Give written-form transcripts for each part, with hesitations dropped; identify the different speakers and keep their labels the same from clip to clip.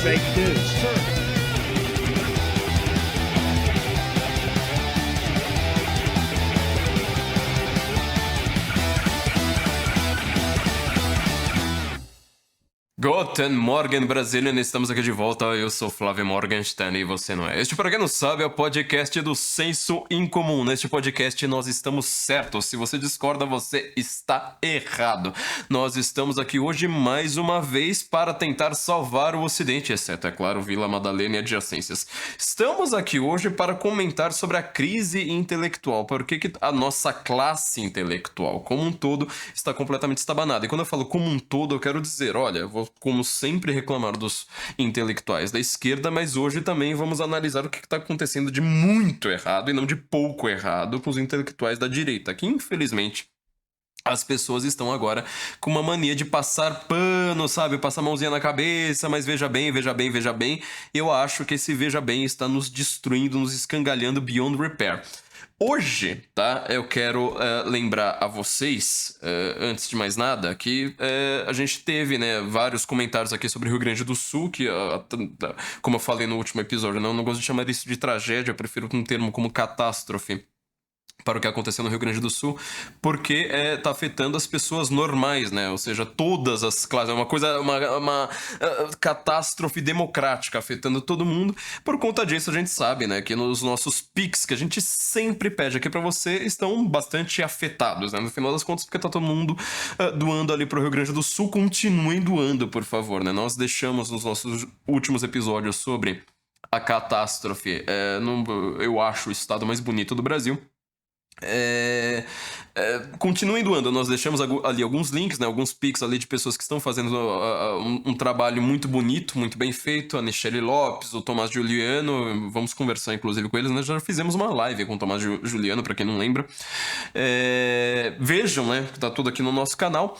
Speaker 1: Fake news.
Speaker 2: Guten Morgen, Brasilian, estamos aqui de volta, eu sou Flávio Morgenstern e você não é. Este, para quem não sabe, é o podcast do Senso Incomum. Neste podcast nós estamos certos, se você discorda, você está errado. Nós estamos aqui hoje mais uma vez para tentar salvar o Ocidente, exceto, é claro, Vila Madalena e adjacências. Estamos aqui hoje para comentar sobre a crise intelectual, porque que a nossa classe intelectual como um todo está completamente estabanada. E quando eu falo como um todo, eu quero dizer, olha, eu vou como sempre reclamar dos intelectuais da esquerda, mas hoje também vamos analisar o que está acontecendo de muito errado e não de pouco errado com os intelectuais da direita, que infelizmente as pessoas estão agora com uma mania de passar pano, sabe? Passar a mãozinha na cabeça, mas veja bem, veja bem, veja bem. Eu acho que esse veja bem está nos destruindo, nos escangalhando beyond repair. Hoje, tá? Eu quero lembrar a vocês, antes de mais nada, que a gente teve, né, vários comentários aqui sobre o Rio Grande do Sul, que, como eu falei no último episódio, eu não gosto de chamar isso de tragédia, eu prefiro um termo como catástrofe para o que aconteceu no Rio Grande do Sul, porque tá afetando as pessoas normais, né? Ou seja, todas as classes, uma catástrofe democrática afetando todo mundo. Por conta disso, a gente sabe, né, que nos nossos Pix, que a gente sempre pede aqui para você, estão bastante afetados, né? No final das contas, porque tá todo mundo doando ali pro Rio Grande do Sul, continuem doando, por favor, né? Nós deixamos nos nossos últimos episódios sobre a catástrofe, eu acho o estado mais bonito do Brasil. Continuem doando, nós deixamos ali alguns links, né, alguns pics ali de pessoas que estão fazendo um trabalho muito bonito, muito bem feito, a Michele Lopes, o Tomás Juliano, vamos conversar inclusive com eles, nós já fizemos uma live com o Tomás Juliano, pra quem não lembra. Vejam, né, que tá tudo aqui no nosso canal.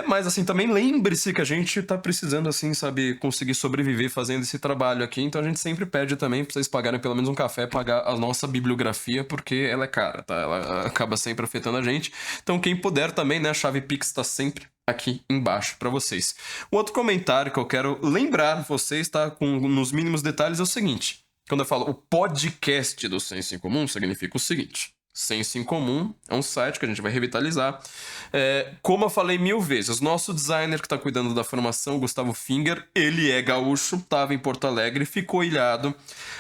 Speaker 2: Mas assim, também lembre-se que a gente tá precisando, assim, sabe, conseguir sobreviver fazendo esse trabalho aqui, então a gente sempre pede também pra vocês pagarem pelo menos um café, pagar a nossa bibliografia, porque ela é cara, tá? Ela acaba sempre afetando a gente. Então quem puder também, né, a chave Pix tá sempre aqui embaixo pra vocês. Um outro comentário que eu quero lembrar vocês, tá, nos mínimos detalhes, é o seguinte: quando eu falo o podcast do Senso em Comum, significa o seguinte: Senso em Comum é um site que a gente vai revitalizar. Como eu falei 1000 vezes, nosso designer que está cuidando da formação, Gustavo Finger, ele é gaúcho, estava em Porto Alegre, ficou ilhado.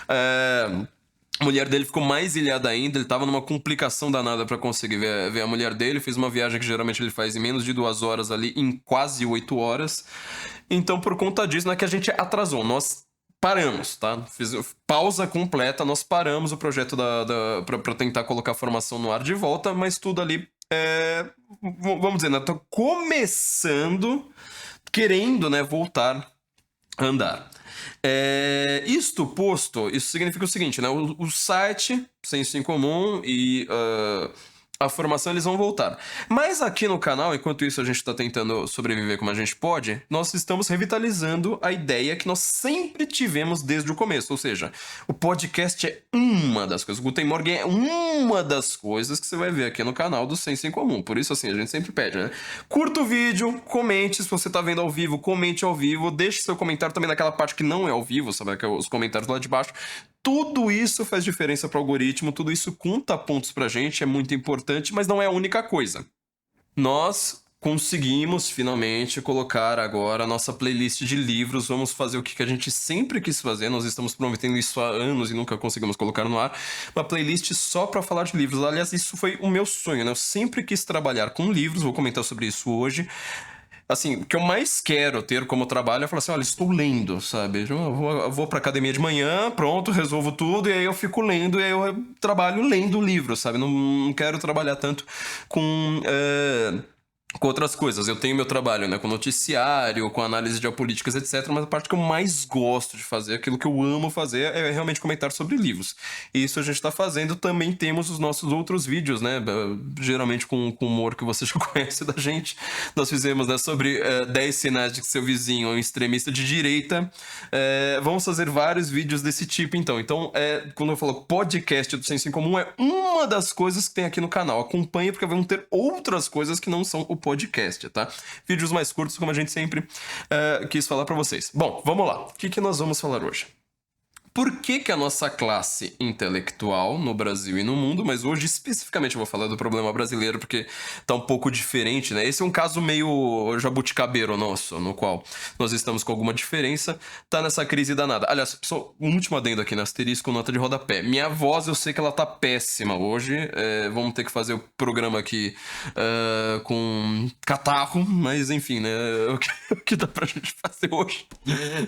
Speaker 2: A mulher dele ficou mais ilhada ainda, ele estava numa complicação danada para conseguir ver a mulher dele, fez uma viagem que geralmente ele faz em menos de 2 horas ali, em quase 8 horas. Então, por conta disso, não é que a gente atrasou, nós paramos, tá? Fiz pausa completa, nós paramos o projeto pra tentar colocar a formação no ar de volta, mas tudo ali, vamos dizer, né? Tô começando, querendo, né, voltar a andar. Isto posto, isso significa o seguinte, né? O site, Senso em Comum e a formação, eles vão voltar. Mas aqui no canal, enquanto isso a gente está tentando sobreviver como a gente pode, nós estamos revitalizando a ideia que nós sempre tivemos desde o começo. Ou seja, o podcast é uma das coisas, o Guten Morgen é uma das coisas que você vai ver aqui no canal do Senso em Comum. Por isso, assim, a gente sempre pede, né? Curta o vídeo, comente, se você tá vendo ao vivo, comente ao vivo, deixe seu comentário também naquela parte que não é ao vivo, sabe? Que é os comentários lá de baixo. Tudo isso faz diferença para o algoritmo, tudo isso conta pontos pra gente, é muito importante, mas não é a única coisa. Nós conseguimos finalmente colocar agora a nossa playlist de livros, vamos fazer o que a gente sempre quis fazer, nós estamos prometendo isso há anos e nunca conseguimos colocar no ar, uma playlist só para falar de livros. Aliás, isso foi o meu sonho, né? Eu sempre quis trabalhar com livros, vou comentar sobre isso hoje. Assim, o que eu mais quero ter como trabalho é falar assim, olha, estou lendo, sabe? Eu vou pra academia de manhã, pronto, resolvo tudo, e aí eu fico lendo, e aí eu trabalho lendo o livro, sabe? Não quero trabalhar tanto com outras coisas. Eu tenho meu trabalho, né, com noticiário, com análise de geopolíticas, etc. Mas a parte que eu mais gosto de fazer, aquilo que eu amo fazer, é realmente comentar sobre livros. E isso a gente tá fazendo. Também temos os nossos outros vídeos, né, geralmente com humor que você já conhece da gente. Nós fizemos, né, sobre 10 sinais de que seu vizinho é um extremista de direita. Vamos fazer vários vídeos desse tipo, então. Então, quando eu falo podcast do Senso em Comum, é uma das coisas que tem aqui no canal. Acompanhe, porque vão ter outras coisas que não são o podcast, tá? Vídeos mais curtos, como a gente sempre quis falar pra vocês. Bom, vamos lá. O que nós vamos falar hoje? Por que a nossa classe intelectual no Brasil e no mundo, mas hoje especificamente eu vou falar do problema brasileiro porque tá um pouco diferente, né? Esse é um caso meio jabuticabeiro nosso, no qual nós estamos com alguma diferença, tá nessa crise danada. Aliás, só um último adendo aqui, no asterisco, nota de rodapé. Minha voz, eu sei que ela tá péssima hoje, vamos ter que fazer o programa aqui com catarro, mas enfim, né? O que dá pra gente fazer hoje?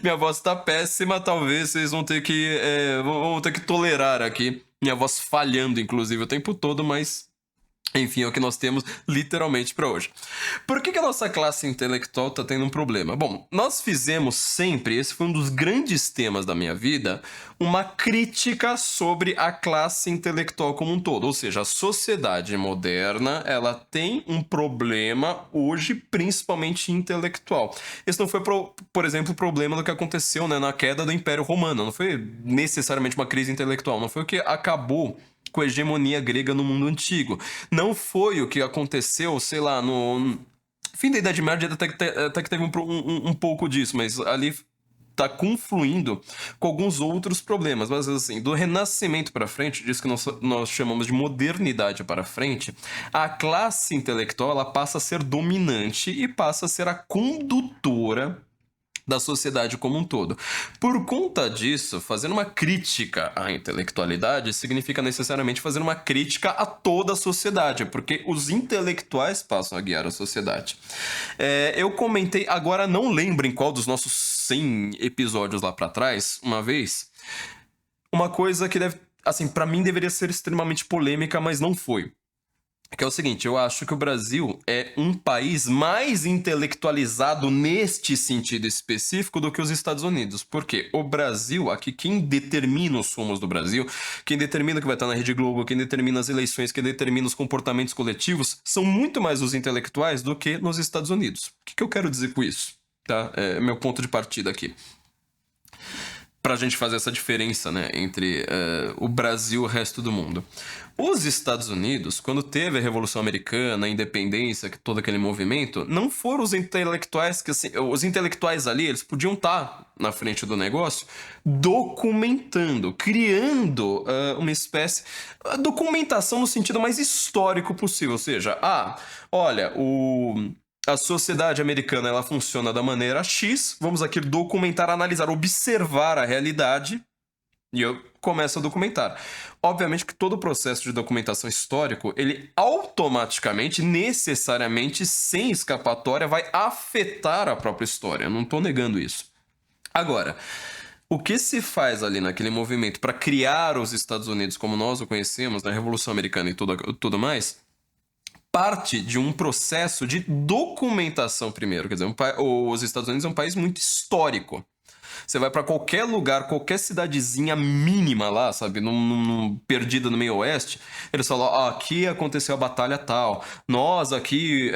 Speaker 2: Minha voz tá péssima, talvez vocês vão ter que tolerar aqui minha voz falhando, inclusive, o tempo todo, mas enfim, é o que nós temos literalmente para hoje. Por que a nossa classe intelectual tá tendo um problema? Bom, nós fizemos sempre, esse foi um dos grandes temas da minha vida, uma crítica sobre a classe intelectual como um todo. Ou seja, a sociedade moderna, ela tem um problema hoje, principalmente intelectual. Esse não foi, por exemplo, o problema do que aconteceu, né, na queda do Império Romano. Não foi necessariamente uma crise intelectual, não foi o que acabou com a hegemonia grega no mundo antigo. Não foi o que aconteceu, sei lá, no fim da Idade Média, até que teve um pouco disso, mas ali tá confluindo com alguns outros problemas. Mas assim, do Renascimento para frente, disso que nós chamamos de modernidade para frente, a classe intelectual ela passa a ser dominante e passa a ser a condutora da sociedade como um todo. Por conta disso, fazer uma crítica à intelectualidade significa necessariamente fazer uma crítica a toda a sociedade, porque os intelectuais passam a guiar a sociedade. Eu comentei, agora não lembro em qual dos nossos 100 episódios lá pra trás, uma vez, uma coisa que deve, assim, pra mim deveria ser extremamente polêmica, mas não foi. Que é o seguinte, eu acho que o Brasil é um país mais intelectualizado neste sentido específico do que os Estados Unidos. Porque o Brasil, aqui quem determina os rumos do Brasil, quem determina o que vai estar na Rede Globo, quem determina as eleições, quem determina os comportamentos coletivos, são muito mais os intelectuais do que nos Estados Unidos. O que eu quero dizer com isso? Tá? É meu ponto de partida aqui. Pra gente fazer essa diferença, né, entre o Brasil e o resto do mundo. Os Estados Unidos, quando teve a Revolução Americana, a independência, todo aquele movimento, não foram os intelectuais que, assim, os intelectuais ali, eles podiam estar na frente do negócio documentando, criando uma espécie documentação no sentido mais histórico possível, ou seja, olha, a sociedade americana ela funciona da maneira X, vamos aqui documentar, analisar, observar a realidade e eu começo a documentar. Obviamente que todo o processo de documentação histórico, ele automaticamente, necessariamente, sem escapatória, vai afetar a própria história. Eu não estou negando isso. Agora, o que se faz ali naquele movimento para criar os Estados Unidos como nós o conhecemos, na Revolução Americana e tudo mais, parte de um processo de documentação primeiro. Quer dizer, os Estados Unidos é um país muito histórico. Você vai para qualquer lugar, qualquer cidadezinha mínima lá, sabe, perdida no meio oeste, eles falam, aqui aconteceu a batalha tal, nós aqui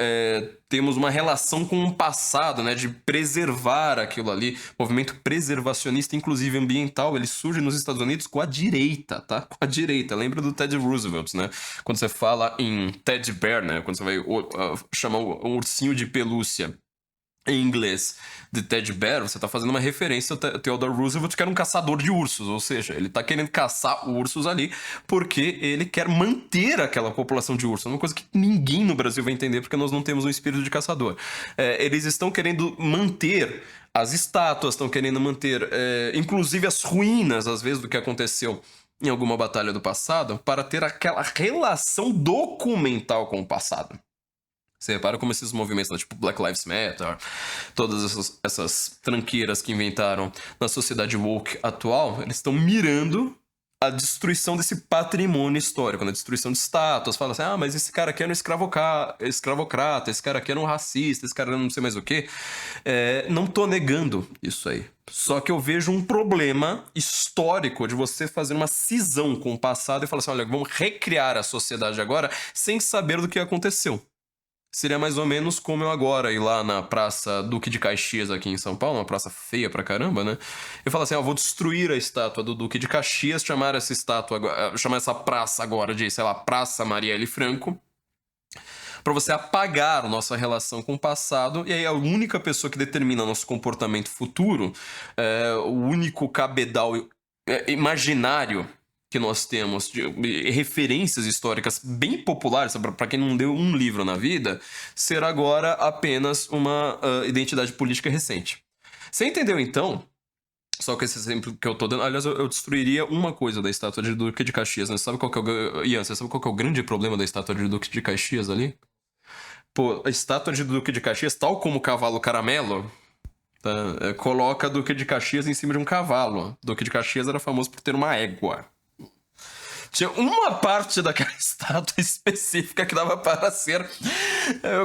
Speaker 2: temos uma relação com o passado, né, de preservar aquilo ali, movimento preservacionista, inclusive ambiental, ele surge nos Estados Unidos com a direita, tá? Com a direita, lembra do Teddy Roosevelt, né? Quando você fala em Teddy Bear, né, quando você vai chamar um ursinho de pelúcia em inglês de Teddy Bear, você tá fazendo uma referência ao Theodore Roosevelt, que era um caçador de ursos, ou seja, ele tá querendo caçar ursos ali porque ele quer manter aquela população de ursos. É uma coisa que ninguém no Brasil vai entender porque nós não temos um espírito de caçador. Eles estão querendo manter as estátuas, estão querendo manter inclusive as ruínas, às vezes, do que aconteceu em alguma batalha do passado, para ter aquela relação documental com o passado. Você repara como esses movimentos, tipo Black Lives Matter, todas essas tranqueiras que inventaram na sociedade woke atual, eles estão mirando a destruição desse patrimônio histórico, a destruição de estátuas. Fala assim, mas esse cara aqui era um escravocrata, esse cara aqui era um racista, esse cara era não sei mais o quê. Não tô negando isso aí. Só que eu vejo um problema histórico de você fazer uma cisão com o passado e falar assim, olha, vamos recriar a sociedade agora sem saber do que aconteceu. Seria mais ou menos como eu agora ir lá na Praça Duque de Caxias aqui em São Paulo, uma praça feia pra caramba, né? Eu falo assim, vou destruir a estátua do Duque de Caxias, chamar essa praça agora de, sei lá, Praça Marielle Franco, para você apagar a nossa relação com o passado, e aí a única pessoa que determina nosso comportamento futuro, o único cabedal imaginário que nós temos de referências históricas bem populares, para quem não leu um livro na vida, ser agora apenas uma identidade política recente. Você entendeu, então? Só com esse exemplo que eu tô dando... Aliás, eu destruiria uma coisa da estátua de Duque de Caxias, né? Sabe qual que é o... Ian, você sabe qual que é o grande problema da estátua de Duque de Caxias ali? Pô, a estátua de Duque de Caxias, tal como o cavalo caramelo, tá? Coloca Duque de Caxias em cima de um cavalo. Duque de Caxias era famoso por ter uma égua. Tinha uma parte daquela estátua específica que dava para ser...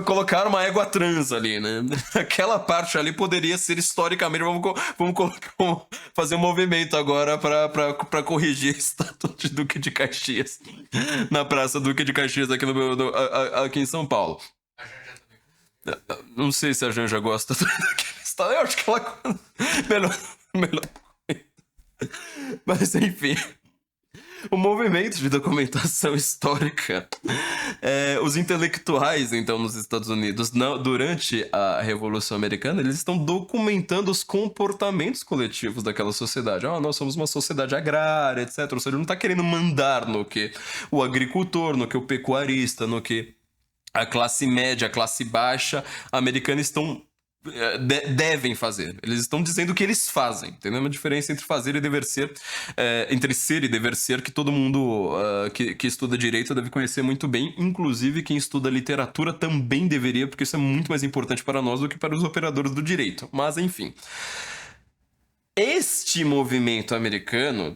Speaker 2: colocar uma égua trans ali, né? Aquela parte ali poderia ser historicamente... Vamos fazer um movimento agora para corrigir a estátua de Duque de Caxias. Na Praça Duque de Caxias, aqui, aqui em São Paulo. Não sei se a Janja gosta daquela estátua. Eu acho que ela... Melhor. Mas, enfim... O movimento de documentação histórica, os intelectuais, então, nos Estados Unidos, durante a Revolução Americana, eles estão documentando os comportamentos coletivos daquela sociedade. Nós somos uma sociedade agrária, etc. Ou seja, não está querendo mandar no que o agricultor, no que o pecuarista, no que a classe média, a classe baixa americana estão... devem fazer. Eles estão dizendo o que eles fazem. Entendeu? Uma diferença entre fazer e dever ser, entre ser e dever ser, que todo mundo que estuda direito deve conhecer muito bem. Inclusive, quem estuda literatura também deveria, porque isso é muito mais importante para nós do que para os operadores do direito. Mas, enfim. Este movimento americano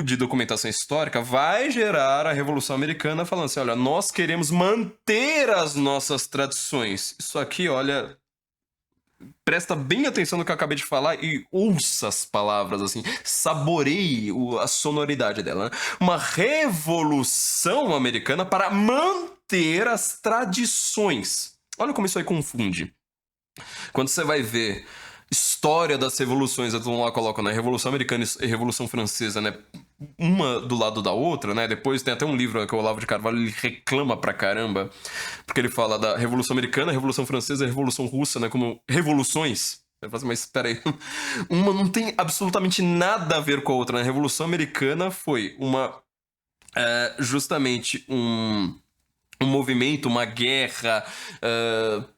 Speaker 2: de documentação histórica vai gerar a Revolução Americana falando assim, olha, nós queremos manter as nossas tradições. Isso aqui, olha... Presta bem atenção no que eu acabei de falar e ouça as palavras, assim, saboreie a sonoridade dela. Né? Uma revolução americana para manter as tradições. Olha como isso aí confunde. Quando você vai ver história das revoluções, eles vão lá colocam, né, Revolução Americana e Revolução Francesa, né, uma do lado da outra, né, depois tem até um livro que o Olavo de Carvalho ele reclama pra caramba, porque ele fala da Revolução Americana, Revolução Francesa e Revolução Russa, né, como revoluções. Eu falo assim, mas espera aí, uma não tem absolutamente nada a ver com a outra, né, a Revolução Americana foi justamente um movimento, uma guerra,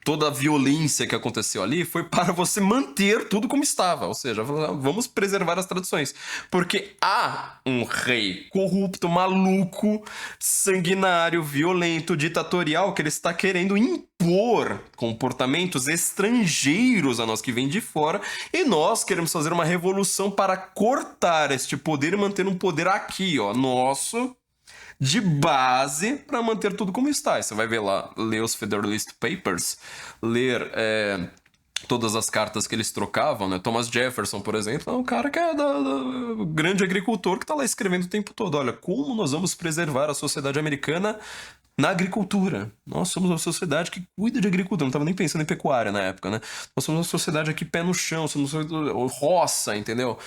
Speaker 2: toda a violência que aconteceu ali foi para você manter tudo como estava. Ou seja, vamos preservar as tradições. Porque há um rei corrupto, maluco, sanguinário, violento, ditatorial, que ele está querendo impor comportamentos estrangeiros a nós que vêm de fora, e nós queremos fazer uma revolução para cortar este poder e manter um poder aqui, ó, nosso, de base para manter tudo como está. E você vai ver lá, ler os Federalist Papers, ler todas as cartas que eles trocavam, né? Thomas Jefferson, por exemplo, é um cara que é grande agricultor que tá lá escrevendo o tempo todo. Olha, como nós vamos preservar a sociedade americana na agricultura. Nós somos uma sociedade que cuida de agricultura. Não tava nem pensando em pecuária na época, né? Nós somos uma sociedade aqui pé no chão, somos roça, entendeu?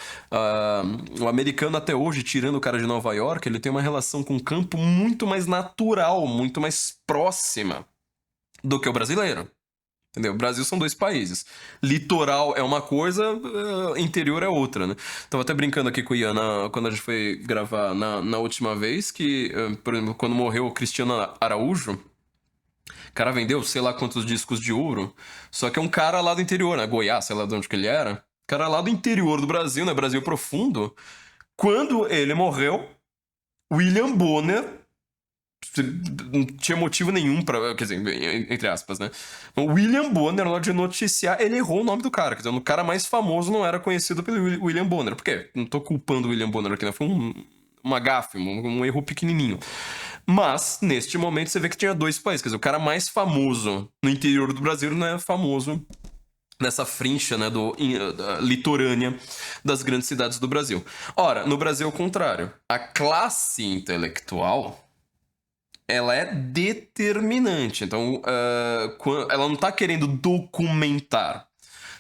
Speaker 2: O americano até hoje, tirando o cara de Nova York, ele tem uma relação com o campo muito mais natural, muito mais próxima do que o brasileiro. Entendeu? O Brasil são dois países. Litoral é uma coisa, interior é outra, né? Tava até brincando aqui com o Ian quando a gente foi gravar na última vez, que, por exemplo, quando morreu o Cristiano Araújo, o cara vendeu sei lá quantos discos de ouro, só que é um cara lá do interior, né? Goiás, sei lá de onde que ele era. Cara lá do interior do Brasil, né? Brasil profundo. Quando ele morreu, William Bonner... não tinha motivo nenhum pra... Quer dizer, entre aspas, né? O William Bonner, na hora de noticiar, ele errou o nome do cara. Quer dizer, o cara mais famoso não era conhecido pelo William Bonner. Por quê? Não tô culpando o William Bonner aqui, né? Foi uma gafe, um erro pequenininho. Mas, neste momento, você vê que tinha dois países. Quer dizer, o cara mais famoso no interior do Brasil não é famoso nessa frincha, né, litorânea das grandes cidades do Brasil. Ora, no Brasil é o contrário. A classe intelectual... ela é determinante. Então, ela não está querendo documentar.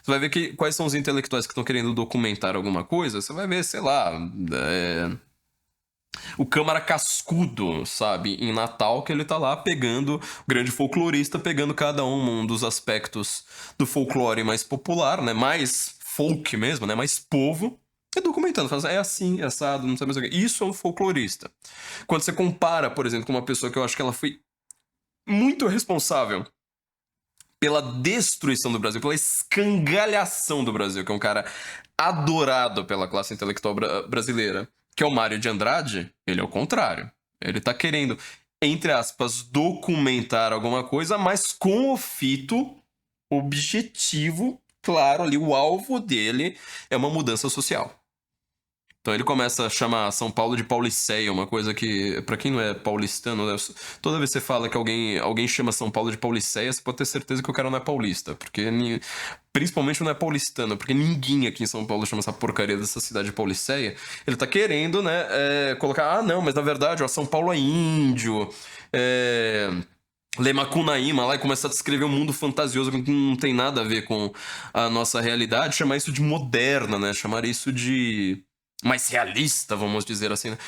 Speaker 2: Você vai ver quais são os intelectuais que estão querendo documentar alguma coisa. Você vai ver, sei lá, o Câmara Cascudo, sabe? Em Natal, que ele tá lá pegando, o grande folclorista, pegando cada um dos aspectos do folclore mais popular, né? Mais folk mesmo, né? Mais povo. E documentando, falando assim, é assim, é assado, não sei mais o que. Isso é um folclorista. Quando você compara, por exemplo, com uma pessoa que eu acho que ela foi muito responsável pela destruição do Brasil, pela escangalhação do Brasil, que é um cara adorado pela classe intelectual brasileira, que é o Mário de Andrade, ele é o contrário. Ele tá querendo, entre aspas, documentar alguma coisa, mas com o fito objetivo, claro, ali o alvo dele é uma mudança social. Então ele começa a chamar São Paulo de Pauliceia, uma coisa que, pra quem não é paulistano, né, toda vez que você fala que alguém chama São Paulo de Pauliceia, você pode ter certeza que o cara não é paulista, porque principalmente não é paulistano, porque ninguém aqui em São Paulo chama essa porcaria dessa cidade de Pauliceia. Ele tá querendo, né, colocar, não, mas na verdade, ó, São Paulo é índio, Lê Macunaíma lá e começar a descrever um mundo fantasioso que não tem nada a ver com a nossa realidade, chamar isso de moderna, né, chamar isso de mais realista, vamos dizer assim, né?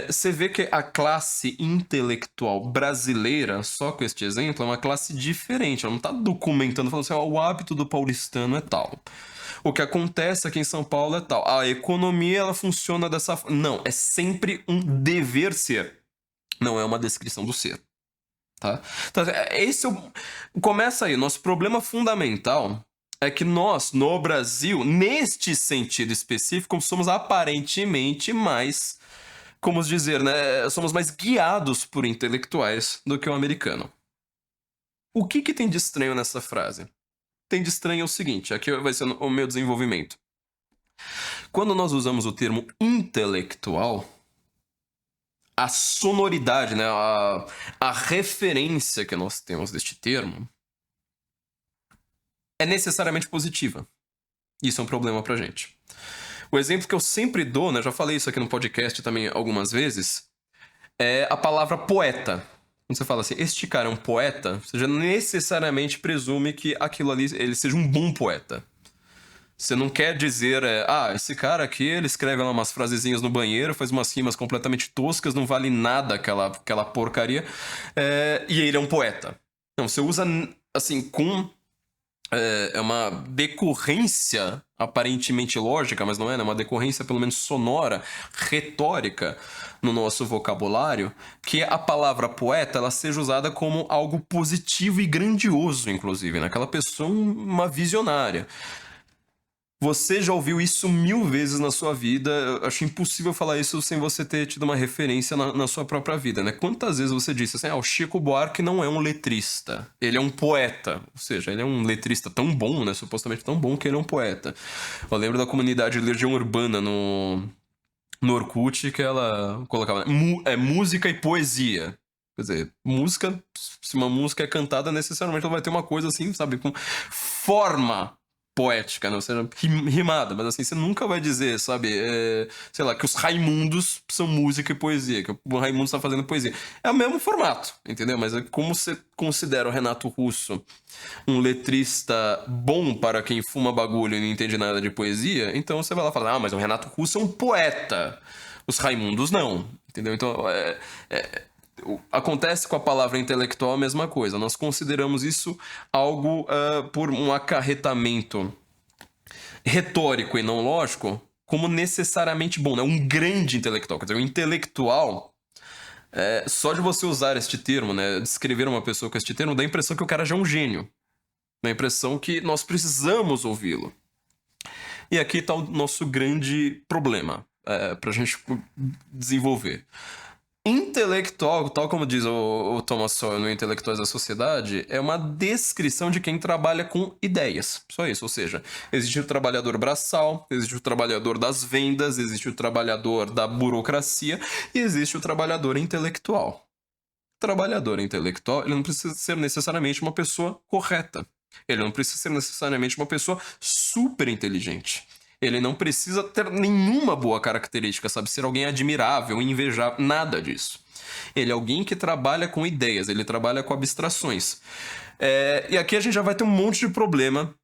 Speaker 2: Você vê que a classe intelectual brasileira, só com este exemplo, é uma classe diferente. Ela não está documentando, falando assim, o hábito do paulistano é tal. O que acontece aqui em São Paulo é tal. A economia, ela funciona dessa forma. Não, é sempre um dever ser. Não é uma descrição do ser. Tá? Então, começa aí. Nosso problema fundamental é que nós, no Brasil, neste sentido específico, somos aparentemente mais, como dizer, né? Somos mais guiados por intelectuais do que o americano. O que tem de estranho nessa frase? Tem de estranho o seguinte, aqui vai ser o meu desenvolvimento. Quando nós usamos o termo intelectual, a sonoridade, né? A referência que nós temos deste termo é necessariamente positiva. Isso é um problema pra gente. O exemplo que eu sempre dou, né, já falei isso aqui no podcast também algumas vezes, é a palavra poeta. Quando você fala assim, este cara é um poeta, você já necessariamente presume que aquilo ali, ele seja um bom poeta. Você não quer dizer, esse cara aqui, ele escreve lá umas frasezinhas no banheiro, faz umas rimas completamente toscas, não vale nada aquela porcaria, e ele é um poeta. Não, você usa, assim, com... É uma decorrência aparentemente lógica, mas não é, né? Uma decorrência pelo menos sonora, retórica no nosso vocabulário, que a palavra poeta ela seja usada como algo positivo e grandioso, inclusive, né? Aquela pessoa uma visionária. Você já ouviu isso 1000 vezes na sua vida. Eu acho impossível falar isso sem você ter tido uma referência na sua própria vida, né? Quantas vezes você disse assim, o Chico Buarque não é um letrista, ele é um poeta. Ou seja, ele é um letrista tão bom, né? Supostamente tão bom que ele é um poeta. Eu lembro da comunidade Legião Urbana no Orkut, que ela colocava música e poesia. Quer dizer, música, se uma música é cantada, necessariamente ela vai ter uma coisa assim, sabe? Com forma poética, não seja rimada, mas assim, você nunca vai dizer, sabe, sei lá, que os Raimundos são música e poesia, que o Raimundo está fazendo poesia. É o mesmo formato, entendeu? Mas como você considera o Renato Russo um letrista bom para quem fuma bagulho e não entende nada de poesia, então você vai lá falar, mas o Renato Russo é um poeta, os Raimundos não, entendeu? Então, acontece com a palavra intelectual a mesma coisa. Nós consideramos isso algo por um acarretamento retórico e não lógico como necessariamente bom, né? Um grande intelectual. Quer dizer, o intelectual, só de você usar este termo, né? Descrever uma pessoa com este termo, dá a impressão que o cara já é um gênio. Dá a impressão que nós precisamos ouvi-lo. E aqui está o nosso grande problema para a gente desenvolver. Intelectual, tal como diz o Thomas Sowell no Intelectuais da Sociedade, é uma descrição de quem trabalha com ideias. Só isso, ou seja, existe o trabalhador braçal, existe o trabalhador das vendas, existe o trabalhador da burocracia e existe o trabalhador intelectual. O trabalhador intelectual, ele não precisa ser necessariamente uma pessoa correta. Ele não precisa ser necessariamente uma pessoa super inteligente. Ele não precisa ter nenhuma boa característica, sabe? Ser alguém admirável, invejável, nada disso. Ele é alguém que trabalha com ideias, ele trabalha com abstrações. E aqui a gente já vai ter um monte de problema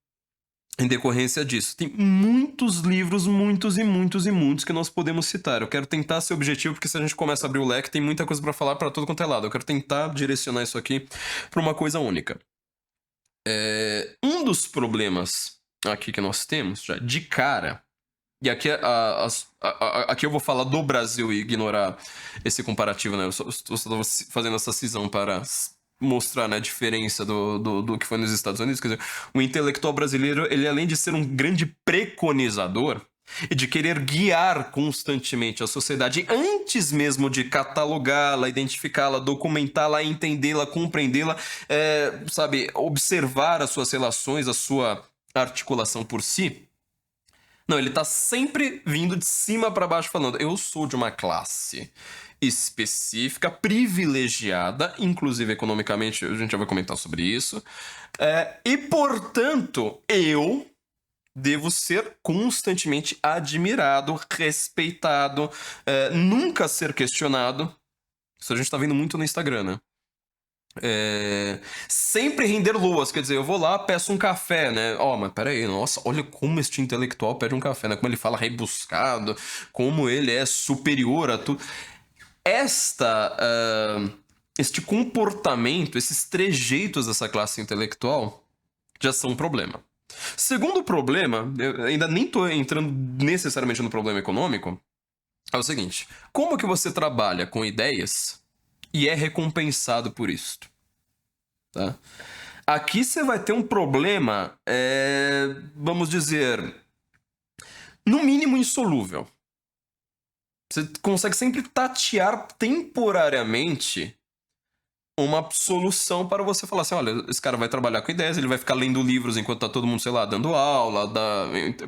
Speaker 2: em decorrência disso. Tem muitos livros, muitos e muitos e muitos que nós podemos citar. Eu quero tentar ser objetivo, porque se a gente começa a abrir o leque, tem muita coisa pra falar pra todo quanto é lado. Eu quero tentar direcionar isso aqui pra uma coisa única. Um dos problemas aqui que nós temos, já de cara, e aqui, aqui eu vou falar do Brasil e ignorar esse comparativo, né? Eu só estou fazendo essa cisão para mostrar, né, a diferença do que foi nos Estados Unidos. Quer dizer, o intelectual brasileiro, ele além de ser um grande preconizador e de querer guiar constantemente a sociedade antes mesmo de catalogá-la, identificá-la, documentá-la, entendê-la, compreendê-la, sabe, observar as suas relações, a sua articulação por si. Não, ele tá sempre vindo de cima para baixo falando, eu sou de uma classe específica, privilegiada, inclusive economicamente, a gente já vai comentar sobre isso, e portanto, eu devo ser constantemente admirado, respeitado, nunca ser questionado. Isso a gente tá vendo muito no Instagram, né? Sempre render luas, quer dizer, eu vou lá, peço um café, né? Mas peraí, nossa, olha como este intelectual pede um café, né? Como ele fala rebuscado, como ele é superior a tudo. Este comportamento, esses trejeitos dessa classe intelectual já são um problema. Segundo problema, eu ainda nem tô entrando necessariamente no problema econômico, é o seguinte: como que você trabalha com ideias e é recompensado por isto? Tá? Aqui você vai ter um problema, vamos dizer, no mínimo insolúvel. Você consegue sempre tatear temporariamente uma solução para você falar assim, olha, esse cara vai trabalhar com ideias, ele vai ficar lendo livros enquanto tá todo mundo, sei lá, dando aula,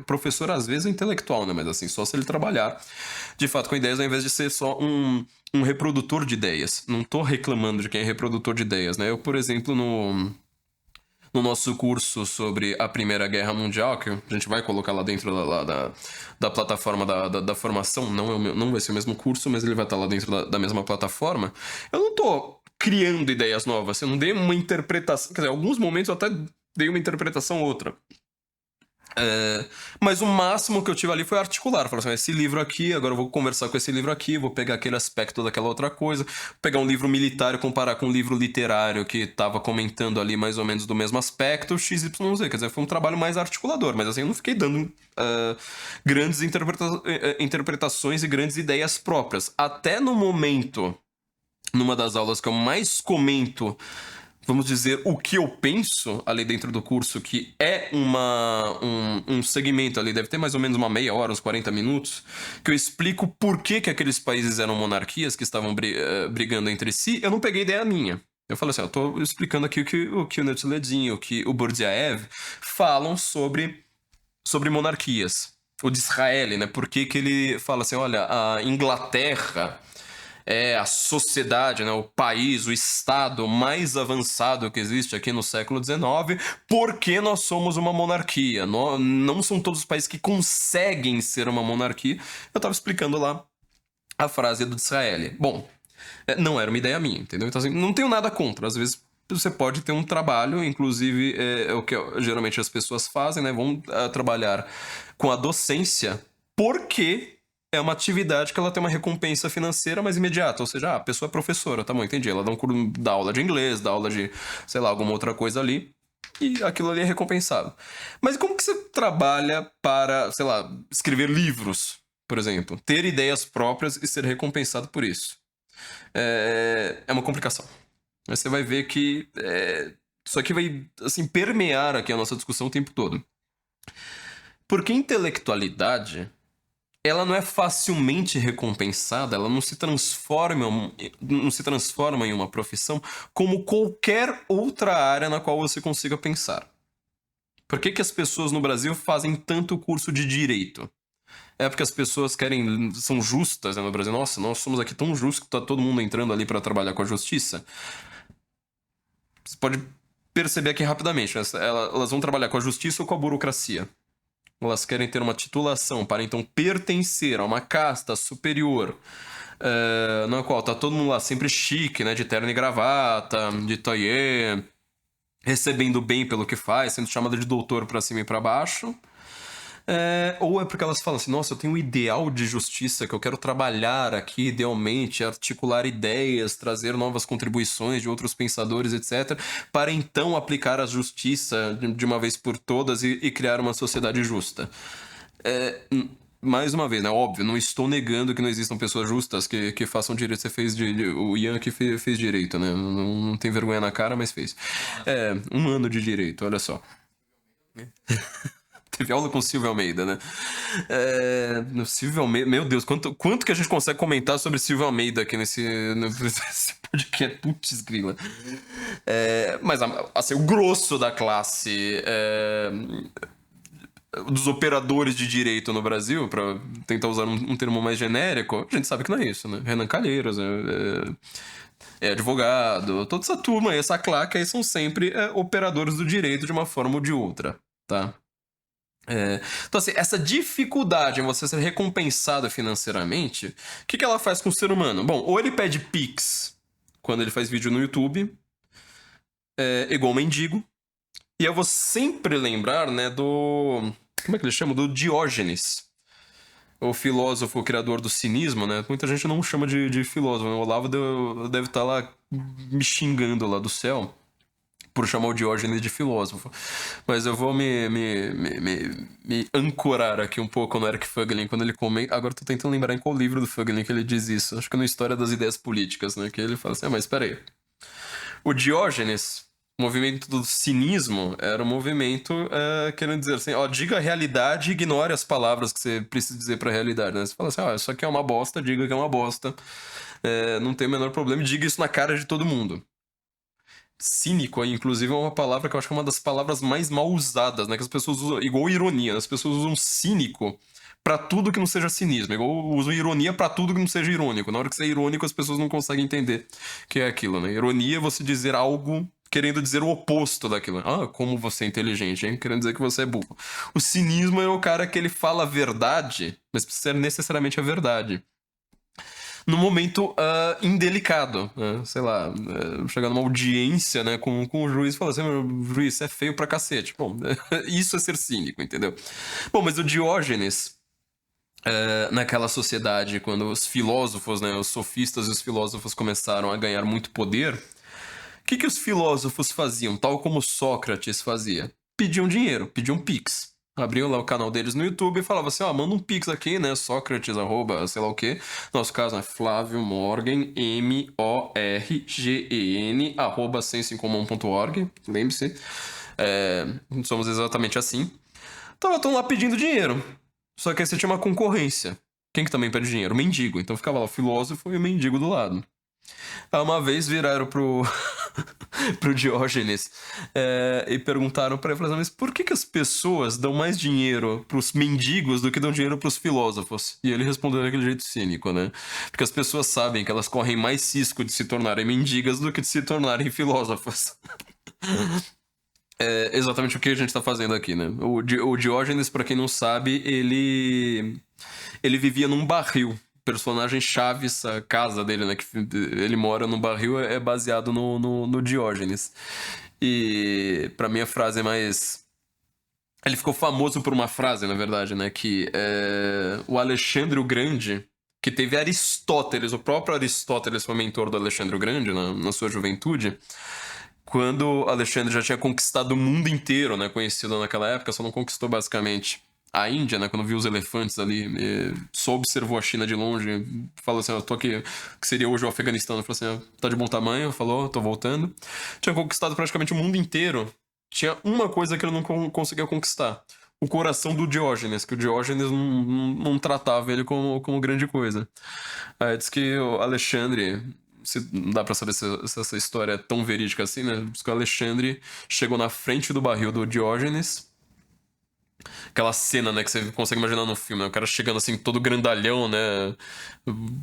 Speaker 2: professor às vezes é intelectual, né, mas assim, só se ele trabalhar de fato com ideias, ao invés de ser só um reprodutor de ideias. Não tô reclamando de quem é reprodutor de ideias, né, eu, por exemplo, no nosso curso sobre a Primeira Guerra Mundial, que a gente vai colocar lá dentro da plataforma da formação, não vai ser o mesmo curso, mas ele vai estar lá dentro da mesma plataforma, eu não tô criando ideias novas, eu não dei uma interpretação, quer dizer, em alguns momentos eu até dei uma interpretação outra. Mas o máximo que eu tive ali foi articular. Falar assim, esse livro aqui, agora eu vou conversar com esse livro aqui, vou pegar aquele aspecto daquela outra coisa, pegar um livro militar e comparar com um livro literário que estava comentando ali mais ou menos do mesmo aspecto, XYZ. Quer dizer, foi um trabalho mais articulador, mas assim, eu não fiquei dando grandes interpretações e grandes ideias próprias. Até no momento, numa das aulas que eu mais comento, vamos dizer, o que eu penso ali dentro do curso, que é um segmento ali, deve ter mais ou menos uma meia hora, uns 40 minutos, que eu explico por que aqueles países eram monarquias que estavam brigando entre si. Eu não peguei ideia minha. Eu falei assim, eu tô explicando aqui o que o Netzledin, o que o Burdyaev falam sobre monarquias. O de Israel, né? Por que ele fala assim, olha, a Inglaterra a sociedade, né, o país, o estado mais avançado que existe aqui no século XIX, porque nós somos uma monarquia. Não são todos os países que conseguem ser uma monarquia. Eu estava explicando lá a frase do Disraeli. Bom, não era uma ideia minha, entendeu? Então, assim, não tenho nada contra. Às vezes você pode ter um trabalho, inclusive é o que geralmente as pessoas fazem, né? Vão trabalhar com a docência, porque é uma atividade que ela tem uma recompensa financeira mais imediata. Ou seja, a pessoa é professora, tá bom, entendi. Ela dá aula de inglês, dá aula de, sei lá, alguma outra coisa ali. E aquilo ali é recompensado. Mas como que você trabalha para, sei lá, escrever livros, por exemplo? Ter ideias próprias e ser recompensado por isso? É uma complicação. Mas você vai ver que isso aqui vai, assim, permear aqui a nossa discussão o tempo todo. Porque intelectualidade, ela não é facilmente recompensada, ela não se transforma em uma profissão como qualquer outra área na qual você consiga pensar. Por que as pessoas no Brasil fazem tanto curso de direito? É porque as pessoas são justas, né, no Brasil. Nossa, nós somos aqui tão justos que tá todo mundo entrando ali para trabalhar com a justiça. Você pode perceber aqui rapidamente, né? Elas vão trabalhar com a justiça ou com a burocracia. Elas querem ter uma titulação para então pertencer a uma casta superior, na qual tá todo mundo lá sempre chique, né? De terno e gravata, de taillé, recebendo bem pelo que faz, sendo chamada de doutor pra cima e pra baixo. Ou é porque elas falam assim, nossa, eu tenho um ideal de justiça que eu quero trabalhar aqui idealmente, articular ideias, trazer novas contribuições de outros pensadores, etc., para então aplicar a justiça de uma vez por todas e criar uma sociedade justa. Mais uma vez, né? Óbvio, não estou negando que não existam pessoas justas que façam direito. Você fez o Ian que fez direito, né? Não tem vergonha na cara, mas fez. 1 ano de direito, olha só. Teve aula com o Silvio Almeida, né? No Silvio Almeida. Meu Deus, quanto que a gente consegue comentar sobre Silvio Almeida aqui nesse podcast? Putz, grila. Mas, assim, o grosso da classe dos operadores de direito no Brasil, pra tentar usar um termo mais genérico, a gente sabe que não é isso, né? Renan Calheiros, é advogado, toda essa turma aí, essa claque aí são sempre operadores do direito de uma forma ou de outra, tá? Então, assim, essa dificuldade em você ser recompensado financeiramente, o que ela faz com o ser humano? Bom, ou ele pede Pix quando ele faz vídeo no YouTube, igual mendigo, e eu vou sempre lembrar, né, do... Como é que ele chama? Do Diógenes, o filósofo, o criador do cinismo, né? Muita gente não chama de filósofo, né? O Olavo deve estar lá me xingando lá do céu por chamar o Diógenes de filósofo. Mas eu vou me ancorar aqui um pouco no Eric Fögling quando ele comenta. Agora eu tô tentando lembrar em qual livro do Fögling que ele diz isso. Acho que é no História das Ideias Políticas, né? Que ele fala assim, mas espera aí. O Diógenes, o movimento do cinismo, era um movimento querendo dizer assim, ó, diga a realidade e ignore as palavras que você precisa dizer pra realidade, né? Você fala assim, isso aqui é uma bosta, diga que é uma bosta. Não tem o menor problema, diga isso na cara de todo mundo. Cínico, inclusive, é uma palavra que eu acho que é uma das palavras mais mal usadas, né? Que as pessoas usam, igual ironia, as pessoas usam cínico pra tudo que não seja cinismo, igual usam ironia pra tudo que não seja irônico. Na hora que você é irônico, as pessoas não conseguem entender que é aquilo, né? Ironia é você dizer algo querendo dizer o oposto daquilo. Ah, como você é inteligente, hein? Querendo dizer que você é burro. O cinismo é o cara que ele fala a verdade, mas precisa ser necessariamente a verdade num momento indelicado, né? Sei lá, chegar numa audiência, né, com o juiz e falar assim, meu juiz, você é feio pra cacete. Bom, isso é ser cínico, entendeu? Bom, mas o Diógenes, naquela sociedade, quando os filósofos, né, os sofistas e os filósofos começaram a ganhar muito poder, o que os filósofos faziam, tal como Sócrates fazia? Pediam dinheiro, pediam pix. Abriam lá o canal deles no YouTube e falava assim, manda um pix aqui, né, Sócrates, @ sei lá o quê. Nosso caso é Flávio Morgan, MORGEN, @sensoincomum.org, lembre-se. Somos exatamente assim. Então, estão lá pedindo dinheiro. Só que aí você tinha uma concorrência. Quem que também pede dinheiro? O mendigo. Então ficava lá o filósofo e o mendigo do lado. Aí uma vez viraram pro Diógenes e perguntaram pra ele, falaram, mas por que as pessoas dão mais dinheiro pros mendigos do que dão dinheiro pros filósofos? E ele respondeu daquele jeito cínico, né? Porque as pessoas sabem que elas correm mais risco de se tornarem mendigas do que de se tornarem filósofos. É exatamente o que a gente tá fazendo aqui, né? O Diógenes, pra quem não sabe, ele vivia num barril. Personagem Chaves, a casa dele, né? Que ele mora num barril, é baseado no Diógenes. E pra mim a frase mais... Ele ficou famoso por uma frase, na verdade, né? Que o Alexandre o Grande, que teve Aristóteles, o próprio Aristóteles foi mentor do Alexandre o Grande na sua juventude. Quando Alexandre já tinha conquistado o mundo inteiro, né? Conhecido naquela época, só não conquistou basicamente a Índia, né? Quando viu os elefantes ali, só observou a China de longe, falou assim, eu tô aqui, que seria hoje o Afeganistão, falou assim, tá de bom tamanho, falou, tô voltando. Tinha conquistado praticamente o mundo inteiro. Tinha uma coisa que ele não conseguia conquistar. O coração do Diógenes, que o Diógenes não tratava ele como grande coisa. Aí diz que o Alexandre... Não dá pra saber se essa história é tão verídica assim, né? Diz que o Alexandre chegou na frente do barril do Diógenes. Aquela cena, né, que você consegue imaginar no filme, né? O cara chegando assim, todo grandalhão, né?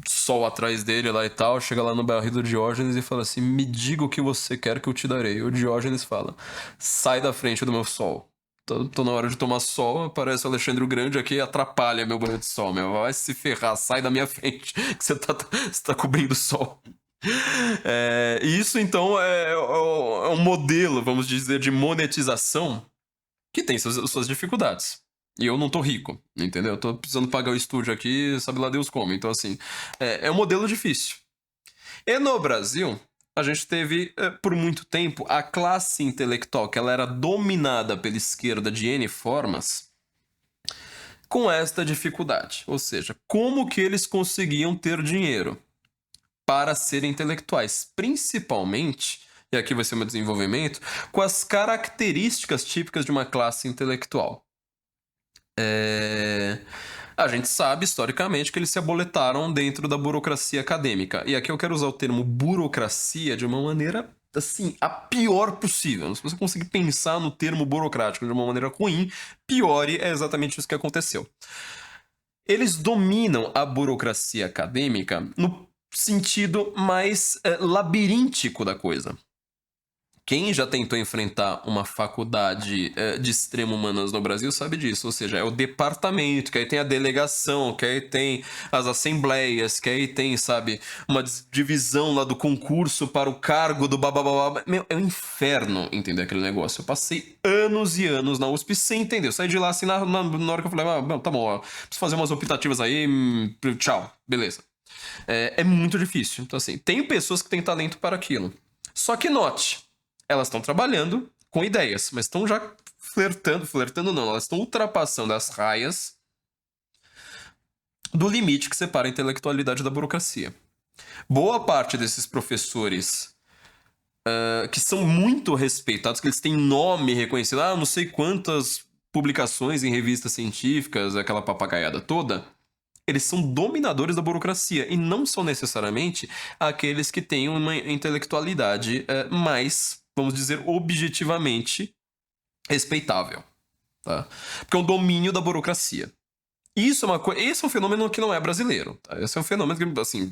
Speaker 2: Sol atrás dele lá e tal. Chega lá no barril do Diógenes e fala assim, me diga o que você quer que eu te darei. O Diógenes fala, sai da frente do meu sol. Tô na hora de tomar sol, aparece o Alexandre o Grande aqui e atrapalha meu banho de sol, meu. Vai se ferrar, sai da minha frente, que você tá cobrindo o sol. Isso, então, é um modelo, vamos dizer, de monetização que tem suas dificuldades. E eu não tô rico, entendeu? Eu tô precisando pagar o estúdio aqui, sabe lá Deus como. Então, assim, é um modelo difícil. E no Brasil, a gente teve, por muito tempo, a classe intelectual, que ela era dominada pela esquerda de N formas, com esta dificuldade. Ou seja, como que eles conseguiam ter dinheiro para serem intelectuais? Principalmente, e aqui vai ser o meu desenvolvimento, com as características típicas de uma classe intelectual. A gente sabe, historicamente, que eles se aboletaram dentro da burocracia acadêmica. E aqui eu quero usar o termo burocracia de uma maneira, assim, a pior possível. Se você conseguir pensar no termo burocrático de uma maneira ruim, piore, é exatamente isso que aconteceu. Eles dominam a burocracia acadêmica no sentido mais labiríntico da coisa. Quem já tentou enfrentar uma faculdade de extremo humanas no Brasil sabe disso. Ou seja, é o departamento, que aí tem a delegação, que aí tem as assembleias, que aí tem, sabe, uma divisão lá do concurso para o cargo do bababá. Meu, é um inferno entender aquele negócio. Eu passei anos e anos na USP sem entender. Eu saí de lá assim na hora que eu falei, tá bom, ó, preciso fazer umas optativas aí, tchau, beleza. É muito difícil. Então, assim, tem pessoas que têm talento para aquilo. Só que note, elas estão trabalhando com ideias, mas estão já flertando não, elas estão ultrapassando as raias do limite que separa a intelectualidade da burocracia. Boa parte desses professores que são muito respeitados, que eles têm nome reconhecido, não sei quantas publicações em revistas científicas, aquela papagaiada toda, eles são dominadores da burocracia e não são necessariamente aqueles que têm uma intelectualidade mais, vamos dizer, objetivamente respeitável, tá? Porque é um domínio da burocracia. Isso é uma coisa. Esse é um fenômeno que não é brasileiro. Tá? Esse é um fenômeno que, assim,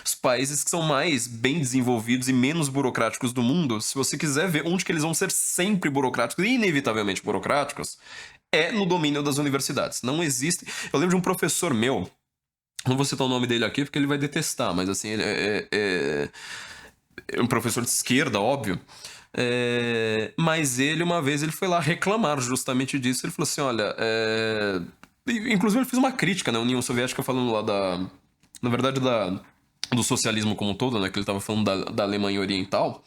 Speaker 2: os países que são mais bem desenvolvidos e menos burocráticos do mundo, se você quiser ver onde que eles vão ser sempre burocráticos, inevitavelmente burocráticos, é no domínio das universidades. Não existe. Eu lembro de um professor meu, não vou citar o nome dele aqui porque ele vai detestar, mas assim, ele é um professor de esquerda, óbvio. Mas ele, uma vez, ele foi lá reclamar justamente disso. Ele falou assim, olha, inclusive ele fez uma crítica na União Soviética falando lá na verdade, do socialismo como um todo, né? Que ele estava falando da Alemanha Oriental.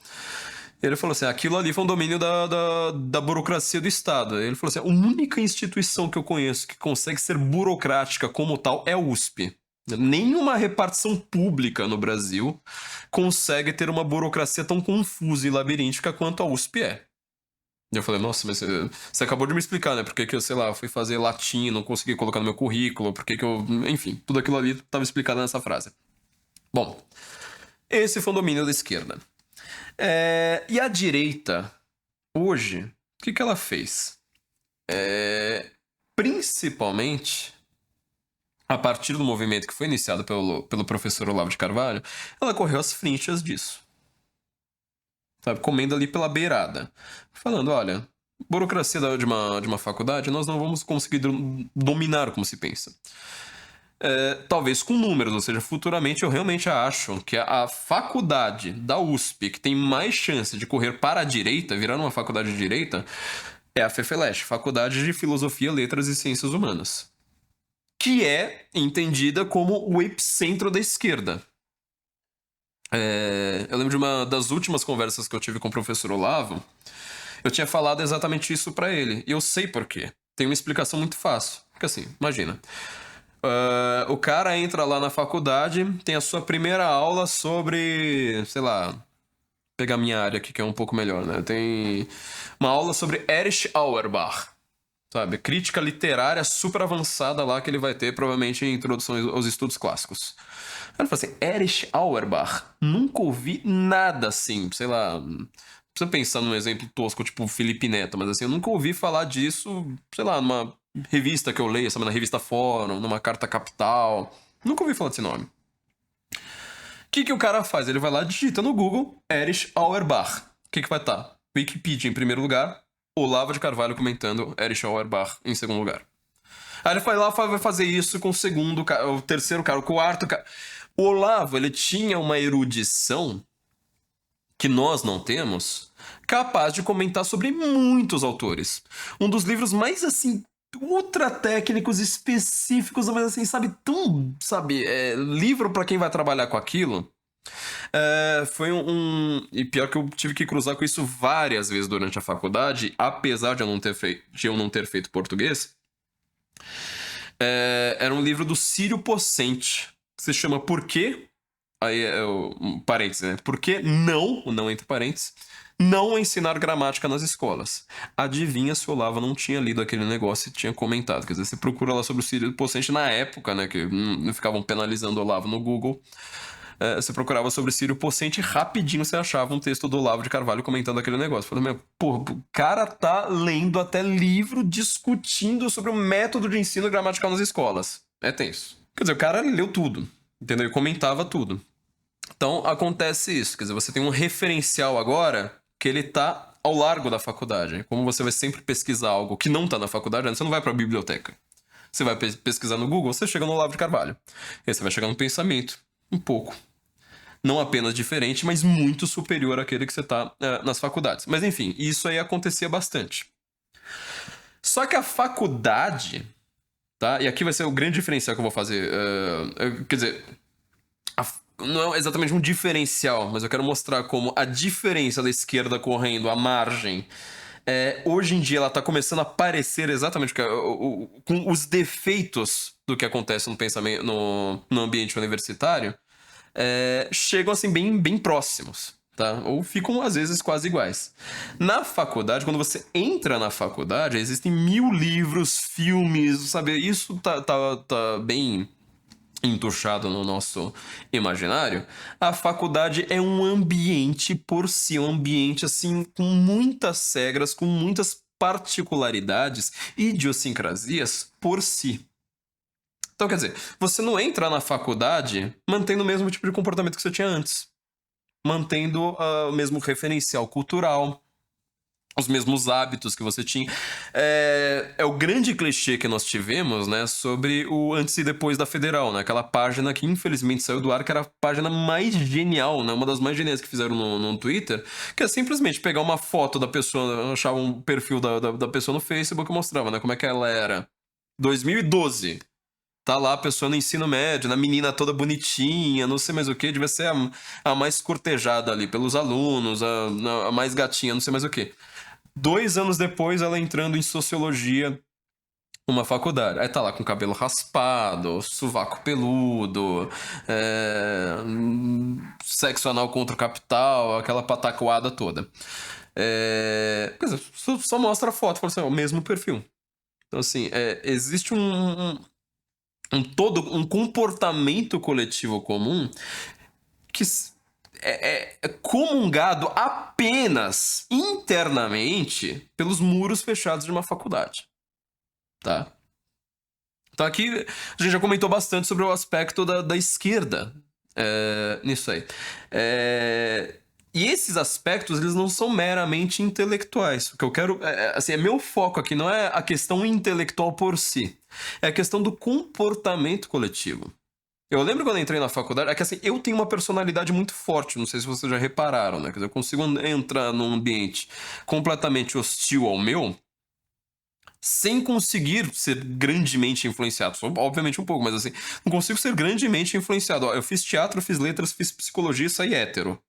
Speaker 2: Ele falou assim, aquilo ali foi um domínio da burocracia do Estado. Ele falou assim, a única instituição que eu conheço que consegue ser burocrática como tal é a USP. Nenhuma repartição pública no Brasil consegue ter uma burocracia tão confusa e labiríntica quanto a USP é. E eu falei, nossa, mas você acabou de me explicar, né? Por que eu, sei lá, fui fazer latim, não consegui colocar no meu currículo, por que eu... Enfim, tudo aquilo ali estava explicado nessa frase. Bom, esse foi o domínio da esquerda. E a direita, hoje, o que ela fez? Principalmente, a partir do movimento que foi iniciado pelo professor Olavo de Carvalho, ela correu às frinchas disso. Sabe, comendo ali pela beirada. Falando, olha, burocracia de uma faculdade, nós não vamos conseguir dominar como se pensa. Talvez com números, ou seja, futuramente eu realmente acho que a faculdade da USP que tem mais chance de correr para a direita, virar uma faculdade de direita, é a FEFELESH, Faculdade de Filosofia, Letras e Ciências Humanas, que é entendida como o epicentro da esquerda. Eu lembro de uma das últimas conversas que eu tive com o professor Olavo, eu tinha falado exatamente isso para ele, e eu sei por quê. Tem uma explicação muito fácil. Porque assim, imagina... o cara entra lá na faculdade, tem a sua primeira aula sobre, sei lá, pegar minha área aqui que é um pouco melhor, né? Tem uma aula sobre Erich Auerbach, sabe? Crítica literária super avançada lá que ele vai ter provavelmente em introdução aos estudos clássicos. Aí ele fala assim, Erich Auerbach, nunca ouvi nada assim, sei lá... Precisa pensar num exemplo tosco, tipo Felipe Neto, mas assim, eu nunca ouvi falar disso, sei lá, numa revista que eu leio, sabe, na revista Fórum, numa Carta Capital. Nunca ouvi falar desse nome. O que o cara faz? Ele vai lá, digita no Google, Erich Auerbach. O que vai estar? Wikipedia em primeiro lugar, Olavo de Carvalho comentando Erich Auerbach em segundo lugar. Aí ele vai lá, vai fazer isso com o segundo cara, o terceiro cara, o quarto cara. O Olavo, ele tinha uma erudição que nós não temos, capaz de comentar sobre muitos autores. Um dos livros mais, assim, ultra técnicos, específicos, mas assim, sabe, tão, sabe, livro para quem vai trabalhar com aquilo. Foi e pior que eu tive que cruzar com isso várias vezes durante a faculdade, apesar de eu não ter feito português. Era um livro do Círio Pocente, que se chama Por quê? Aí um parênteses, né? Por que não, o não entre parênteses, não ensinar gramática nas escolas? Adivinha se o Olavo não tinha lido aquele negócio e tinha comentado. Quer dizer, você procura lá sobre o Círio Pocente na época, né? Que não ficavam penalizando o Olavo no Google. Você procurava sobre Círio Pocente e rapidinho você achava um texto do Olavo de Carvalho comentando aquele negócio. Falei, o cara tá lendo até livro discutindo sobre o método de ensino gramatical nas escolas. É tenso. Quer dizer, o cara leu tudo, entendeu? E comentava tudo. Então, acontece isso. Quer dizer, você tem um referencial agora que ele tá ao largo da faculdade. Como você vai sempre pesquisar algo que não tá na faculdade, você não vai pra biblioteca. Você vai pesquisar no Google, você chega no Olavo de Carvalho. E aí você vai chegar no pensamento, um pouco. Não apenas diferente, mas muito superior àquele que você tá nas faculdades. Mas enfim, isso aí acontecia bastante. Só que a faculdade, tá? E aqui vai ser o grande diferencial que eu vou fazer. Quer dizer, não é exatamente um diferencial, mas eu quero mostrar como a diferença da esquerda correndo à margem, hoje em dia ela tá começando a aparecer exatamente com os defeitos do que acontece no pensamento, no ambiente universitário, chegam assim bem próximos. Tá? Ou ficam, às vezes, quase iguais. Na faculdade, quando você entra na faculdade, existem 1000 livros, filmes, sabe? Isso tá bem entuchado no nosso imaginário. A faculdade é um ambiente por si, um ambiente, assim, com muitas regras, com muitas particularidades e idiosincrasias por si. Então, quer dizer, você não entra na faculdade mantendo o mesmo tipo de comportamento que você tinha antes. Mantendo o mesmo referencial cultural, os mesmos hábitos que você tinha. É o grande clichê que nós tivemos, né, sobre o antes e depois da Federal, né? Aquela página que infelizmente saiu do ar, que era a página mais genial, né? Uma das mais geniais que fizeram no Twitter, que é simplesmente pegar uma foto da pessoa, achar um perfil da pessoa no Facebook e mostrava, né, como é que ela era. 2012. Tá lá a pessoa no ensino médio, na menina toda bonitinha, não sei mais o que, devia ser a mais cortejada ali pelos alunos, a mais gatinha, não sei mais o que. 2 anos depois, ela entrando em sociologia numa faculdade. Aí tá lá com cabelo raspado, sovaco peludo, sexo anal contra o capital, aquela pataquada toda. Quer dizer, só mostra a foto, fala assim, o mesmo perfil. Então, assim, existe um comportamento coletivo comum que é comungado apenas internamente pelos muros fechados de uma faculdade, tá? Então aqui a gente já comentou bastante sobre o aspecto da esquerda nisso aí. E esses aspectos, eles não são meramente intelectuais. O que eu quero, assim, meu foco aqui não é a questão intelectual por si. É a questão do comportamento coletivo. Eu lembro quando eu entrei na faculdade, que assim, eu tenho uma personalidade muito forte, não sei se vocês já repararam, né? Quer dizer, eu consigo entrar num ambiente completamente hostil ao meu, sem conseguir ser grandemente influenciado. Sou, obviamente, um pouco, mas assim, não consigo ser grandemente influenciado. Ó, eu fiz teatro, fiz letras, fiz psicologia e saí hétero.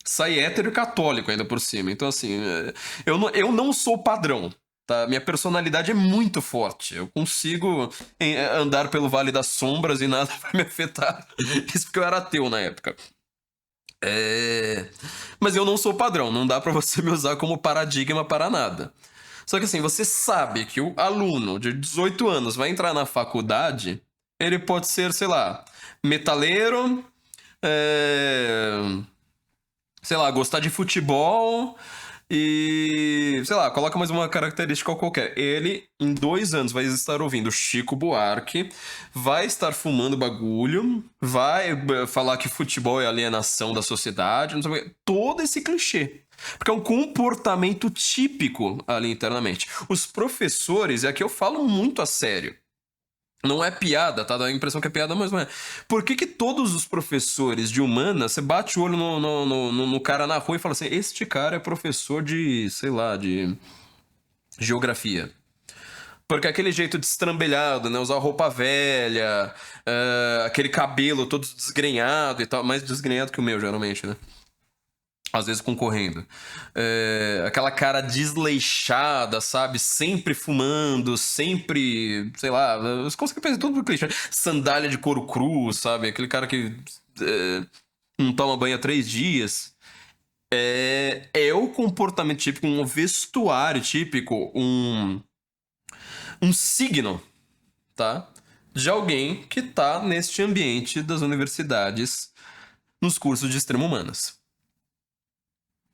Speaker 2: Saí hétero e católico ainda por cima. Então, assim, eu não sou padrão. Tá? Minha personalidade é muito forte. Eu consigo andar pelo Vale das Sombras e nada vai me afetar. Isso porque eu era ateu na época. Mas eu não sou padrão. Não dá pra você me usar como paradigma para nada. Só que assim, você sabe que o aluno de 18 anos vai entrar na faculdade, ele pode ser, sei lá, metaleiro, sei lá, gostar de futebol e, sei lá, coloca mais uma característica qualquer. Ele, em 2 anos, vai estar ouvindo Chico Buarque, vai estar fumando bagulho, vai falar que futebol é alienação da sociedade, não sei o quê. Todo esse clichê. Porque é um comportamento típico ali internamente. Os professores, e aqui eu falo muito a sério, Não é piada, tá? Dá a impressão que é piada, mas não é. Por que que todos os professores de humanas, você bate o olho no cara na rua e fala assim, este cara é professor de, sei lá, de geografia. Porque aquele jeito destrambelhado, né? Usar roupa velha, aquele cabelo todo desgrenhado e tal. Mais desgrenhado que o meu, geralmente, né? Às vezes concorrendo. Aquela cara desleixada, sabe? Sempre fumando, sempre, sei lá, você consegue pensar tudo por clichê. Sandália de couro cru, sabe? Aquele cara que não toma banho há 3 dias. É o comportamento típico, um vestuário típico, um signo, tá? De alguém que tá neste ambiente das universidades nos cursos de extremo humanas.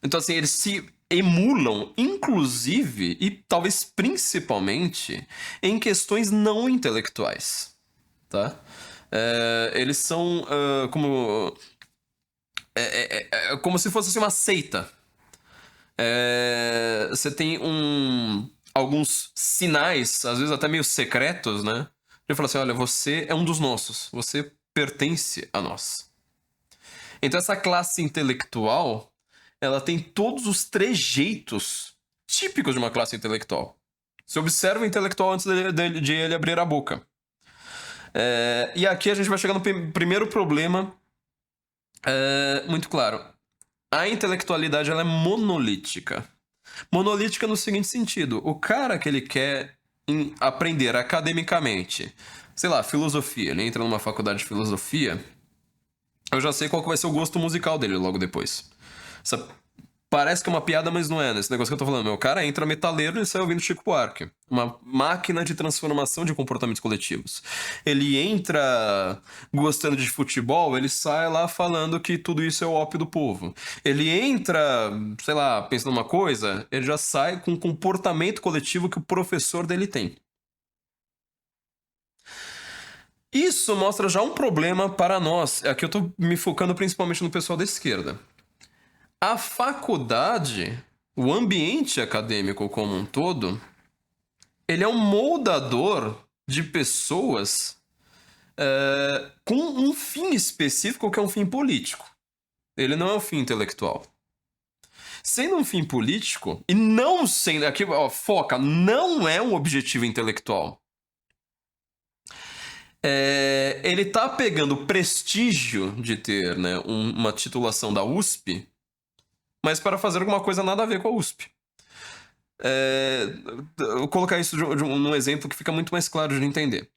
Speaker 2: Então, assim, eles se emulam, inclusive, e talvez principalmente, em questões não intelectuais, tá? Eles são como se fosse assim, uma seita. Você tem alguns sinais, às vezes até meio secretos, né? Ele fala assim, olha, você é um dos nossos, você pertence a nós. Então essa classe intelectual, ela tem todos os trejeitos típicos de uma classe intelectual. Você observa o intelectual antes de ele abrir a boca. E aqui a gente vai chegar no primeiro problema muito claro. A intelectualidade ela é monolítica. Monolítica no seguinte sentido. O cara que ele quer aprender academicamente, sei lá, filosofia, ele entra numa faculdade de filosofia, eu já sei qual que vai ser o gosto musical dele logo depois. Parece que é uma piada, mas não é, nesse negócio que eu tô falando. O cara entra metaleiro e sai ouvindo Chico Buarque. Uma máquina de transformação de comportamentos coletivos. Ele entra gostando de futebol, ele sai lá falando que tudo isso é o ópio do povo. Ele entra, sei lá, pensando numa coisa, ele já sai com o comportamento coletivo que o professor dele tem. Isso mostra já um problema para nós. Aqui eu tô me focando principalmente no pessoal da esquerda. A faculdade, o ambiente acadêmico como um todo, ele é um moldador de pessoas com um fim específico que é um fim político. Ele não é um fim intelectual. Sendo um fim político, e não sendo... Aqui, ó, foca, não é um objetivo intelectual. Ele tá pegando o prestígio de ter, né, uma titulação da USP, mas para fazer alguma coisa nada a ver com a USP. Eu vou colocar isso num exemplo que fica muito mais claro de entender.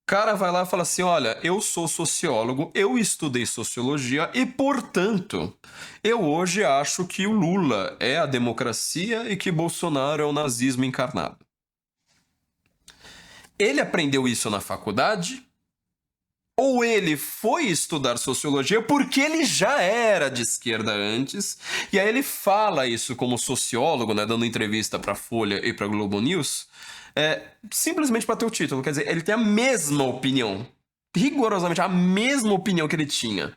Speaker 2: O cara vai lá e fala assim, olha, eu sou sociólogo, eu estudei sociologia e, portanto, eu hoje acho que o Lula é a democracia e que Bolsonaro é o nazismo encarnado. Ele aprendeu isso na faculdade? Ou ele foi estudar sociologia porque ele já era de esquerda antes, e aí ele fala isso como sociólogo, né, dando entrevista para Folha e para Globo News, simplesmente para ter o título. Quer dizer, ele tem a mesma opinião, rigorosamente a mesma opinião que ele tinha.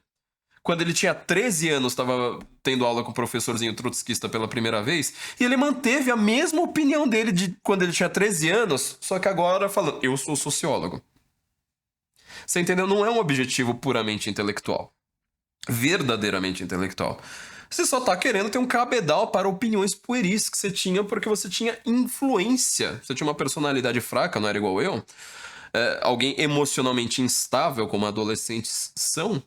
Speaker 2: Quando ele tinha 13 anos, estava tendo aula com o professorzinho trotskista pela primeira vez, e ele manteve a mesma opinião dele de quando ele tinha 13 anos, só que agora falando, eu sou sociólogo. Você entendeu? Não é um objetivo puramente intelectual. Verdadeiramente intelectual. Você só tá querendo ter um cabedal para opiniões pueris que você tinha porque você tinha influência. Você tinha uma personalidade fraca, não era igual eu. Alguém emocionalmente instável, como adolescentes são.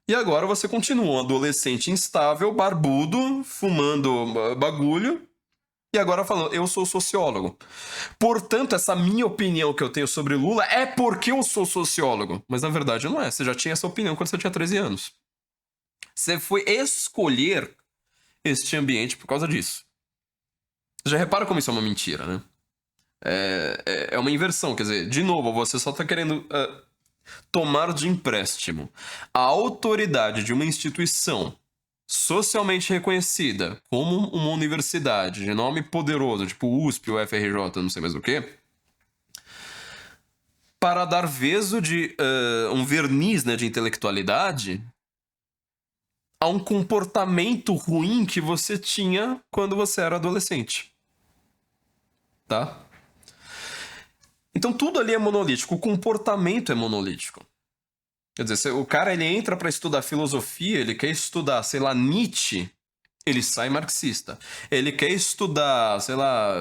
Speaker 2: E agora você continua um adolescente instável, barbudo, fumando bagulho. E agora falando, eu sou sociólogo. Portanto, essa minha opinião que eu tenho sobre Lula é porque eu sou sociólogo. Mas na verdade não é. Você já tinha essa opinião quando você tinha 13 anos. Você foi escolher este ambiente por causa disso. Já repara como isso é uma mentira, né? É uma inversão. Quer dizer, de novo, você só está querendo tomar de empréstimo a autoridade de uma instituição socialmente reconhecida como uma universidade de nome poderoso, tipo USP ou FRJ, não sei mais o que, para dar vezo de um verniz, né, de intelectualidade a um comportamento ruim que você tinha quando você era adolescente. Tá? Então tudo ali é monolítico, o comportamento é monolítico. Quer dizer, o cara ele entra para estudar filosofia, ele quer estudar, sei lá, Nietzsche, ele sai marxista. Ele quer estudar, sei lá,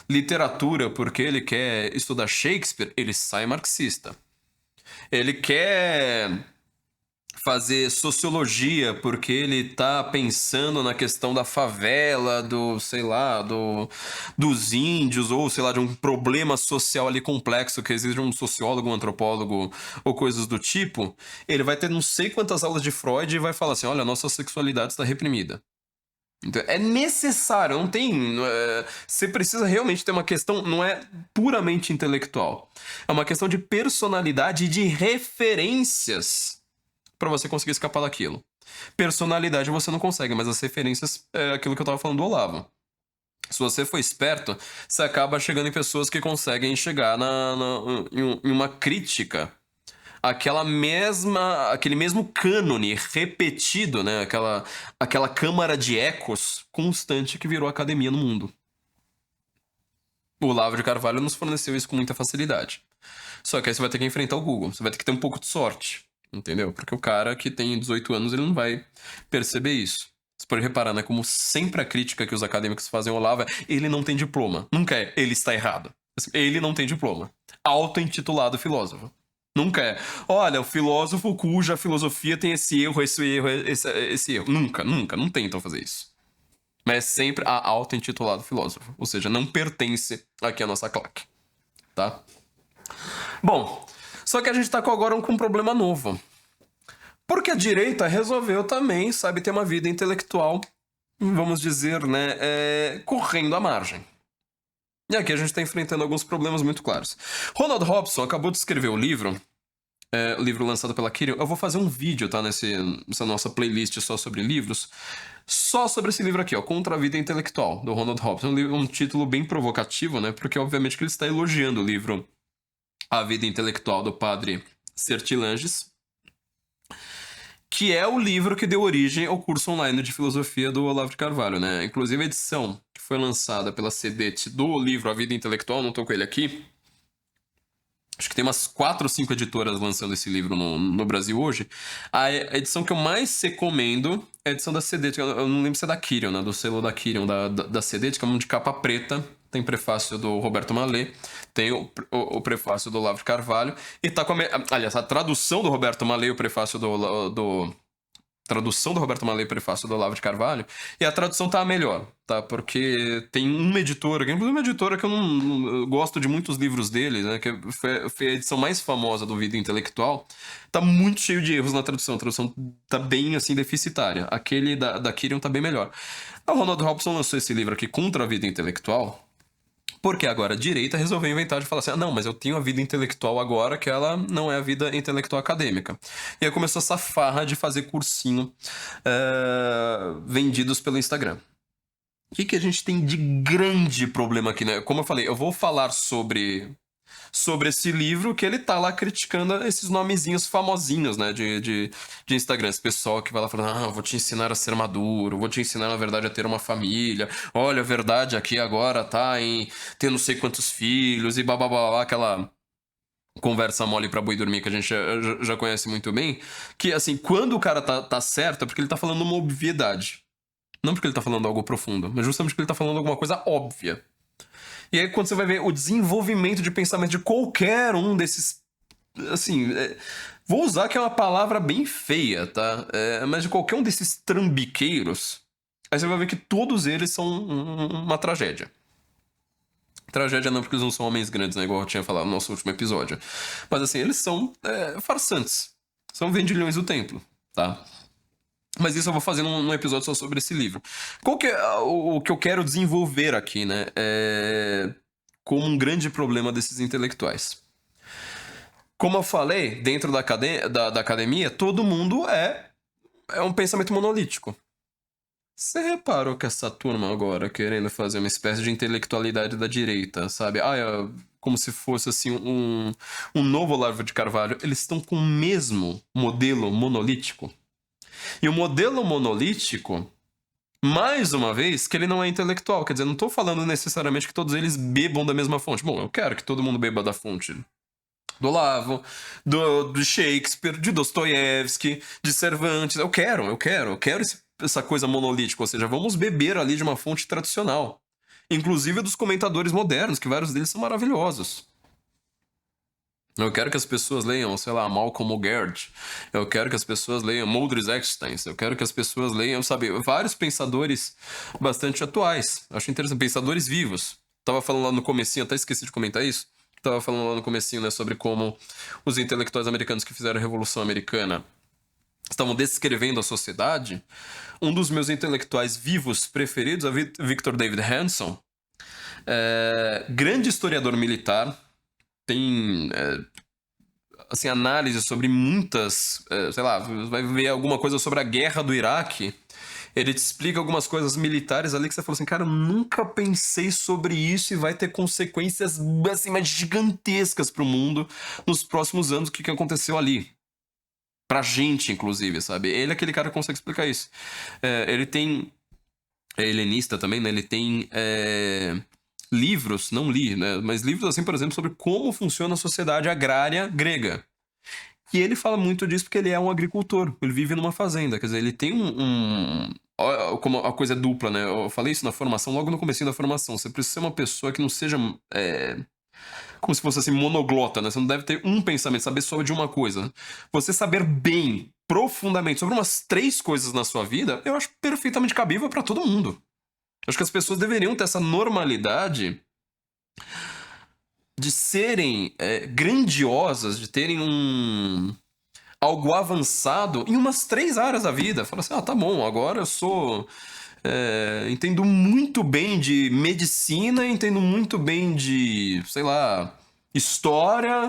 Speaker 2: literatura porque ele quer estudar Shakespeare, ele sai marxista. Ele quer fazer sociologia porque ele tá pensando na questão da favela, do, sei lá, dos índios, ou sei lá, de um problema social ali complexo que exige um sociólogo, um antropólogo ou coisas do tipo, ele vai ter não sei quantas aulas de Freud e vai falar assim, olha, a nossa sexualidade está reprimida. Então, é necessário, não tem. Você precisa realmente ter uma questão, não é puramente intelectual. É uma questão de personalidade e de referências para você conseguir escapar daquilo. Personalidade você não consegue, mas as referências é aquilo que eu tava falando do Olavo. Se você for esperto, você acaba chegando em pessoas que conseguem chegar em uma crítica aquele mesmo cânone repetido, né? Aquela câmara de ecos constante que virou academia no mundo. O Olavo de Carvalho nos forneceu isso com muita facilidade. Só que aí você vai ter que enfrentar o Google, você vai ter que ter um pouco de sorte, entendeu? Porque o cara que tem 18 anos, ele não vai perceber isso. Você pode reparar, né? Como sempre a crítica que os acadêmicos fazem ao Olavo é ele não tem diploma. Nunca é, ele está errado. Ele não tem diploma. Auto-intitulado filósofo. Nunca é. Olha, o filósofo cuja filosofia tem esse erro, esse erro. Nunca, nunca. Não tentam fazer isso. Mas é sempre a auto-intitulado filósofo. Ou seja, não pertence aqui à nossa claque. Tá? Bom, só que a gente tá agora com um problema novo. Porque a direita resolveu também, sabe, ter uma vida intelectual, vamos dizer, né, correndo à margem. E aqui a gente tá enfrentando alguns problemas muito claros. Ronald Robson acabou de escrever o livro lançado pela Kirill. Eu vou fazer um vídeo, tá, nessa nossa playlist só sobre livros, só sobre esse livro aqui, ó, Contra a Vida Intelectual, do Ronald Robson. Um título bem provocativo, né, porque obviamente que ele está elogiando o livro A Vida Intelectual do padre Sertilanges, que é o livro que deu origem ao curso online de filosofia do Olavo de Carvalho, né? Inclusive a edição que foi lançada pela CEDET do livro A Vida Intelectual, não tô com ele aqui. Acho que tem umas 4 ou 5 editoras lançando esse livro no Brasil hoje. A edição que eu mais recomendo é a edição da CEDET. Eu não lembro se é da Kirill, né? Do selo da Kirill, da CEDET, que é um de capa preta. Tem prefácio do Roberto Mallet, tem o prefácio do Olavo de Carvalho, e tá com aliás, a tradução do Roberto Mallet, o prefácio tradução do Roberto Mallet, prefácio do Olavo de Carvalho, e a tradução tá a melhor, tá? Porque tem uma editora, inclusive uma editora que eu gosto de muitos livros dele, né? Que foi a edição mais famosa do Vida Intelectual, tá muito cheio de erros na tradução. A tradução tá bem, assim, deficitária. Aquele da Kirill tá bem melhor. O Ronald Robson lançou esse livro aqui, Contra a Vida Intelectual, porque agora a direita resolveu inventar de falar assim, não, mas eu tenho a vida intelectual agora, que ela não é a vida intelectual acadêmica. E aí começou essa farra de fazer cursinho vendidos pelo Instagram. O que a gente tem de grande problema aqui, né? Como eu falei, eu vou falar sobre esse livro que ele tá lá criticando esses nomezinhos famosinhos, né, de Instagram. Esse pessoal que vai lá falando, vou te ensinar a ser maduro, vou te ensinar, na verdade, a ter uma família. Olha, a verdade aqui agora tá em ter não sei quantos filhos e bababá, aquela conversa mole pra boi dormir que a gente já conhece muito bem. Que, assim, quando o cara tá certo é porque ele tá falando uma obviedade. Não porque ele tá falando algo profundo, mas justamente porque ele tá falando alguma coisa óbvia. E aí, quando você vai ver o desenvolvimento de pensamento de qualquer um desses. Assim, vou usar que é uma palavra bem feia, tá? Mas de qualquer um desses trambiqueiros, aí você vai ver que todos eles são uma tragédia. Tragédia não porque eles não são homens grandes, né? Igual eu tinha falado no nosso último episódio. Mas assim, eles são farsantes. São vendilhões do templo, tá? Mas isso eu vou fazer num episódio só sobre esse livro. Qual que é o que eu quero desenvolver aqui, né? Como um grande problema desses intelectuais. Como eu falei, dentro da academia, todo mundo é um pensamento monolítico. Você reparou que essa turma agora querendo fazer uma espécie de intelectualidade da direita, sabe? Como se fosse assim um novo Olavo de Carvalho. Eles estão com o mesmo modelo monolítico. E o modelo monolítico Mais uma vez, que ele não é intelectual. Quer dizer, não tô falando necessariamente que todos eles bebam da mesma fonte. Bom, eu quero que todo mundo beba da fonte do Olavo, do Shakespeare, de Dostoiévski, de Cervantes. Eu quero essa coisa monolítica. Ou seja, vamos beber ali de uma fonte tradicional. Inclusive dos comentadores modernos, que vários deles são maravilhosos. Eu quero que as pessoas leiam, sei lá, Malcolm Ogerd. Eu quero que as pessoas leiam Moldris Eksteins. Eu quero que as pessoas leiam, sabe, vários pensadores bastante atuais. Acho interessante, pensadores vivos. Tava falando lá no comecinho, até esqueci de comentar isso. Tava falando lá no comecinho, né, sobre como os intelectuais americanos que fizeram a Revolução Americana estavam descrevendo a sociedade. Um dos meus intelectuais vivos preferidos é Victor David Hanson. Grande historiador militar, tem assim, análise sobre muitas, sei lá, vai ver alguma coisa sobre a guerra do Iraque, ele te explica algumas coisas militares ali que você falou assim, cara, eu nunca pensei sobre isso e vai ter consequências assim, mais gigantescas pro mundo nos próximos anos, o que aconteceu ali. Pra gente, inclusive, sabe? Ele é aquele cara que consegue explicar isso. Ele tem... É helenista também, né? Ele tem livros, não li, né? Mas livros, assim, por exemplo, sobre como funciona a sociedade agrária grega. E ele fala muito disso porque ele é um agricultor. Ele vive numa fazenda. Quer dizer, ele tem como a coisa é dupla, né? Eu falei isso na formação, logo no comecinho da formação. Você precisa ser uma pessoa que não seja... como se fosse assim, monoglota, né? Você não deve ter um pensamento, saber só de uma coisa. Você saber bem, profundamente, sobre umas 3 coisas na sua vida, eu acho perfeitamente cabível pra todo mundo. Eu acho que as pessoas deveriam ter essa normalidade de serem grandiosas, de terem algo avançado em umas 3 áreas da vida. Fala assim, tá bom, agora eu sou... entendo muito bem de medicina, entendo muito bem de, sei lá, história,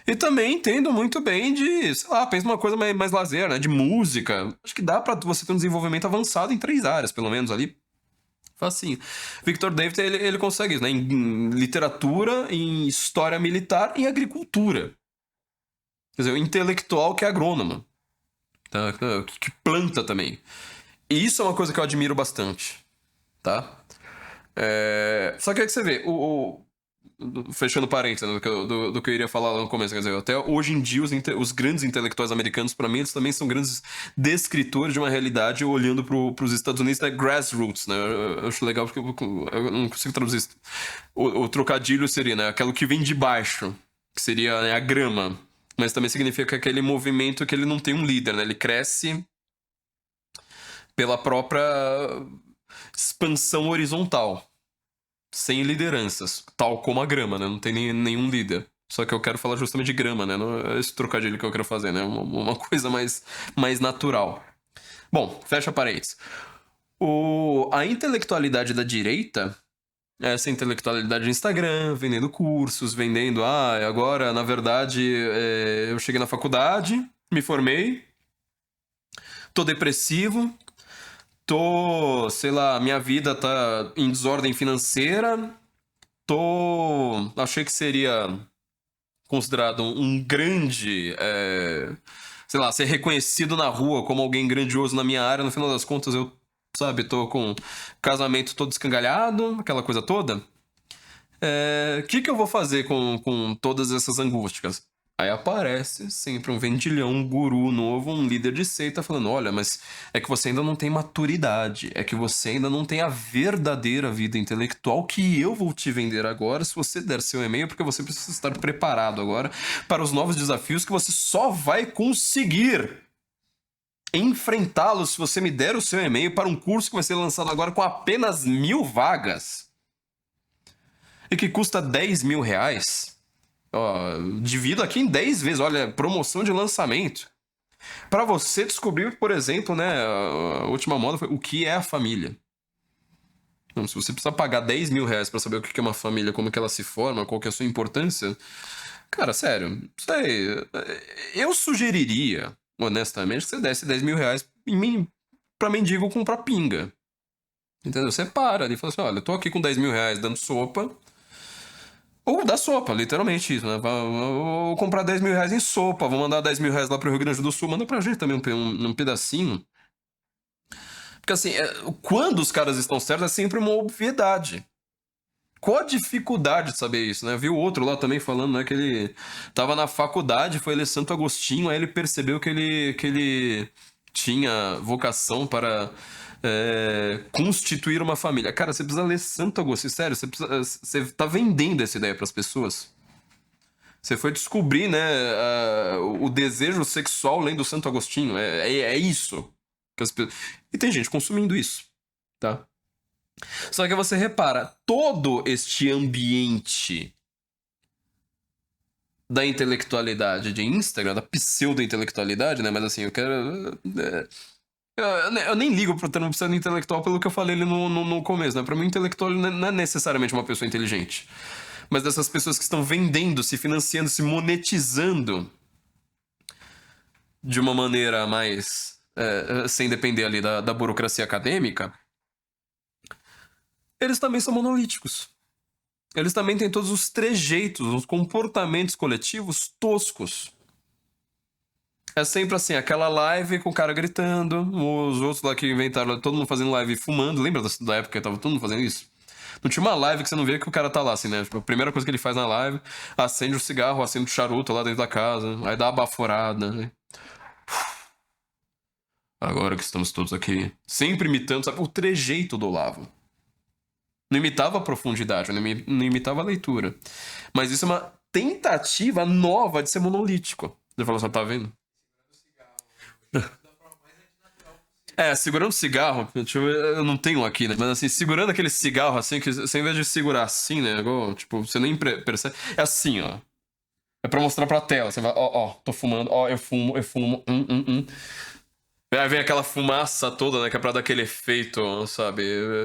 Speaker 2: e também entendo muito bem de, sei lá, pensa uma coisa mais lazer, né, de música. Acho que dá pra você ter um desenvolvimento avançado em 3 áreas, pelo menos ali. Facinho. Victor David, ele consegue isso, né, em literatura, em história militar e agricultura. Quer dizer, o intelectual que é agrônomo, tá? Que planta também. E isso é uma coisa que eu admiro bastante, tá? Só que aí que você vê, fechando parênteses, né, do que eu iria falar lá no começo, quer dizer, até hoje em dia os grandes intelectuais americanos, pra mim, eles também são grandes descritores de uma realidade olhando pros Estados Unidos, né, grassroots, né? Eu acho legal porque eu não consigo traduzir isso. O trocadilho seria, né, aquilo que vem de baixo, que seria, né, a grama, mas também significa aquele movimento que ele não tem um líder, né? Ele cresce pela própria expansão horizontal, sem lideranças, tal como a grama, né? Não tem nenhum líder. Só que eu quero falar justamente de grama, né? Não é esse trocadilho que eu quero fazer, né? Uma coisa mais natural. Bom, fecha parênteses. A intelectualidade da direita, essa intelectualidade de Instagram, vendendo cursos, vendendo... agora, na verdade, eu cheguei na faculdade, me formei, tô depressivo, sei lá, minha vida tá em desordem financeira, achei que seria considerado um grande, sei lá, ser reconhecido na rua como alguém grandioso na minha área, no final das contas eu, sabe, tô com casamento todo escangalhado, aquela coisa toda. O que eu vou fazer com todas essas angústias? Aí aparece sempre um vendilhão, um guru novo, um líder de seita falando, olha, mas é que você ainda não tem maturidade, é que você ainda não tem a verdadeira vida intelectual que eu vou te vender agora se você der seu e-mail, porque você precisa estar preparado agora para os novos desafios que você só vai conseguir enfrentá-los se você me der o seu e-mail para um curso que vai ser lançado agora com apenas 1.000 vagas e que custa 10 mil reais. Divido aqui em 10 vezes, olha, promoção de lançamento. Para você descobrir, por exemplo, né, a última moda foi o que é a família. Então, se você precisar pagar 10 mil reais para saber o que é uma família, como que ela se forma, qual que é a sua importância, cara, sério, sei, eu sugeriria, honestamente, que você desse 10 mil reais pra mendigo comprar pinga. Entendeu? Você para ali e fala assim, olha, eu tô aqui com 10 mil reais dando sopa. Ou dá sopa, literalmente isso, né? Vou comprar 10 mil reais em sopa, vou mandar 10 mil reais lá pro Rio Grande do Sul, manda pra gente também um pedacinho. Porque assim, quando os caras estão certos é sempre uma obviedade. Qual a dificuldade de saber isso, né? Viu outro lá também falando, né, que ele tava na faculdade, foi ler Santo Agostinho, aí ele percebeu que ele tinha vocação para constituir uma família. Cara, você precisa ler Santo Agostinho, sério, você tá vendendo essa ideia pras pessoas. Você foi descobrir, né, o desejo sexual lendo Santo Agostinho. É isso. E tem gente consumindo isso, tá? Só que você repara, todo este ambiente da intelectualidade de Instagram, da pseudo-intelectualidade, né? Mas assim, eu quero. Eu nem ligo pro termo pseudo-intelectual pelo que eu falei ali no começo, né? Pra mim, intelectual não é necessariamente uma pessoa inteligente. Mas dessas pessoas que estão vendendo, se financiando, se monetizando de uma maneira mais. Sem depender ali da burocracia acadêmica, eles também são monolíticos. Eles também têm todos os trejeitos, os comportamentos coletivos toscos. É sempre assim, aquela live com o cara gritando, os outros lá que inventaram, todo mundo fazendo live fumando. Lembra da época que tava todo mundo fazendo isso? Não tinha uma live que você não via que o cara tá lá, assim, né? Tipo, a primeira coisa que ele faz na live, acende o cigarro, acende o charuto lá dentro da casa, aí dá a baforada, né? Agora que estamos todos aqui, sempre imitando, sabe, o trejeito do Olavo. Não imitava a profundidade, não imitava a leitura. Mas isso é uma tentativa nova de ser monolítico. Ele falou assim, tá vendo? Segurando cigarro, eu não tenho aqui, né? Mas assim, segurando aquele cigarro assim, que você, em vez de segurar assim, né? Igual, tipo, você nem percebe. É assim, ó. É pra mostrar pra tela. Você vai, ó, tô fumando, ó, eu fumo, Aí vem aquela fumaça toda, né? Que é pra dar aquele efeito, sabe?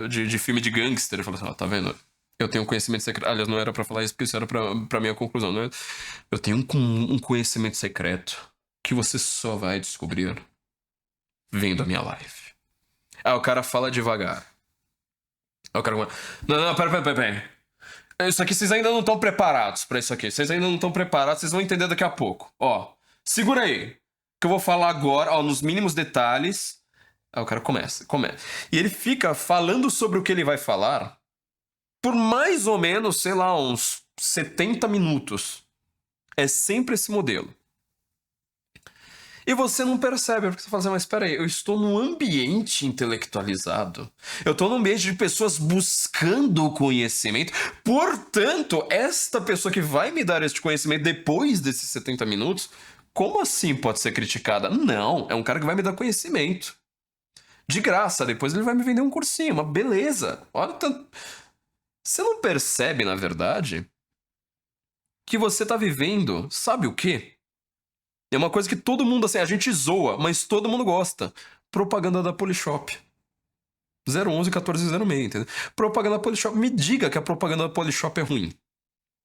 Speaker 2: De filme de gangster. Ele fala assim, ó, tá vendo? Eu tenho um conhecimento secreto. Aliás, não era pra falar isso, porque isso era pra minha conclusão, né? Eu tenho um conhecimento secreto que você só vai descobrir vendo a minha live. Ah, o cara fala devagar. Aí o cara... Não, pera. Isso aqui, vocês ainda não estão preparados pra isso aqui. Vocês ainda não estão preparados, vocês vão entender daqui a pouco. Ó, segura aí. Que eu vou falar agora, ó, nos mínimos detalhes. Aí o cara começa. E ele fica falando sobre o que ele vai falar por mais ou menos, sei lá, uns 70 minutos. É sempre esse modelo. E você não percebe, porque você fala assim, mas espera aí, eu estou num ambiente intelectualizado. Eu estou num ambiente de pessoas buscando conhecimento. Portanto, esta pessoa que vai me dar este conhecimento depois desses 70 minutos, como assim pode ser criticada? Não, é um cara que vai me dar conhecimento. De graça, depois ele vai me vender um cursinho, uma beleza. Olha, tanto... Você não percebe, na verdade, que você está vivendo, sabe o quê? É uma coisa que todo mundo, assim, a gente zoa, mas todo mundo gosta. Propaganda da Polishop. 011 1406, entendeu? Propaganda da Polishop. Me diga que a propaganda da Polishop é ruim.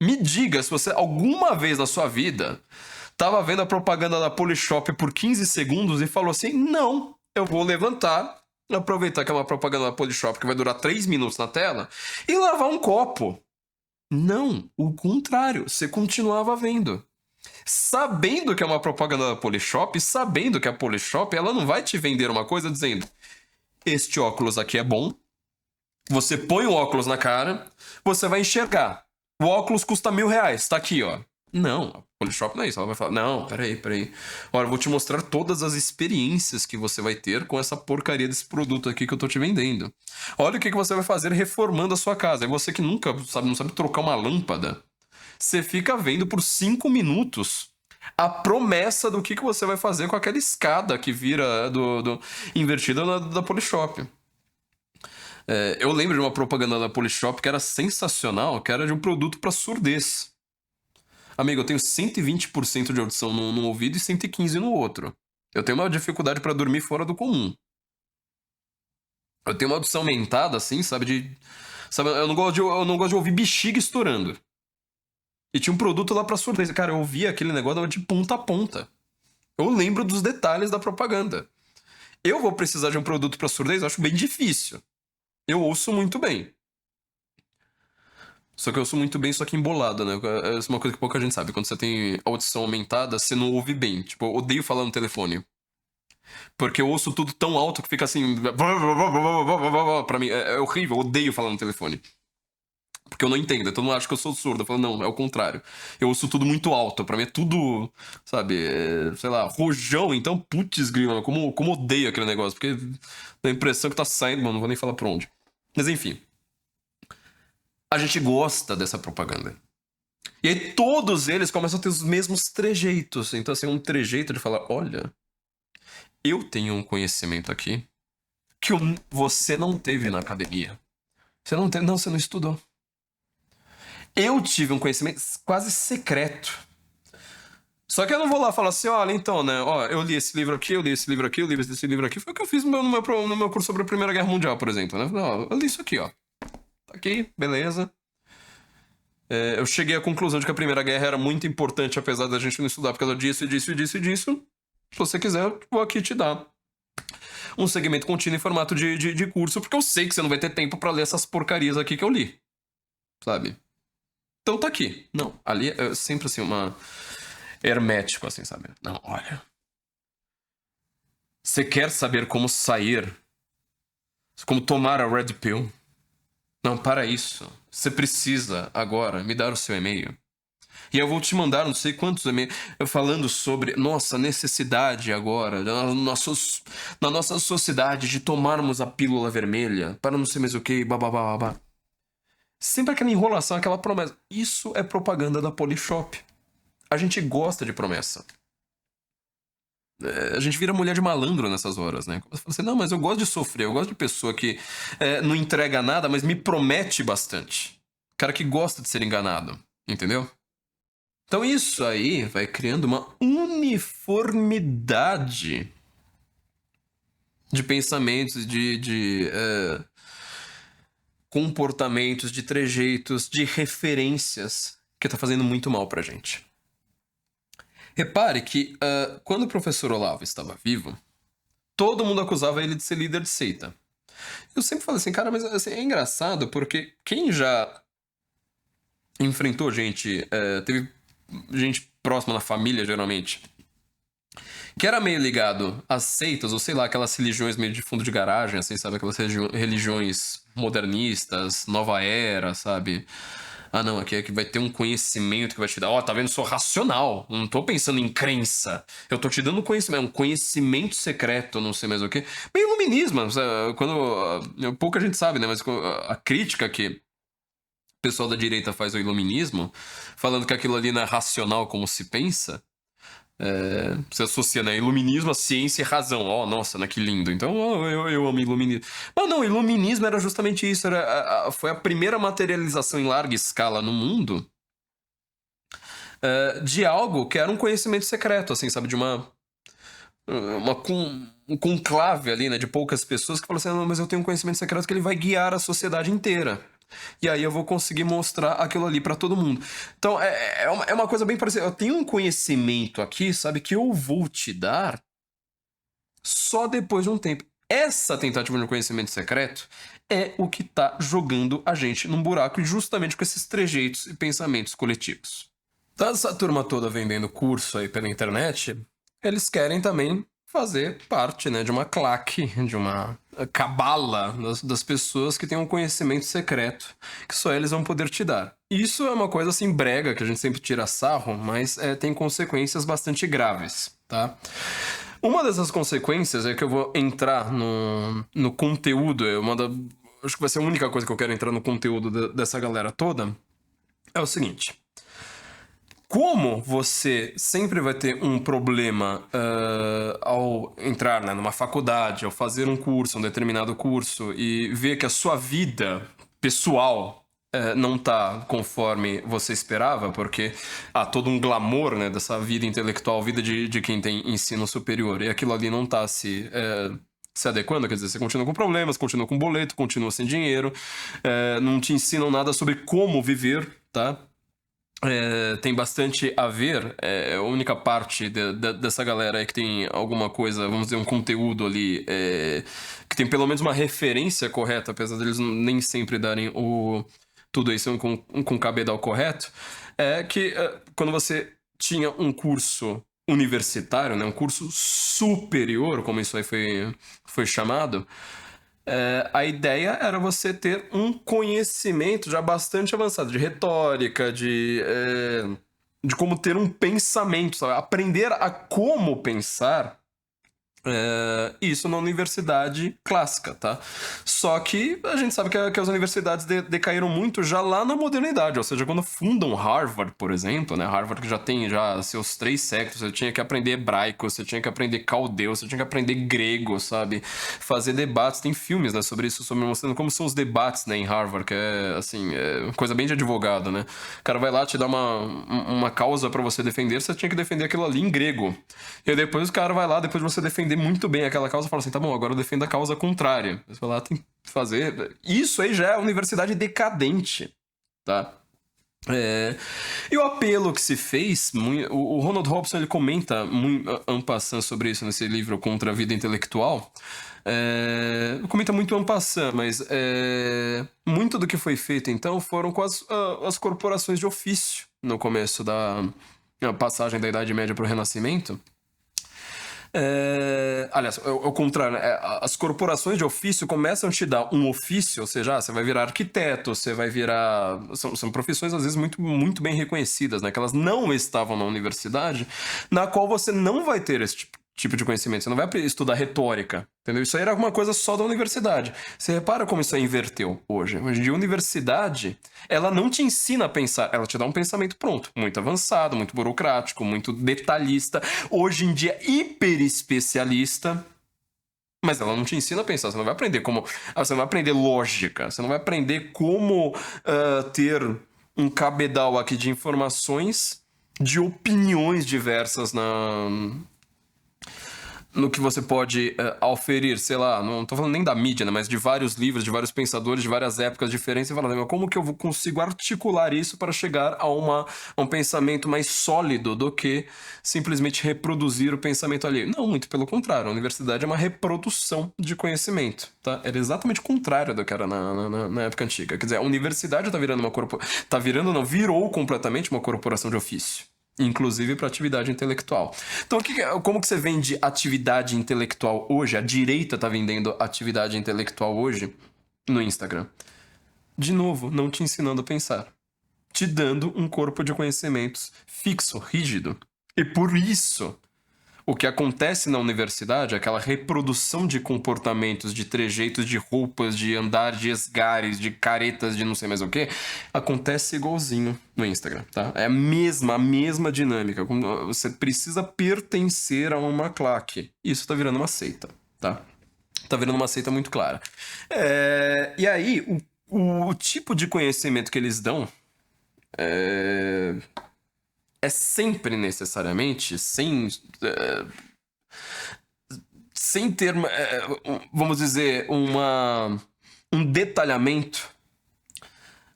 Speaker 2: Me diga se você alguma vez na sua vida tava vendo a propaganda da Polishop por 15 segundos e falou assim: não, eu vou levantar, aproveitar que é uma propaganda da Polishop que vai durar 3 minutos na tela e lavar um copo. Não, o contrário, você continuava vendo. Sabendo que é uma propaganda da Polishop, sabendo que a Polishop ela não vai te vender uma coisa dizendo: este óculos aqui é bom, você põe o óculos na cara, você vai enxergar. O óculos custa R$1.000, tá aqui, ó. Não, a Polishop não é isso. Ela vai falar: não, peraí. Olha, eu vou te mostrar todas as experiências que você vai ter com essa porcaria desse produto aqui que eu tô te vendendo. Olha o que você vai fazer reformando a sua casa. É você que nunca não sabe trocar uma lâmpada. Você fica vendo por 5 minutos a promessa do que você vai fazer com aquela escada que vira invertida da Polishop. Eu lembro de uma propaganda da Polishop que era sensacional, que era de um produto para surdez. Amigo, eu tenho 120% de audição num ouvido e 115% no outro. Eu tenho uma dificuldade para dormir fora do comum. Eu tenho uma audição aumentada, assim, sabe, sabe, eu não gosto de ouvir bexiga estourando. E tinha um produto lá pra surdez. Cara, eu ouvia aquele negócio de ponta a ponta. Eu lembro dos detalhes da propaganda. Eu vou precisar de um produto pra surdez? Eu acho bem difícil. Eu ouço muito bem. Só que eu ouço muito bem, só que embolado, né? Essa é uma coisa que pouca gente sabe. Quando você tem audição aumentada, você não ouve bem. Tipo, eu odeio falar no telefone. Porque eu ouço tudo tão alto que fica assim. Pra mim, é horrível, eu odeio falar no telefone. Porque eu não entendo, todo mundo acha que eu sou surdo. Eu falo, não, é o contrário. Eu ouço tudo muito alto. Pra mim é tudo, sabe, sei lá, rojão. Então, putz, grila, como odeio aquele negócio. Porque dá a impressão que tá saindo, mano, não vou nem falar pra onde. Mas enfim. A gente gosta dessa propaganda. E aí todos eles começam a ter os mesmos trejeitos. Então, assim, um trejeito de falar, olha, eu tenho um conhecimento aqui que você não teve na academia. Você não teve, não, você não estudou. Eu tive um conhecimento quase secreto. Só que eu não vou lá falar assim, olha, então, né, ó, eu li esse livro aqui, eu li esse livro aqui, eu li esse livro aqui. Foi o que eu fiz no meu curso sobre a Primeira Guerra Mundial, por exemplo, né? Ó, eu li isso aqui, ó. Tá aqui, beleza. Eu cheguei à conclusão de que a Primeira Guerra era muito importante, apesar da gente não estudar por causa disso, e disso, e disso, e disso. Se você quiser, eu vou aqui te dar um segmento contínuo em formato de curso, porque eu sei que você não vai ter tempo pra ler essas porcarias aqui que eu li, sabe? Então tá aqui. Não, ali é sempre assim, uma hermético, assim, sabe? Não, olha. Você quer saber como sair? Como tomar a Red Pill? Não, para isso. Você precisa agora me dar o seu e-mail. E eu vou te mandar não sei quantos e-mails falando sobre nossa necessidade agora, na nossa sociedade, de tomarmos a pílula vermelha para não sei mais o que, babá. Sempre aquela enrolação, aquela promessa. Isso é propaganda da Polishop. A gente gosta de promessa. A gente vira mulher de malandro nessas horas, né? Você fala assim, não, mas eu gosto de sofrer, eu gosto de pessoa que não entrega nada, mas me promete bastante. Cara que gosta de ser enganado, entendeu? Então isso aí vai criando uma uniformidade de pensamentos, de comportamentos, de trejeitos, de referências que tá fazendo muito mal pra gente. Repare que quando o professor Olavo estava vivo, todo mundo acusava ele de ser líder de seita. Eu sempre falo assim, cara, mas assim, é engraçado porque quem já enfrentou gente, teve gente próxima na família, geralmente, que era meio ligado às seitas, ou sei lá, aquelas religiões meio de fundo de garagem, assim, sabe? Aquelas religiões modernistas, nova era, sabe? Ah, não, aqui é que vai ter um conhecimento que vai te dar. Ó, tá vendo? Sou racional. Não tô pensando em crença. Eu tô te dando conhecimento. Um conhecimento secreto, não sei mais o quê. Meio iluminismo. Quando. Pouca gente sabe, né? Mas a crítica que o pessoal da direita faz ao iluminismo, falando que aquilo ali não é racional como se pensa. Você associa, né? Iluminismo, a ciência e razão. Ó, nossa, né? Que lindo. Então, eu amo iluminismo. Mas não, iluminismo era justamente isso. Foi a primeira materialização em larga escala no mundo de algo que era um conhecimento secreto, assim, sabe? De um conclave ali, né? De poucas pessoas que falam assim, não, mas eu tenho um conhecimento secreto que ele vai guiar a sociedade inteira. E aí eu vou conseguir mostrar aquilo ali pra todo mundo. Então, é uma coisa bem parecida. Eu tenho um conhecimento aqui, sabe, que eu vou te dar só depois de um tempo. Essa tentativa de conhecimento secreto é o que tá jogando a gente num buraco, justamente com esses trejeitos e pensamentos coletivos. Então, essa turma toda vendendo curso aí pela internet, eles querem também fazer parte, né, de uma claque, de uma cabala das pessoas que têm um conhecimento secreto que só eles vão poder te dar. Isso é uma coisa assim brega, que a gente sempre tira sarro, mas tem consequências bastante graves, tá? Uma dessas consequências é que eu vou entrar no conteúdo, acho que vai ser a única coisa que eu quero entrar no conteúdo dessa galera toda, é o seguinte. Como você sempre vai ter um problema ao entrar, né, numa faculdade, ao fazer um curso, um determinado curso, e ver que a sua vida pessoal não tá conforme você esperava, porque há todo um glamour, né, dessa vida intelectual, vida de quem tem ensino superior, e aquilo ali não tá se adequando, quer dizer, você continua com problemas, continua com boleto, continua sem dinheiro, não te ensinam nada sobre como viver, tá? Tem bastante a ver, a única parte dessa galera aí que tem alguma coisa, vamos dizer, um conteúdo ali, que tem pelo menos uma referência correta, apesar deles nem sempre darem tudo isso com o cabedal correto, é que quando você tinha um curso universitário, né, um curso superior, como isso aí foi chamado, a ideia era você ter um conhecimento já bastante avançado de retórica, de como ter um pensamento, sabe? Aprender a como pensar. Isso na universidade clássica, tá? Só que a gente sabe que as universidades decaíram muito já lá na modernidade, ou seja, quando fundam Harvard, por exemplo, né? Harvard que já tem já seus 3 séculos, você tinha que aprender hebraico, você tinha que aprender caldeu, você tinha que aprender grego, sabe? Fazer debates, tem filmes, né, sobre isso, sobre mostrando como são os debates, né, em Harvard, que é, assim, coisa bem de advogado, né? O cara vai lá, te dá uma causa pra você defender, você tinha que defender aquilo ali em grego. E aí depois o cara vai lá, depois de você defender muito bem aquela causa, fala assim, tá bom, agora eu defendo a causa contrária. Você vai lá, tem que fazer... Isso aí já é universidade decadente, tá? E o apelo que se fez, o Ronald Robson, ele comenta en passant sobre isso nesse livro Contra a Vida Intelectual, comenta muito en passant, mas muito do que foi feito então foram com as corporações de ofício no começo da passagem da Idade Média para o Renascimento. Aliás, ao contrário, né? As corporações de ofício começam a te dar um ofício, ou seja, você vai virar arquiteto, você vai virar... São profissões, às vezes, muito, muito bem reconhecidas, né? Que elas não estavam na universidade, na qual você não vai ter esse tipo de conhecimento. Você não vai estudar retórica, entendeu? Isso aí era alguma coisa só da universidade. Você repara como isso aí inverteu hoje. Hoje em dia, a universidade, ela não te ensina a pensar, ela te dá um pensamento pronto, muito avançado, muito burocrático, muito detalhista, hoje em dia hiper especialista, mas ela não te ensina a pensar. Você não vai aprender como... Você não vai aprender lógica, você não vai aprender como ter um cabedal aqui de informações, de opiniões diversas no que você pode auferir, sei lá, não tô falando nem da mídia, né, mas de vários livros, de vários pensadores, de várias épocas diferentes, e falando, como que eu consigo articular isso para chegar a um pensamento mais sólido do que simplesmente reproduzir o pensamento alheio? Não, muito pelo contrário, a universidade é uma reprodução de conhecimento, tá? Era exatamente o contrário do que era na época antiga. Quer dizer, a universidade virou completamente uma corporação de ofício. Inclusive para atividade intelectual. Então, como que você vende atividade intelectual hoje? A direita tá vendendo atividade intelectual hoje no Instagram. De novo, não te ensinando a pensar. Te dando um corpo de conhecimentos fixo, rígido. E por isso, o que acontece na universidade, aquela reprodução de comportamentos, de trejeitos, de roupas, de andar, de esgares, de caretas, de não sei mais o que, acontece igualzinho no Instagram, tá? É a mesma dinâmica. Você precisa pertencer a uma claque. Isso tá virando uma seita, tá? Tá virando uma seita muito clara. E aí, o tipo de conhecimento que eles dão é sempre necessariamente sem ter, vamos dizer, um detalhamento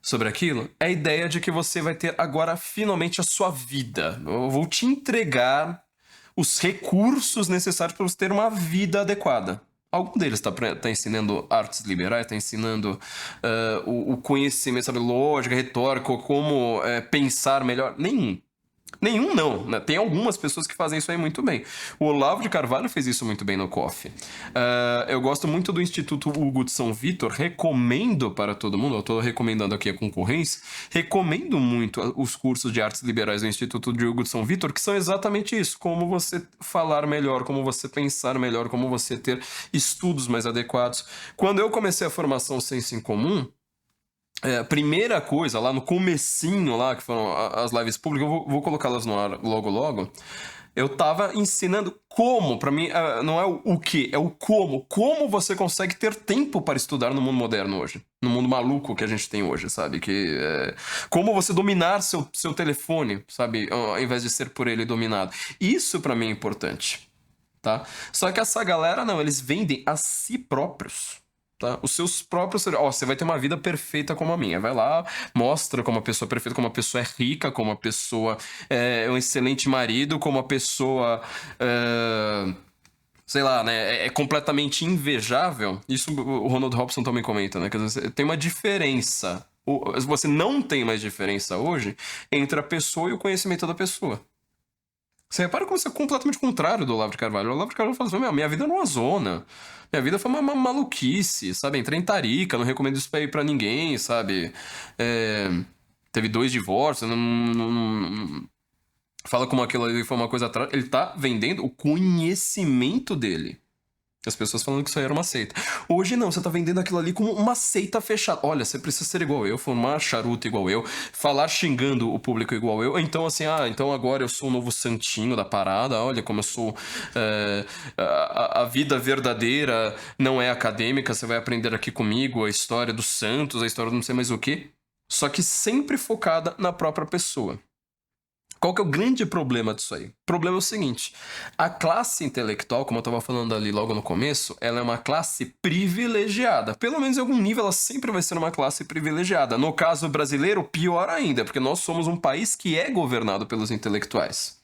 Speaker 2: sobre aquilo, é a ideia de que você vai ter agora finalmente a sua vida. Eu vou te entregar os recursos necessários para você ter uma vida adequada. Algum deles tá ensinando artes liberais, tá ensinando o conhecimento, sabe, lógica, retórica, como pensar melhor. Nenhum não, né? Tem algumas pessoas que fazem isso aí muito bem. O Olavo de Carvalho fez isso muito bem no COF. Eu gosto muito do Instituto Hugo de São Vitor, recomendo para todo mundo, eu estou recomendando aqui a concorrência, recomendo muito os cursos de artes liberais do Instituto de Hugo de São Vitor, que são exatamente isso, como você falar melhor, como você pensar melhor, como você ter estudos mais adequados. Quando eu comecei a formação Senso em Comum, a primeira coisa, lá no comecinho, lá, que foram as lives públicas, eu vou colocá-las no ar logo, eu tava ensinando como, pra mim, não é o que, é o como você consegue ter tempo para estudar no mundo moderno hoje, no mundo maluco que a gente tem hoje, sabe, como você dominar seu telefone, sabe, ao invés de ser por ele dominado. Isso pra mim é importante, tá? Só que essa galera, não, eles vendem a si próprios. Tá? Os seus próprios... você vai ter uma vida perfeita como a minha. Vai lá, mostra como a pessoa é perfeita, como a pessoa é rica, como a pessoa é um excelente marido, como a pessoa... sei lá, né? É completamente invejável. Isso o Ronald Robson também comenta, né? Quer dizer, tem uma diferença. Você não tem mais diferença hoje entre a pessoa e o conhecimento da pessoa. Você repara como isso é completamente contrário do Olavo de Carvalho. O Olavo de Carvalho fala assim, minha vida não é uma zona. Minha vida foi uma maluquice, sabe? Entrei em Tarica, não recomendo isso pra ninguém, sabe? Teve 2 divórcios, fala como aquilo ali foi uma coisa atrás. Ele tá vendendo o conhecimento dele. As pessoas falando que isso aí era uma seita. Hoje não, você tá vendendo aquilo ali como uma seita fechada. Olha, você precisa ser igual eu, fumar charuto igual eu, falar xingando o público igual eu. Então, assim, então agora eu sou o novo santinho da parada. Olha como eu sou. A vida verdadeira não é acadêmica, você vai aprender aqui comigo a história dos santos, a história do não sei mais o quê. Só que sempre focada na própria pessoa. Qual que é o grande problema disso aí? O problema é o seguinte, a classe intelectual, como eu estava falando ali logo no começo, ela é uma classe privilegiada. Pelo menos em algum nível ela sempre vai ser uma classe privilegiada. No caso brasileiro, pior ainda, porque nós somos um país que é governado pelos intelectuais.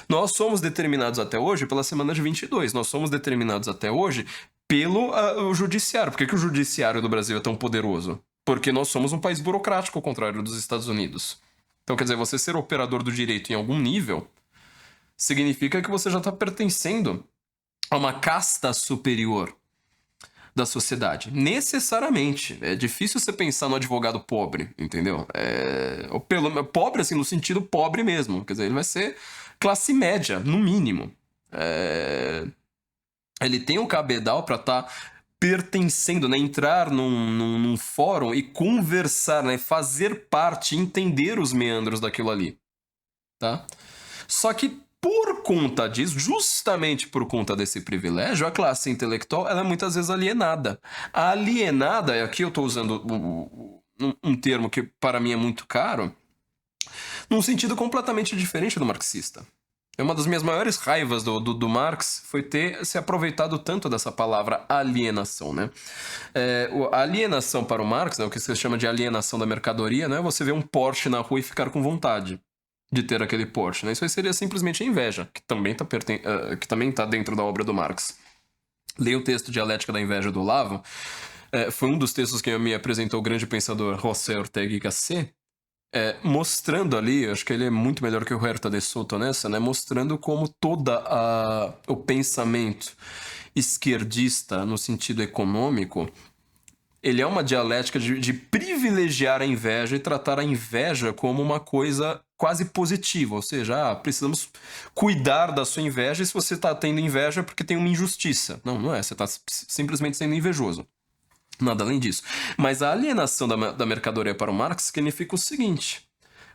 Speaker 2: Nós somos determinados até hoje pela semana de 22, nós somos determinados até hoje pelo o judiciário. Por que o judiciário do Brasil é tão poderoso? Porque nós somos um país burocrático, ao contrário dos Estados Unidos. Então, quer dizer, você ser operador do direito em algum nível significa que você já está pertencendo a uma casta superior da sociedade. Necessariamente. É difícil você pensar no advogado pobre, entendeu? Pobre, assim, no sentido pobre mesmo. Quer dizer, ele vai ser classe média, no mínimo. Ele tem um cabedal para estar pertencendo, né? Entrar num fórum e conversar, né? Fazer parte, entender os meandros daquilo ali, tá? Só que por conta disso, justamente por conta desse privilégio, a classe intelectual ela é muitas vezes alienada. A alienada, aqui eu estou usando um termo que para mim é muito caro, num sentido completamente diferente do marxista. Uma das minhas maiores raivas do Marx foi ter se aproveitado tanto dessa palavra alienação, né? A alienação para o Marx, né, o que se chama de alienação da mercadoria, não é você ver um Porsche na rua e ficar com vontade de ter aquele Porsche, né? Isso aí seria simplesmente a inveja, que também tá dentro da obra do Marx. Leia o texto Dialética da Inveja do Olavo, foi um dos textos que me apresentou o grande pensador José Ortega y Gasset, mostrando ali, acho que ele é muito melhor que o Huerta de Soto nessa, né? Mostrando como o pensamento esquerdista, no sentido econômico, ele é uma dialética de privilegiar a inveja e tratar a inveja como uma coisa quase positiva, ou seja, precisamos cuidar da sua inveja, e se você está tendo inveja é porque tem uma injustiça. Não é, você está simplesmente sendo invejoso. Nada além disso. Mas a alienação da mercadoria para o Marx significa o seguinte: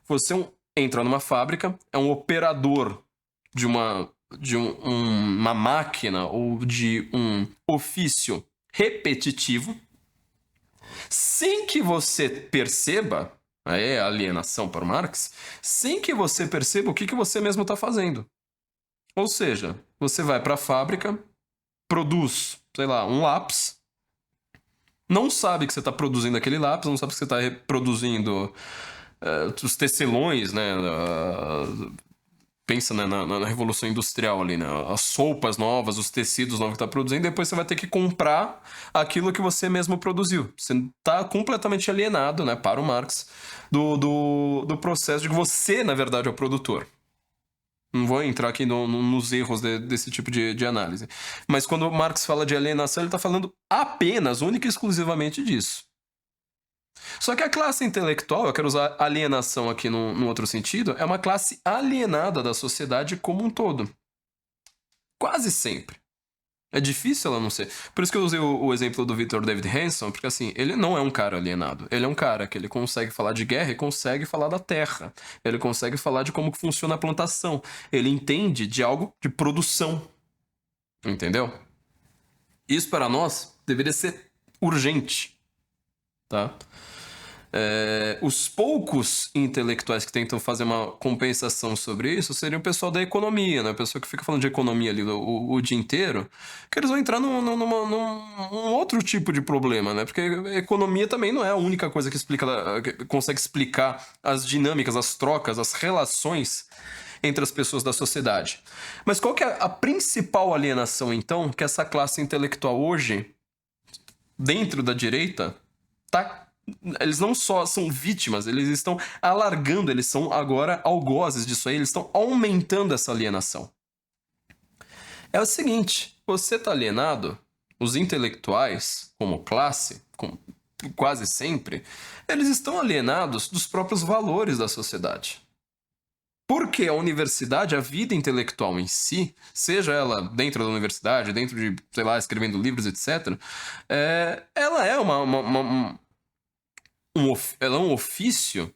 Speaker 2: você entra numa fábrica, é um operador de uma máquina ou de um ofício repetitivo, sem que você perceba, aí é a alienação para o Marx, sem que você perceba o que você mesmo está fazendo. Ou seja, você vai para a fábrica, produz, sei lá, um lápis, não sabe que você está produzindo aquele lápis, não sabe que você está reproduzindo os tecelões, né? Pensa, né, na Revolução Industrial ali, né? As roupas novas, os tecidos novos que está produzindo, depois você vai ter que comprar aquilo que você mesmo produziu. Você está completamente alienado, né, para o Marx, do processo de que você, na verdade, é o produtor. Não vou entrar aqui nos erros desse tipo de análise. Mas quando o Marx fala de alienação, ele está falando apenas, única e exclusivamente disso. Só que a classe intelectual, eu quero usar alienação aqui num outro sentido, é uma classe alienada da sociedade como um todo. Quase sempre. É difícil ela não ser. Por isso que eu usei o exemplo do Victor David Hanson, porque assim, ele não é um cara alienado. Ele é um cara que ele consegue falar de guerra e consegue falar da terra. Ele consegue falar de como funciona a plantação. Ele entende de algo de produção. Entendeu? Isso para nós deveria ser urgente. Tá? Os poucos intelectuais que tentam fazer uma compensação sobre isso seriam o pessoal da economia, né? O pessoal que fica falando de economia ali o dia inteiro, que eles vão entrar num outro tipo de problema, né? Porque a economia também não é a única coisa que consegue explicar as dinâmicas, as trocas, as relações entre as pessoas da sociedade. Mas qual que é a principal alienação, então, que essa classe intelectual hoje, dentro da direita, está Eles não só são vítimas, eles estão alargando, eles são agora algozes disso aí, eles estão aumentando essa alienação. É o seguinte, você tá alienado, os intelectuais, como classe, quase sempre, eles estão alienados dos próprios valores da sociedade. Porque a universidade, a vida intelectual em si, seja ela dentro da universidade, dentro de, sei lá, escrevendo livros, etc., ela é ela é um ofício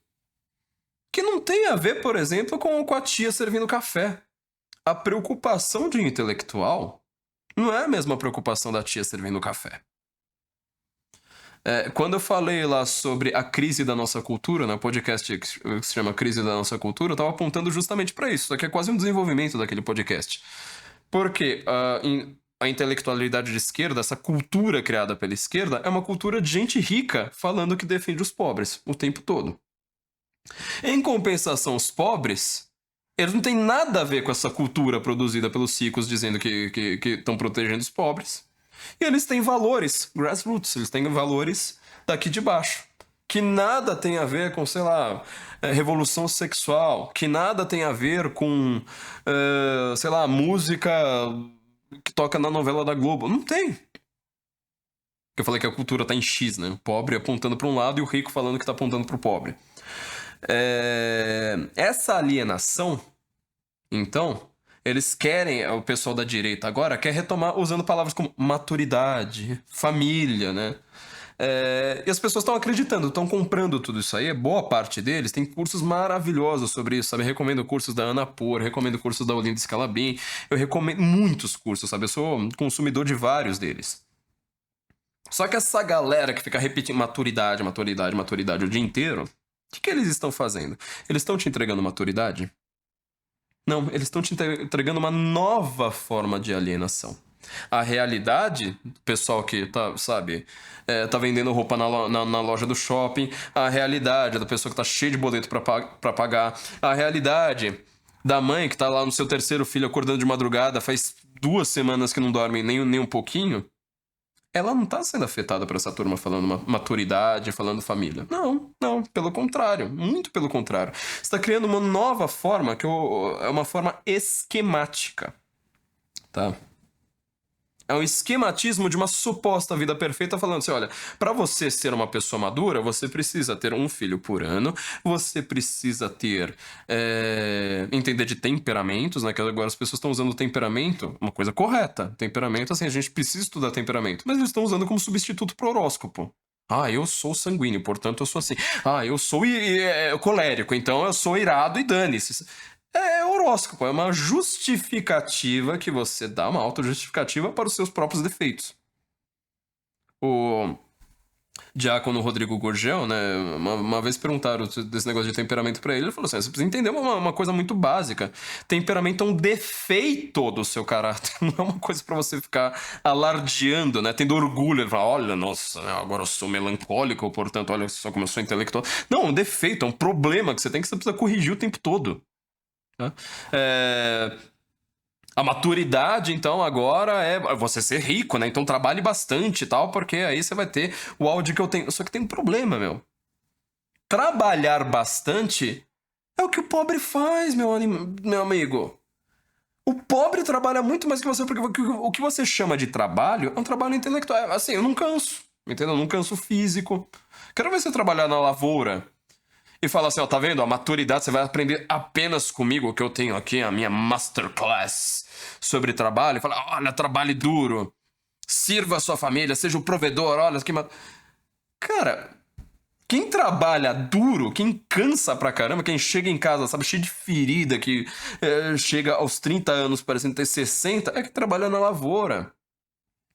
Speaker 2: que não tem a ver, por exemplo, com a tia servindo café. A preocupação de um intelectual não é a mesma preocupação da tia servindo café. Quando eu falei lá sobre a crise da nossa cultura, no podcast que se chama Crise da Nossa Cultura, eu estava apontando justamente para isso. Isso aqui é quase um desenvolvimento daquele podcast. Porque a intelectualidade de esquerda, essa cultura criada pela esquerda, é uma cultura de gente rica falando que defende os pobres o tempo todo. Em compensação, os pobres, eles não têm nada a ver com essa cultura produzida pelos ricos dizendo que estão protegendo os pobres. E eles têm valores grassroots, eles têm valores daqui de baixo. Que nada tem a ver com, sei lá, revolução sexual. Que nada tem a ver com, sei lá, música que toca na novela da Globo. Não tem. Eu falei que a cultura tá em X, né? O pobre apontando para um lado e o rico falando que tá apontando para o pobre. Essa alienação, então, eles querem, o pessoal da direita agora quer retomar usando palavras como maturidade, família, né? E as pessoas estão acreditando, estão comprando tudo isso aí. Boa parte deles tem cursos maravilhosos sobre isso, sabe? Eu recomendo cursos da Ana Por, recomendo cursos da Olinda Scalabim, eu recomendo muitos cursos, sabe? Eu sou consumidor de vários deles. Só que essa galera que fica repetindo maturidade, maturidade, maturidade o dia inteiro, o que eles estão fazendo? Eles estão te entregando maturidade? Não, eles estão te entregando uma nova forma de alienação. A realidade, pessoal que tá, sabe, tá vendendo roupa na loja do shopping, a realidade da pessoa que tá cheia de boleto pra pagar, a realidade da mãe que tá lá no seu terceiro filho acordando de madrugada, faz 2 semanas que não dorme nem um pouquinho, ela não tá sendo afetada por essa turma falando maturidade, falando família. Não, pelo contrário, muito pelo contrário. Você tá criando uma nova forma, é uma forma esquemática, tá? É um esquematismo de uma suposta vida perfeita falando assim, olha, para você ser uma pessoa madura, você precisa ter 1 filho por ano, você precisa ter, entender de temperamentos, né, que agora as pessoas estão usando temperamento, uma coisa correta, temperamento, assim, a gente precisa estudar temperamento, mas eles estão usando como substituto pro horóscopo. Eu sou sanguíneo, portanto eu sou assim. Eu sou colérico, então eu sou irado e dane-se. É horóscopo, é uma justificativa que você dá, uma autojustificativa para os seus próprios defeitos. O diácono Rodrigo Gurgel, né, uma vez perguntaram desse negócio de temperamento pra ele falou assim, você precisa entender uma coisa muito básica. Temperamento é um defeito do seu caráter, não é uma coisa pra você ficar alardeando, né, tendo orgulho, falar, olha, nossa, agora eu sou melancólico, portanto, olha só como eu sou intelectual. Não, é um defeito, é um problema que você precisa corrigir o tempo todo. A maturidade, então, agora é você ser rico, né? Então trabalhe bastante e tal, porque aí você vai ter o áudio que eu tenho. Só que tem um problema, meu. Trabalhar bastante é o que o pobre faz, meu amigo. O pobre trabalha muito mais que você, porque o que você chama de trabalho é um trabalho intelectual. Assim, eu não canso, entendeu? Eu não canso físico. Quero ver você trabalhar na lavoura e fala assim, ó, tá vendo? A maturidade você vai aprender apenas comigo, que eu tenho aqui a minha masterclass sobre trabalho. Fala, olha, trabalhe duro, sirva a sua família, seja o provedor, olha que... Cara, quem trabalha duro, quem cansa pra caramba, quem chega em casa, sabe, cheio de ferida, que chega aos 30 anos parecendo ter 60, é que trabalha na lavoura.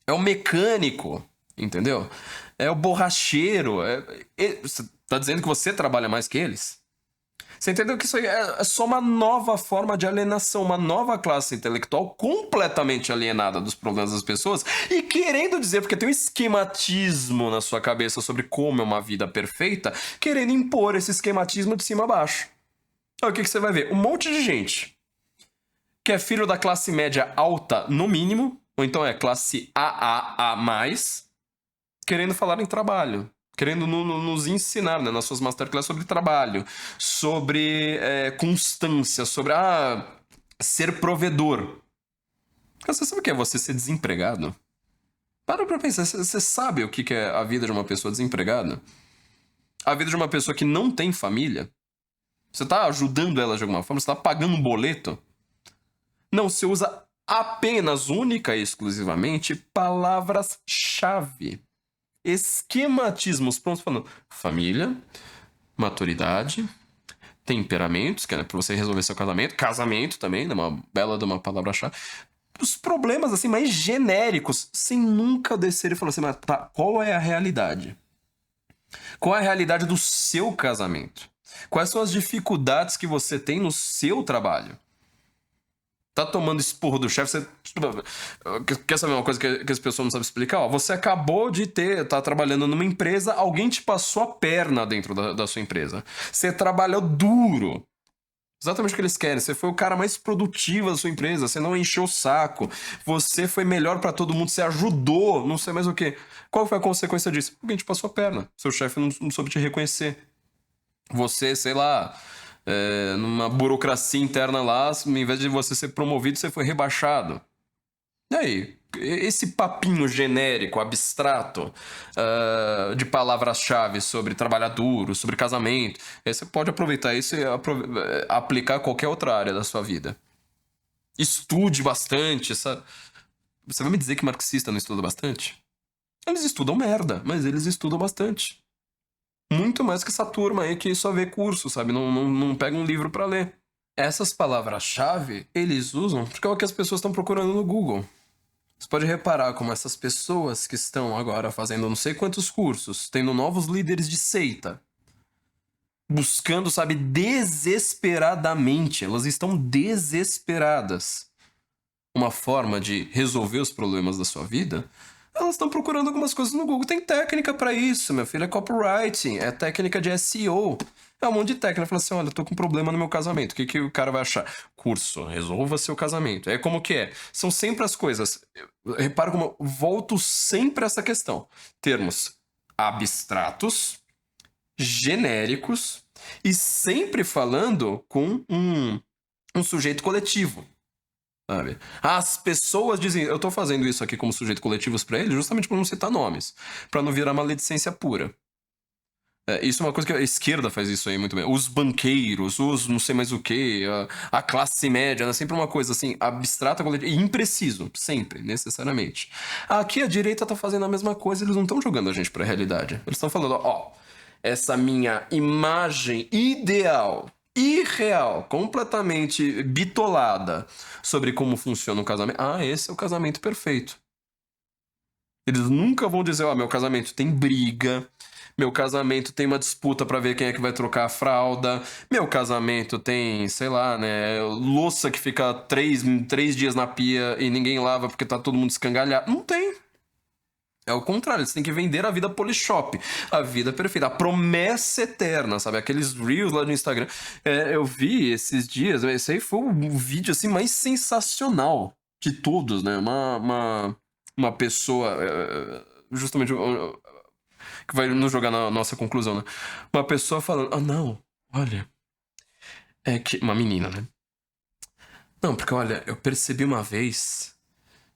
Speaker 2: É o mecânico, entendeu? É o borracheiro. Você tá dizendo que você trabalha mais que eles? Você entendeu que isso aí é só uma nova forma de alienação, uma nova classe intelectual completamente alienada dos problemas das pessoas e querendo dizer, porque tem um esquematismo na sua cabeça sobre como é uma vida perfeita, querendo impor esse esquematismo de cima a baixo. Aí o que você vai ver? Um monte de gente que é filho da classe média alta, no mínimo, ou então é classe AAA+, querendo falar em trabalho, querendo nos ensinar, né, nas suas masterclass sobre trabalho, sobre constância, sobre ser provedor. Você sabe o que é você ser desempregado? Para pra pensar, você sabe o que é a vida de uma pessoa desempregada? A vida de uma pessoa que não tem família? Você tá ajudando ela de alguma forma? Você tá pagando um boleto? Não, você usa apenas, única e exclusivamente, palavras-chave. Esquematismos prontos falando família, maturidade, temperamentos, que é pra você resolver seu casamento também, né, uma bela de uma palavra-chave. Os problemas assim mais genéricos, sem nunca descer e falar assim, mas tá, qual é a realidade? Qual é a realidade do seu casamento? Quais são as dificuldades que você tem no seu trabalho? Tá tomando esporro do chefe, você... Quer saber uma coisa que as pessoas não sabem explicar? Ó, você acabou de tá trabalhando numa empresa, alguém te passou a perna dentro da sua empresa. Você trabalhou duro. Exatamente o que eles querem. Você foi o cara mais produtivo da sua empresa, você não encheu o saco, você foi melhor pra todo mundo, você ajudou, não sei mais o quê. Qual foi a consequência disso? Alguém te passou a perna. Seu chefe não soube te reconhecer. Você, sei lá, numa burocracia interna lá, em vez de você ser promovido, você foi rebaixado. E aí? Esse papinho genérico, abstrato, de palavras-chave sobre trabalhar duro, sobre casamento, aí você pode aproveitar isso e aplicar a qualquer outra área da sua vida. Estude bastante, sabe? Você vai me dizer que marxista não estuda bastante? Eles estudam merda, mas eles estudam bastante. Muito mais que essa turma aí que só vê curso, sabe? Não pega um livro pra ler. Essas palavras-chave, eles usam porque é o que as pessoas estão procurando no Google. Você pode reparar como essas pessoas que estão agora fazendo não sei quantos cursos, tendo novos líderes de seita, buscando, sabe, desesperadamente, elas estão desesperadas, uma forma de resolver os problemas da sua vida, elas estão procurando algumas coisas no Google. Tem técnica pra isso, meu filho, é copywriting, é técnica de SEO. É um monte de técnica. Fala assim, olha, eu tô com um problema no meu casamento. O que o cara vai achar? Curso, resolva seu casamento. É como que é? São sempre as coisas. Repara como eu volto sempre a essa questão. Termos abstratos, genéricos e sempre falando com um sujeito coletivo. Sabe? As pessoas dizem, eu tô fazendo isso aqui como sujeito coletivo pra eles justamente pra não citar nomes, pra não virar maledicência pura. Isso é uma coisa que a esquerda faz isso aí muito bem. Os banqueiros, os não sei mais o que, a classe média, é sempre uma coisa assim, abstrata e impreciso, sempre, necessariamente. Aqui a direita tá fazendo a mesma coisa, eles não estão jogando a gente pra realidade. Eles estão falando, ó, essa minha imagem ideal, irreal, completamente bitolada sobre como funciona um casamento. Esse é o casamento perfeito. Eles nunca vão dizer, meu casamento tem briga, meu casamento tem uma disputa pra ver quem é que vai trocar a fralda, meu casamento tem, sei lá, né, louça que fica três dias na pia e ninguém lava porque tá todo mundo escangalhado. Não tem. É o contrário, eles têm que vender a vida Polishop, a vida perfeita, a promessa eterna, sabe? Aqueles reels lá no Instagram. Eu vi esses dias, esse aí foi o vídeo assim mais sensacional de todos, né? Uma pessoa, justamente, que vai nos jogar na nossa conclusão, né? Uma pessoa falando, não, olha, é que... Uma menina, né? Não, porque olha, eu percebi uma vez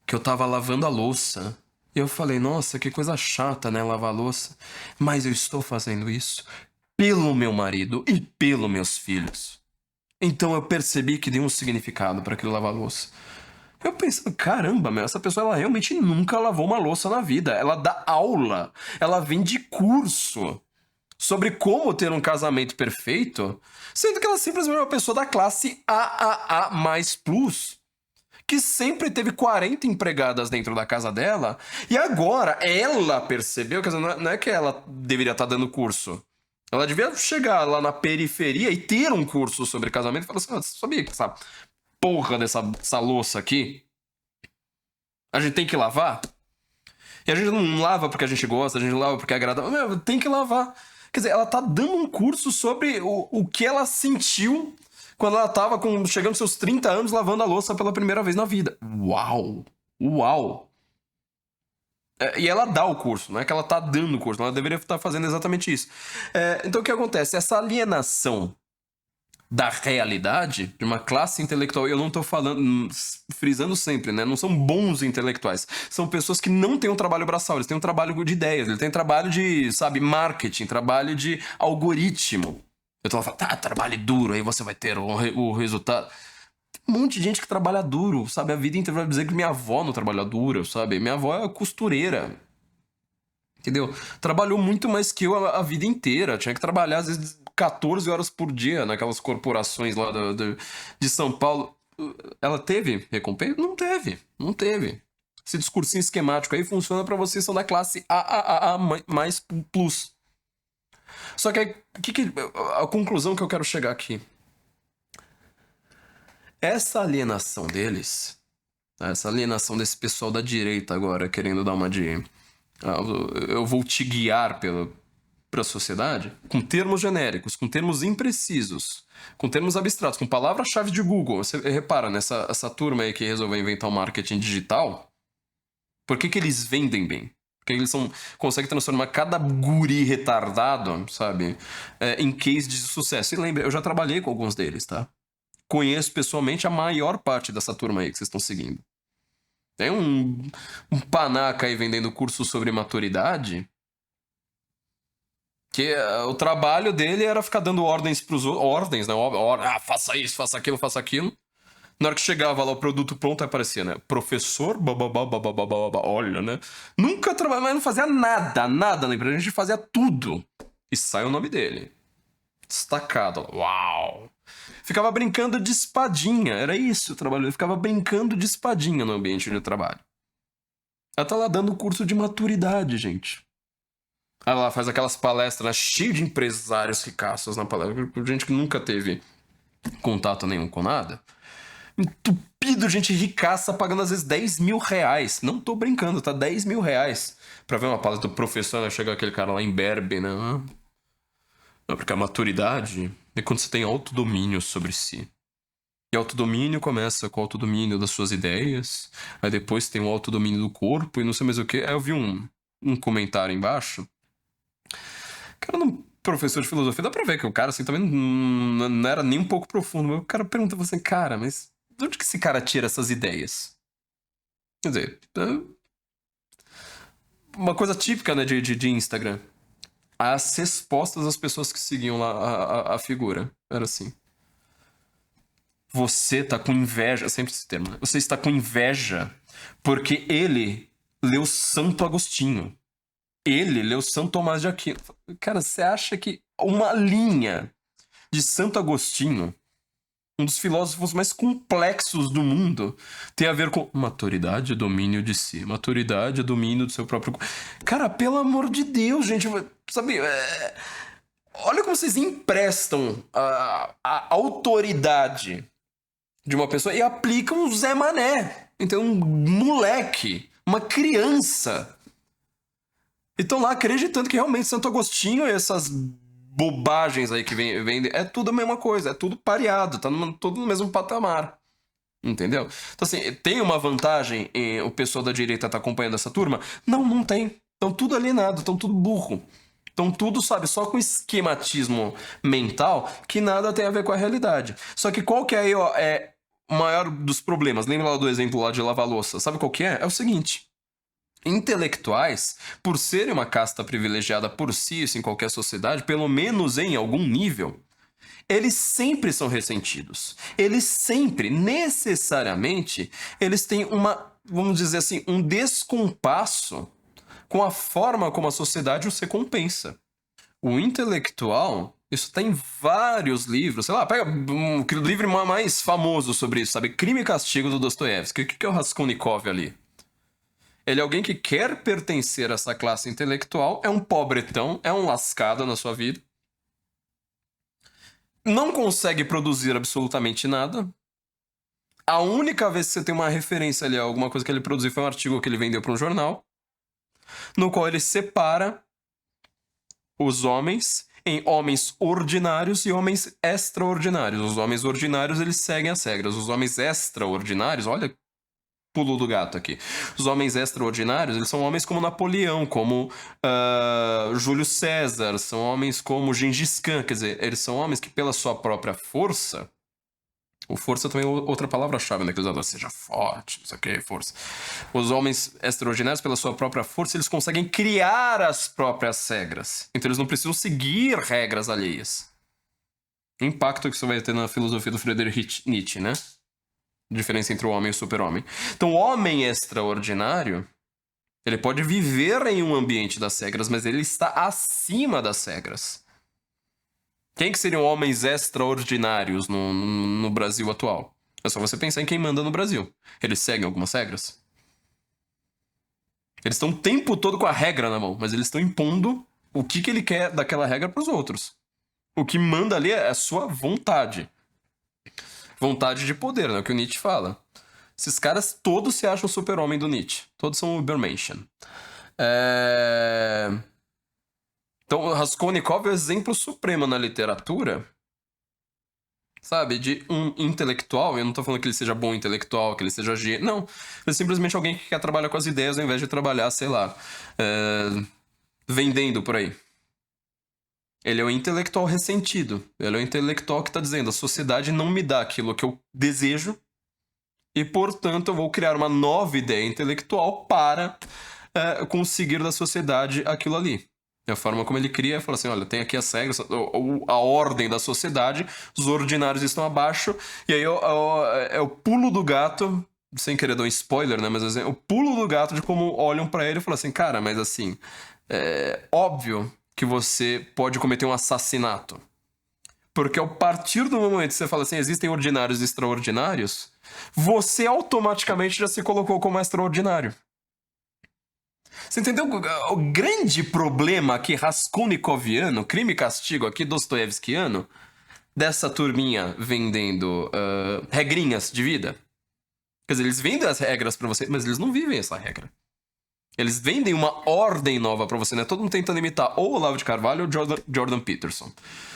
Speaker 2: que eu tava lavando a louça. E eu falei, nossa, que coisa chata, né, lavar louça. Mas eu estou fazendo isso pelo meu marido e pelos meus filhos. Então eu percebi que deu um significado para aquele lavar louça. Eu pensei, caramba, meu, essa pessoa ela realmente nunca lavou uma louça na vida. Ela dá aula, ela vende curso sobre como ter um casamento perfeito, sendo que ela simplesmente é uma pessoa da classe AAA++. Que sempre teve 40 empregadas dentro da casa dela, e agora ela percebeu, quer dizer, não é que ela deveria estar dando curso. Ela devia chegar lá na periferia e ter um curso sobre casamento e falar assim, você sabia que essa porra dessa louça aqui, a gente tem que lavar? E a gente não lava porque a gente gosta, a gente lava porque é agradável. Meu, tem que lavar. Quer dizer, ela tá dando um curso sobre o que ela sentiu quando ela tava chegando aos seus 30 anos lavando a louça pela primeira vez na vida. Uau! Uau! E ela dá o curso, não é que ela tá dando o curso, ela deveria estar fazendo exatamente isso. Então o que acontece? Essa alienação da realidade, de uma classe intelectual, eu não tô falando, frisando sempre, né? Não são bons intelectuais. São pessoas que não têm um trabalho braçal, eles têm um trabalho de ideias, eles têm trabalho de, sabe, marketing, trabalho de algoritmo. Eu tô falando, tá, trabalhe duro, aí você vai ter o resultado. Tem um monte de gente que trabalha duro, sabe? A vida inteira vai dizer que minha avó não trabalha duro, sabe? Minha avó é costureira. Entendeu? Trabalhou muito mais que eu a vida inteira. Tinha que trabalhar, às vezes, 14 horas por dia naquelas corporações lá de São Paulo. Ela teve recompensa? Não teve. Não teve. Esse discursinho esquemático aí funciona pra vocês que são da classe AAA mais plus. Só que aí, a conclusão que eu quero chegar aqui. Essa alienação deles, essa alienação desse pessoal da direita agora, querendo dar uma de... eu vou te guiar para a sociedade, com termos genéricos, com termos imprecisos, com termos abstratos, com palavra-chave de Google. Você repara essa turma aí que resolveu inventar o marketing digital, por que eles vendem bem? Porque eles conseguem transformar cada guri retardado, sabe, em case de sucesso. E lembre, eu já trabalhei com alguns deles, tá? Conheço pessoalmente a maior parte dessa turma aí que vocês estão seguindo. Tem um panaca aí vendendo curso sobre maturidade, que o trabalho dele era ficar dando ordens pros outros. Ordens, né? Faça isso, faça aquilo, faça aquilo. Na hora que chegava lá o produto pronto, aparecia, né? Professor, bababá, olha, né? Nunca trabalhava, mas não fazia nada na empresa. A gente fazia tudo. E sai o nome dele. Destacado. Uau! Ficava brincando de espadinha. Era isso o trabalho. Ele ficava brincando de espadinha no ambiente de trabalho. Ela tá lá dando curso de maturidade, gente. Ela faz aquelas palestras, né, cheias de empresários ricaços na palestra. Gente que nunca teve contato nenhum com nada. Entupido de gente ricaça pagando às vezes 10 mil reais. Não tô brincando, tá? 10 mil reais. Pra ver uma palestra do professor, né? Chega aquele cara lá em Berbe, né? Não, porque a maturidade é quando você tem autodomínio sobre si. E autodomínio começa com o autodomínio das suas ideias. Aí depois tem o autodomínio do corpo e não sei mais o que. Aí eu vi um comentário embaixo. Cara, não, professor de filosofia, dá pra ver que o cara assim também não era nem um pouco profundo. O cara pergunta você, cara, mas de onde que esse cara tira essas ideias? Quer dizer, uma coisa típica, né, de Instagram. As respostas das pessoas que seguiam lá a figura. Era assim. Você tá com inveja, sempre esse termo, né? Você está com inveja porque ele leu Santo Agostinho. Ele leu São Tomás de Aquino. Cara, você acha que uma linha de Santo Agostinho, um dos filósofos mais complexos do mundo, tem a ver com maturidade e domínio de si. Maturidade e domínio do seu próprio... Cara, pelo amor de Deus, gente. Sabe, olha como vocês emprestam a autoridade de uma pessoa e aplicam um Zé Mané. Então, um moleque, uma criança. E estão lá acreditando que realmente Santo Agostinho e essas bobagens aí que vem é tudo a mesma coisa, é tudo pareado, tá tudo no mesmo patamar. Entendeu? Então, assim, tem uma vantagem em o pessoal da direita tá acompanhando essa turma? Não, não tem. Estão tudo alienado, estão tudo burro. Estão tudo, sabe, só com esquematismo mental que nada tem a ver com a realidade. Só que qual que é aí, ó, o maior dos problemas? Lembra lá do exemplo lá de lavar louça? Sabe qual que é? É o seguinte. Intelectuais, por serem uma casta privilegiada por si, isso em qualquer sociedade, pelo menos em algum nível, eles sempre são ressentidos. Eles sempre, necessariamente, eles têm vamos dizer assim, um descompasso com a forma como a sociedade os recompensa. O intelectual, isso está em vários livros, sei lá, pega o livro mais famoso sobre isso, sabe? Crime e Castigo do Dostoiévski. O que é o Raskolnikov ali? Ele é alguém que quer pertencer a essa classe intelectual, é um pobretão, é um lascado na sua vida. Não consegue produzir absolutamente nada. A única vez que você tem uma referência ali a alguma coisa que ele produziu foi um artigo que ele vendeu para um jornal, no qual ele separa os homens em homens ordinários e homens extraordinários. Os homens ordinários, eles seguem as regras. Os homens extraordinários, olha pulo do gato aqui. Os homens extraordinários, eles são homens como Napoleão, como Júlio César, são homens como Gengis Khan, quer dizer, eles são homens que pela sua própria força, o força também é outra palavra-chave, né, que eles adoram, seja forte, não sei o que, força. Os homens extraordinários, pela sua própria força, eles conseguem criar as próprias regras, então eles não precisam seguir regras alheias. Impacto que isso vai ter na filosofia do Friedrich Nietzsche, né? Diferença entre o homem e o super-homem. Então, o homem extraordinário, ele pode viver em um ambiente das regras, mas ele está acima das regras. Quem que seriam homens extraordinários no Brasil atual? É só você pensar em quem manda no Brasil. Eles seguem algumas regras? Eles estão o tempo todo com a regra na mão, mas eles estão impondo o que ele quer daquela regra para os outros. O que manda ali é a sua vontade. Vontade de poder, né? O que o Nietzsche fala. Esses caras todos se acham o super-homem do Nietzsche. Todos são o Übermenschen. Então, o Raskolnikov é o exemplo supremo na literatura, sabe? De um intelectual. Eu não tô falando que ele seja bom intelectual, que ele seja gênio. Não. Ele é simplesmente alguém que quer trabalhar com as ideias ao invés de trabalhar, sei lá, vendendo por aí. Ele é o intelectual ressentido. Ele é o intelectual que está dizendo: a sociedade não me dá aquilo que eu desejo e, portanto, eu vou criar uma nova ideia intelectual para conseguir da sociedade aquilo ali. A forma como ele cria é falar assim: olha, tem aqui as regras, a ordem da sociedade, os ordinários estão abaixo, e aí é o pulo do gato, sem querer dar um spoiler, né? Mas é o pulo do gato de como olham para ele e falam assim: cara, mas assim, é óbvio que você pode cometer um assassinato. Porque a partir do momento que você fala assim, existem ordinários e extraordinários, você automaticamente já se colocou como extraordinário. Você entendeu o grande problema aqui raskolnikoviano, crime e castigo aqui, dostoiévskiano, dessa turminha vendendo regrinhas de vida? Quer dizer, eles vendem as regras pra você, mas eles não vivem essa regra. Eles vendem uma ordem nova pra você, né? Todo mundo tentando imitar ou Olavo de Carvalho ou Jordan Peterson.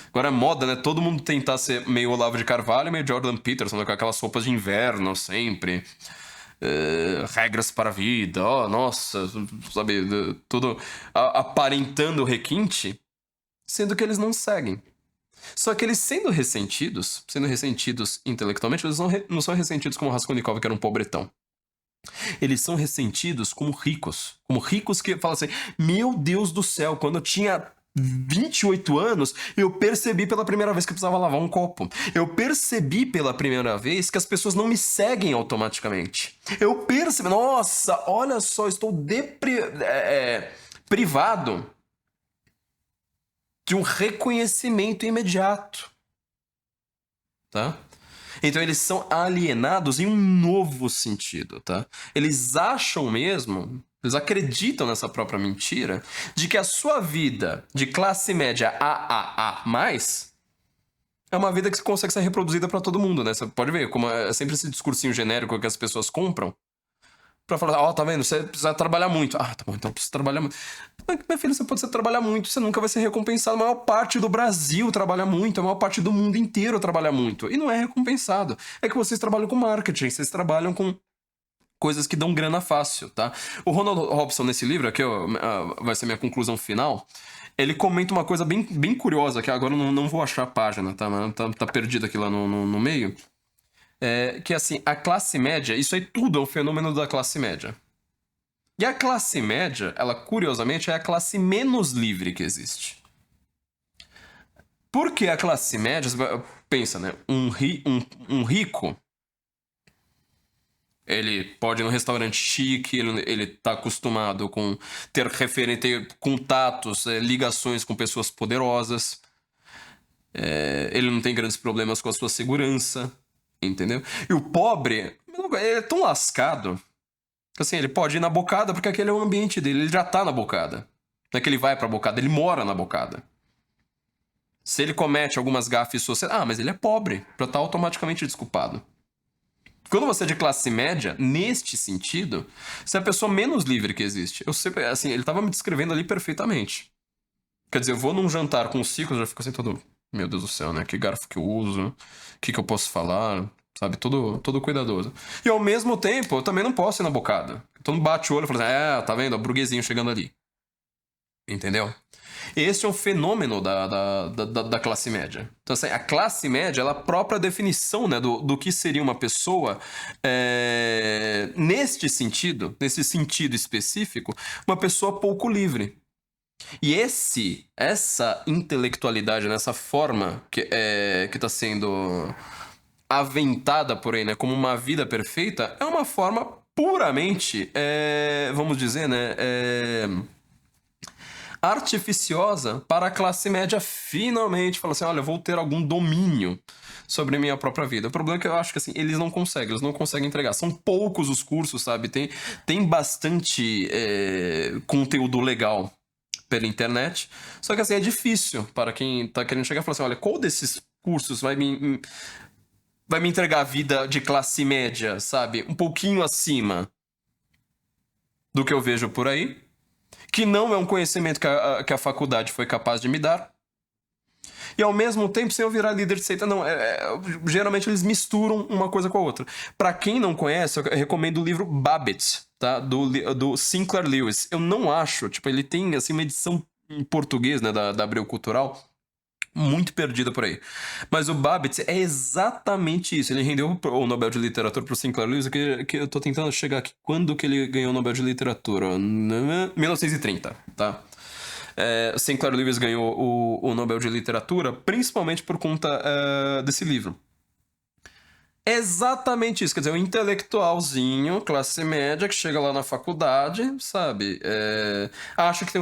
Speaker 2: Agora é moda, né? Todo mundo tentar ser meio Olavo de Carvalho, meio Jordan Peterson, né? Com aquelas roupas de inverno sempre. Regras para a vida, nossa, sabe? Tudo aparentando requinte, sendo que eles não seguem. Só que eles sendo ressentidos intelectualmente, eles não são ressentidos como Raskolnikov, que era um pobretão. Eles são ressentidos como ricos que falam assim: meu Deus do céu, quando eu tinha 28 anos, eu percebi pela primeira vez que eu precisava lavar um copo. Eu percebi pela primeira vez que as pessoas não me seguem automaticamente. Eu percebi, nossa, olha só, estou privado de um reconhecimento imediato. Tá? Então eles são alienados em um novo sentido, tá? Eles acham mesmo, eles acreditam nessa própria mentira, de que a sua vida de classe média AAA+, é uma vida que consegue ser reproduzida pra todo mundo, né? Você pode ver como é sempre esse discursinho genérico que as pessoas compram pra falar: ó, tá vendo? Você precisa trabalhar muito. Ah, tá bom, então precisa trabalhar muito. Mas, meu filho, você pode trabalhar muito, você nunca vai ser recompensado. A maior parte do Brasil trabalha muito, a maior parte do mundo inteiro trabalha muito. E não é recompensado. É que vocês trabalham com marketing, vocês trabalham com coisas que dão grana fácil, tá? O Ronald Robson, nesse livro, aqui vai ser minha conclusão final, ele comenta uma coisa bem curiosa, que agora eu não vou achar a página, tá? Tá perdido aqui lá no meio. Que assim, a classe média, isso aí tudo é um fenômeno da classe média. E a classe média, ela curiosamente é a classe menos livre que existe. Porque a classe média, pensa, né? Um rico, ele pode ir num restaurante chique, ele tá acostumado com ter contatos, ligações com pessoas poderosas. Ele não tem grandes problemas com a sua segurança. Entendeu? E o pobre, ele é tão lascado que assim, ele pode ir na bocada porque aquele é o ambiente dele, ele já tá na bocada. Não é que ele vai pra bocada, ele mora na bocada. Se ele comete algumas gafes sociais, mas ele é pobre, já tá automaticamente desculpado. Quando você é de classe média, neste sentido, você é a pessoa menos livre que existe. Eu sempre, assim, ele tava me descrevendo ali perfeitamente. Quer dizer, eu vou num jantar com o Ciclo, já fico assim todo: meu Deus do céu, né? Que garfo que eu uso? O que eu posso falar? sabe? Todo cuidadoso. E ao mesmo tempo, eu também não posso ir na bocada. Todo mundo bate o olho e fala assim, tá vendo? O burguesinho chegando ali. Entendeu? Esse é um fenômeno da classe média. Então, assim, a classe média, ela é a própria definição, né, do que seria uma pessoa, nesse sentido específico, uma pessoa pouco livre. E essa intelectualidade, nessa forma que está sendo aventada por aí, né, como uma vida perfeita, é uma forma puramente, vamos dizer, né, artificiosa para a classe média finalmente falar assim, olha, eu vou ter algum domínio sobre a minha própria vida. O problema é que eu acho que assim, eles não conseguem entregar. São poucos os cursos, sabe? Tem bastante conteúdo legal pela internet, só que assim, é difícil para quem tá querendo chegar e falar assim, olha, qual desses cursos vai me entregar a vida de classe média, sabe? Um pouquinho acima do que eu vejo por aí, que não é um conhecimento que a faculdade foi capaz de me dar. E ao mesmo tempo, sem eu virar líder de seita, não. Geralmente eles misturam uma coisa com a outra. Pra quem não conhece, eu recomendo o livro Babbitt, tá? Do Sinclair Lewis. Eu não acho, tipo, ele tem assim uma edição em português, né, da Abril Cultural, muito perdida por aí. Mas o Babbitt é exatamente isso. Ele rendeu o Nobel de Literatura pro Sinclair Lewis, que eu tô tentando chegar aqui. Quando que ele ganhou o Nobel de Literatura? 1930, tá? Sinclair Lewis ganhou o Nobel de Literatura principalmente por conta desse livro. É exatamente isso, quer dizer, um intelectualzinho, classe média, que chega lá na faculdade, sabe? Acha que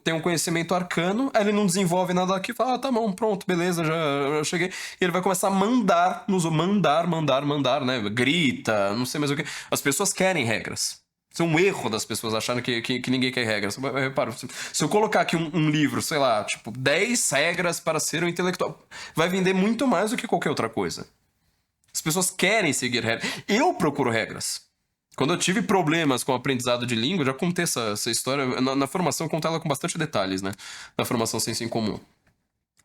Speaker 2: tem um conhecimento arcano, aí ele não desenvolve nada aqui, fala, tá bom, pronto, beleza, já cheguei. E ele vai começar a mandar, né? Grita, não sei mais o que. As pessoas querem regras. Isso é um erro das pessoas acharem que ninguém quer regras. Repara, se eu colocar aqui um livro, sei lá, tipo, 10 regras para ser um intelectual, vai vender muito mais do que qualquer outra coisa. As pessoas querem seguir regras. Eu procuro regras. Quando eu tive problemas com o aprendizado de língua, já contei essa história. Na formação, eu contei ela com bastante detalhes, né? Na formação Ciência em Comum.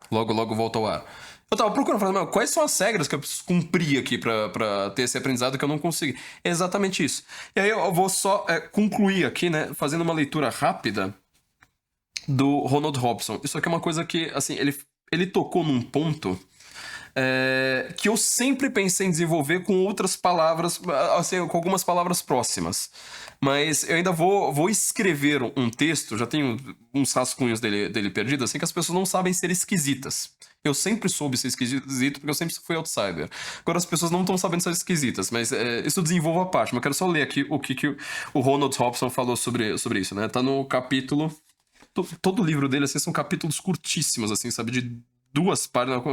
Speaker 2: Logo volto ao ar. Eu tava procurando, falando, quais são as regras que eu preciso cumprir aqui pra ter esse aprendizado que eu não consegui? É exatamente isso. E aí eu vou só concluir aqui, né? Fazendo uma leitura rápida do Ronald Robson. Isso aqui é uma coisa que, assim, ele tocou num ponto que eu sempre pensei em desenvolver com outras palavras, assim, com algumas palavras próximas. Mas eu ainda vou escrever um texto, já tenho uns rascunhos dele perdidos, assim, que as pessoas não sabem ser esquisitas. Eu sempre soube ser esquisito, porque eu sempre fui outsider. Agora as pessoas não estão sabendo ser esquisitas, mas isso desenvolve a parte. Mas eu quero só ler aqui o que o Ronald Robson falou sobre isso, né? Tá no capítulo... Todo o livro dele, assim, são capítulos curtíssimos, assim, sabe? De 2 páginas.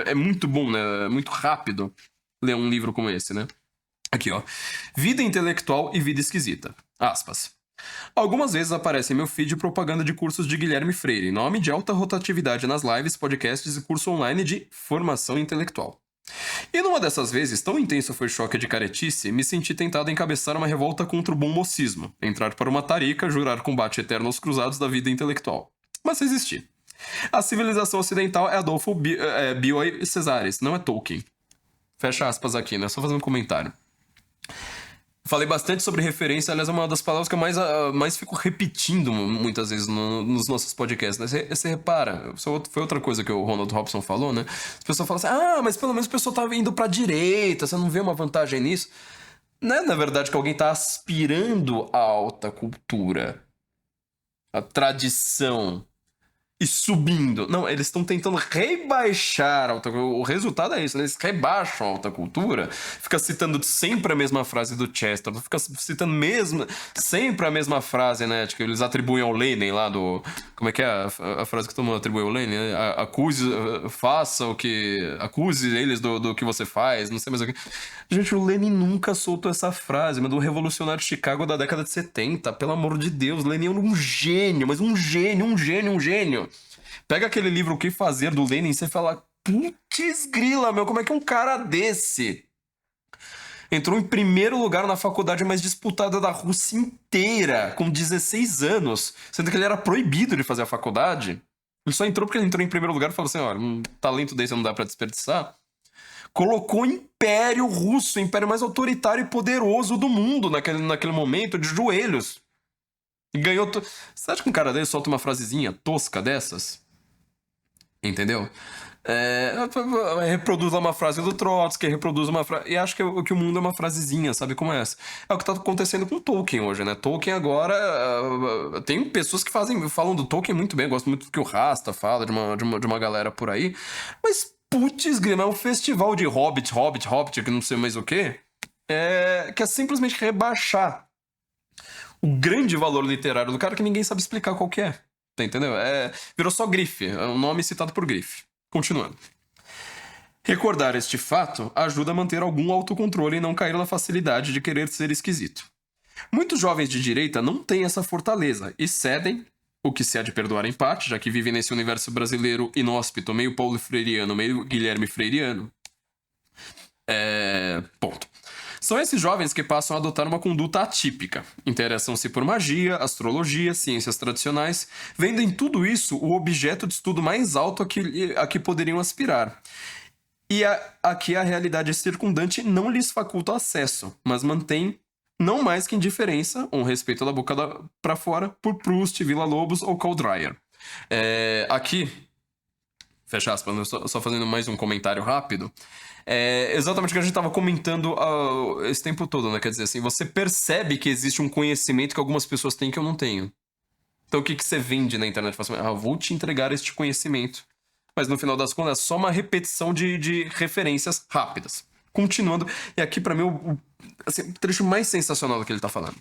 Speaker 2: É muito bom, né? É muito rápido ler um livro como esse, né? Aqui, ó. Vida intelectual e vida esquisita. Aspas. Algumas vezes aparece em meu feed propaganda de cursos de Guilherme Freire, nome de alta rotatividade nas lives, podcasts e curso online de formação intelectual. E numa dessas vezes, tão intenso foi o choque de caretice, me senti tentado a encabeçar uma revolta contra o bom mocismo, entrar para uma tarica, jurar combate eterno aos cruzados da vida intelectual. Mas resisti. A civilização ocidental é Adolfo Bioy Cesares, não é Tolkien. Fecha aspas aqui, né? Só fazendo um comentário. Falei bastante sobre referência, aliás, é uma das palavras que eu mais fico repetindo muitas vezes nos nossos podcasts, né? Você repara, foi outra coisa que o Ronald Robson falou, né? As pessoas falam assim, mas pelo menos a pessoa tá indo pra direita, você não vê uma vantagem nisso? Não é, na verdade, que alguém tá aspirando à alta cultura, à tradição, e subindo. Não, eles estão tentando rebaixar a alta cultura. O resultado é isso, né? Eles rebaixam a alta cultura. Fica citando sempre a mesma frase do Chester. Fica citando sempre a mesma frase, né? Que eles atribuem ao Lenin lá do... Como é que é a frase que todo mundo atribui ao Lenin? Né? Acuse eles do que você faz, não sei mais o que. Gente, o Lenin nunca soltou essa frase, mas do revolucionário de Chicago da década de 70. Pelo amor de Deus, Lenin é um gênio, mas um gênio. Pega aquele livro O Que Fazer do Lenin e você fala, putz grila, meu, como é que um cara desse entrou em primeiro lugar na faculdade mais disputada da Rússia inteira, com 16 anos, sendo que ele era proibido de fazer a faculdade? Ele só entrou porque ele entrou em primeiro lugar e falou assim, olha, um talento desse não dá pra desperdiçar. colocou o Império Russo, o império mais autoritário e poderoso do mundo naquele momento, de joelhos. E ganhou... Você acha que um cara dele solta uma frasezinha tosca dessas? Entendeu? Reproduz lá uma frase do Trotsky, reproduz uma frase... E acho que o mundo é uma frasezinha, sabe como é essa? É o que tá acontecendo com Tolkien hoje, né? Tolkien agora... tem pessoas que falam do Tolkien muito bem, eu gosto muito do que o Rasta fala, de uma galera por aí. Mas, putz, grima, é um festival de Hobbit, que não sei mais o quê. Que é simplesmente rebaixar o grande valor literário do cara que ninguém sabe explicar qual que é. Tá entendeu? Virou só grife, é um nome citado por grife. Continuando. Recordar este fato ajuda a manter algum autocontrole e não cair na facilidade de querer ser esquisito. Muitos jovens de direita não têm essa fortaleza e cedem, o que se há de perdoar em parte, já que vivem nesse universo brasileiro inóspito, meio Paulo Freireano, meio Guilherme Freireano. Ponto. São esses jovens que passam a adotar uma conduta atípica. Interessam-se por magia, astrologia, ciências tradicionais, vendo em tudo isso o objeto de estudo mais alto a que poderiam aspirar. E a que a realidade circundante não lhes faculta acesso, mas mantém não mais que indiferença, ou respeito da boca para fora, por Proust, Villa-Lobos ou Karl Dreyer. Aqui, fecha aspas, só fazendo mais um comentário rápido, exatamente o que a gente estava comentando esse tempo todo, né? Quer dizer assim, você percebe que existe um conhecimento que algumas pessoas têm que eu não tenho. Então o que você vende na internet? Fala assim, vou te entregar este conhecimento. Mas no final das contas é só uma repetição de referências rápidas. Continuando, e aqui pra mim o trecho mais sensacional do que ele tá falando.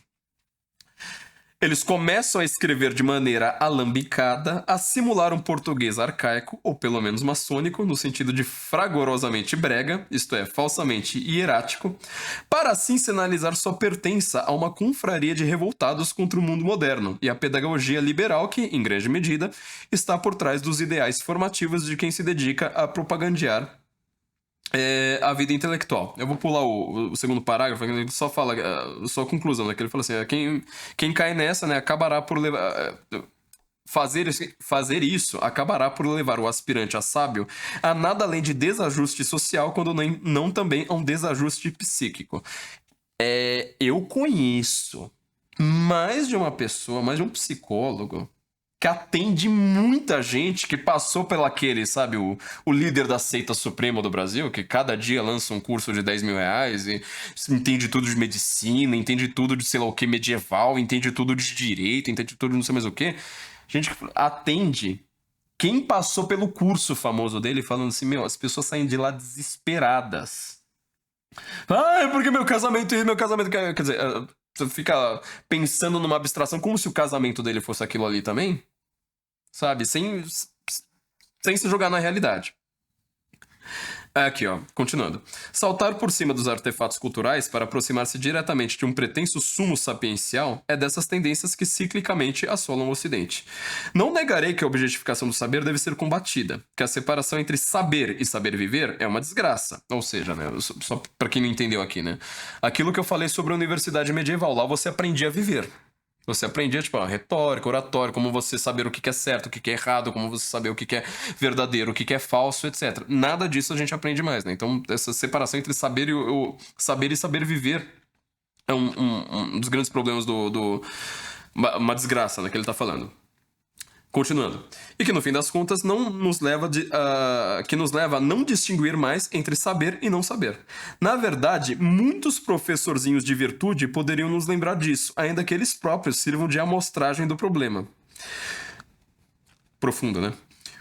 Speaker 2: Eles começam a escrever de maneira alambicada, a simular um português arcaico, ou pelo menos maçônico, no sentido de fragorosamente brega, isto é, falsamente hierático, para assim sinalizar sua pertença a uma confraria de revoltados contra o mundo moderno e a pedagogia liberal que, em grande medida, está por trás dos ideais formativos de quem se dedica a propagandear a vida intelectual. Eu vou pular o segundo parágrafo, ele só fala, só a conclusão, né? Que ele fala assim, quem cai nessa, né, acabará por levar... Fazer isso acabará por levar o aspirante a sábio a nada além de desajuste social, quando não também a um desajuste psíquico. Eu conheço mais de uma pessoa, mais de um psicólogo que atende muita gente que passou pelo aquele, sabe, o líder da seita suprema do Brasil, que cada dia lança um curso de 10 mil reais e entende tudo de medicina, entende tudo de sei lá o que medieval, entende tudo de direito, entende tudo de não sei mais o que. Gente que atende quem passou pelo curso famoso dele, falando assim, as pessoas saem de lá desesperadas. É porque meu casamento... Quer dizer, você fica pensando numa abstração como se o casamento dele fosse aquilo ali também. Sabe? Sem se jogar na realidade. Aqui, ó, continuando. Saltar por cima dos artefatos culturais para aproximar-se diretamente de um pretenso sumo sapiencial é dessas tendências que ciclicamente assolam o Ocidente. Não negarei que a objetificação do saber deve ser combatida, que a separação entre saber e saber viver é uma desgraça. Ou seja, né, só para quem não entendeu aqui, né? Aquilo que eu falei sobre a universidade medieval, lá você aprendia a viver. Você aprendia, tipo, retórica, oratória, como você saber o que é certo, o que é errado, como você saber o que é verdadeiro, o que é falso, etc. Nada disso a gente aprende mais, né? Então, essa separação entre saber e saber viver é um dos grandes problemas uma desgraça, né, que ele tá falando. Continuando. E que no fim das contas nos leva a não distinguir mais entre saber e não saber. Na verdade, muitos professorzinhos de virtude poderiam nos lembrar disso, ainda que eles próprios sirvam de amostragem do problema. Profundo, né?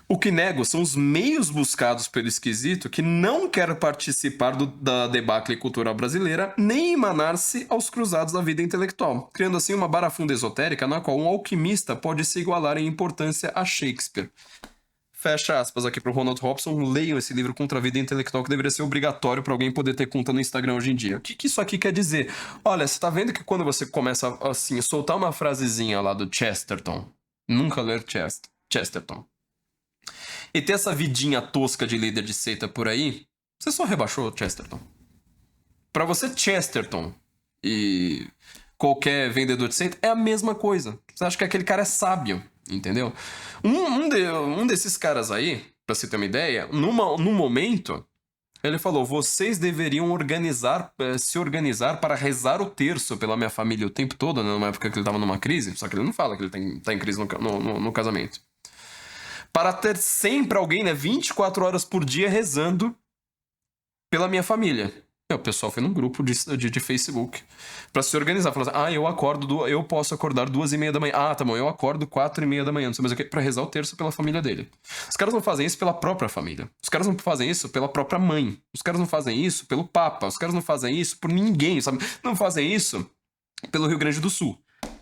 Speaker 2: O que nego são os meios buscados pelo esquisito que não quer participar da debacle cultural brasileira nem emanar-se aos cruzados da vida intelectual, criando assim uma barafunda esotérica na qual um alquimista pode se igualar em importância a Shakespeare. Fecha aspas aqui pro Ronald Robson. Leiam esse livro Contra a Vida Intelectual, que deveria ser obrigatório para alguém poder ter conta no Instagram hoje em dia. O que isso aqui quer dizer? Olha, você tá vendo que quando você começa, assim, soltar uma frasezinha lá do Chesterton, nunca ler Chesterton, e ter essa vidinha tosca de líder de seita por aí, você só rebaixou o Chesterton. Pra você, Chesterton e qualquer vendedor de seita é a mesma coisa. Você acha que aquele cara é sábio, entendeu? Um desses caras aí, pra você ter uma ideia, num momento, Ele falou: vocês deveriam se organizar para rezar o terço pela minha família o tempo todo, né? Numa época que ele tava numa crise. Só que ele não fala que ele tá em crise no casamento. Para ter sempre alguém, né? 24 horas por dia rezando pela minha família. O pessoal foi num grupo de Facebook pra se organizar. Falou assim: eu posso acordar 2h30 da manhã. Ah, tá bom, eu acordo 4h30 da manhã, não sei mais o que, pra rezar o terço pela família dele. Os caras não fazem isso pela própria família. Os caras não fazem isso pela própria mãe. Os caras não fazem isso pelo Papa. Os caras não fazem isso por ninguém, sabe? Não fazem isso pelo Rio Grande do Sul.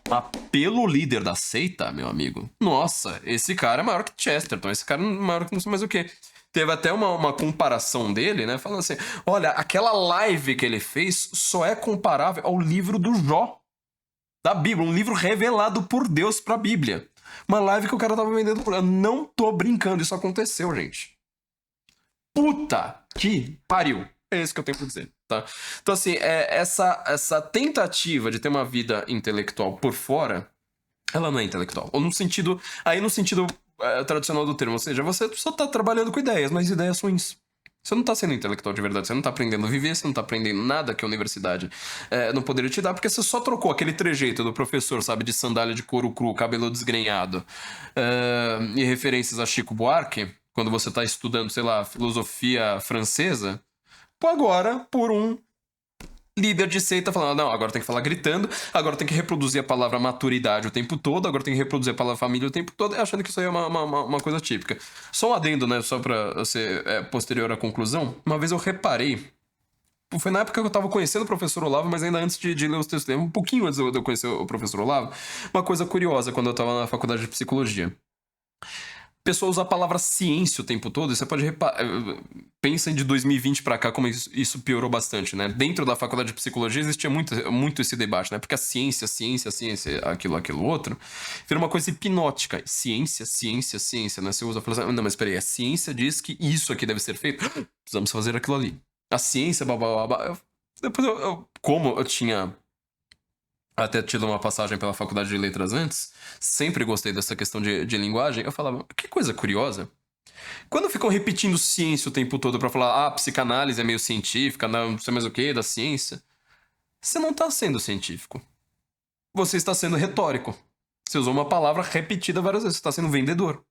Speaker 2: Mas pelo líder da seita, meu amigo. Nossa, esse cara é maior que Chesterton. Esse cara é maior que não sei mais o que. Teve até uma comparação dele, né? Falando assim: olha, aquela live que ele fez só é comparável ao livro do Jó, da Bíblia. Um livro revelado por Deus pra Bíblia. Uma live que o cara tava vendendo por... Eu não tô brincando, isso aconteceu, gente. Puta que pariu. É isso que eu tenho pra dizer, tá? Então, assim, essa tentativa de ter uma vida intelectual por fora, ela não é intelectual. Ou no sentido... Aí no sentido... tradicional do termo, ou seja, você só tá trabalhando com ideias, mas ideias ruins. Você não tá sendo intelectual de verdade, você não tá aprendendo a viver, você não tá aprendendo nada que a universidade não poderia te dar, porque você só trocou aquele trejeito do professor, sabe, de sandália de couro cru, cabelo desgrenhado, e referências a Chico Buarque, quando você tá estudando, sei lá, filosofia francesa, agora por um líder de seita falando: não, agora tem que falar gritando, agora tem que reproduzir a palavra maturidade o tempo todo, agora tem que reproduzir a palavra família o tempo todo, achando que isso aí é uma coisa típica. Só um adendo, né, só pra ser posterior à conclusão. Uma vez eu reparei, foi na época que eu tava conhecendo o professor Olavo, mas ainda antes de ler os textos, um pouquinho antes de eu conhecer o professor Olavo, uma coisa curiosa quando eu tava na faculdade de psicologia. A pessoa usa a palavra ciência o tempo todo, e você pode reparar. Pensa de 2020 pra cá como isso piorou bastante, né? Dentro da faculdade de psicologia existia muito esse debate, né? Porque a ciência, aquilo, outro, vira uma coisa hipnótica. Ciência, né? Você usa, fala assim: não, mas peraí, a ciência diz que isso aqui deve ser feito, precisamos fazer aquilo ali. A ciência, blá. Depois como eu tinha até tido uma passagem pela faculdade de letras antes, sempre gostei dessa questão de linguagem, eu falava: que coisa curiosa. Quando ficam repetindo ciência o tempo todo pra falar: psicanálise é meio científica, não sei mais o que, da ciência, você não tá sendo científico. Você está sendo retórico. Você usou uma palavra repetida várias vezes, você está sendo vendedor.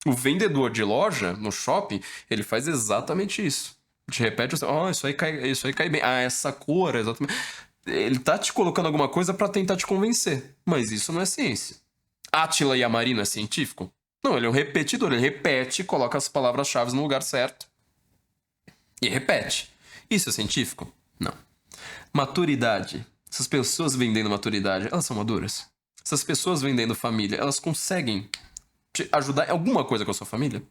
Speaker 2: O vendedor de loja, no shopping, ele faz exatamente isso. Te repete: isso aí cai bem. Essa cor, exatamente. Ele tá te colocando alguma coisa pra tentar te convencer. Mas isso não é ciência. Átila Yamarino é científico? Não, ele é um repetidor. Ele repete, coloca as palavras-chave no lugar certo. E repete. Isso é científico? Não. Maturidade. Essas pessoas vendendo maturidade, elas são maduras? Essas pessoas vendendo família, elas conseguem te ajudar em alguma coisa com a sua família?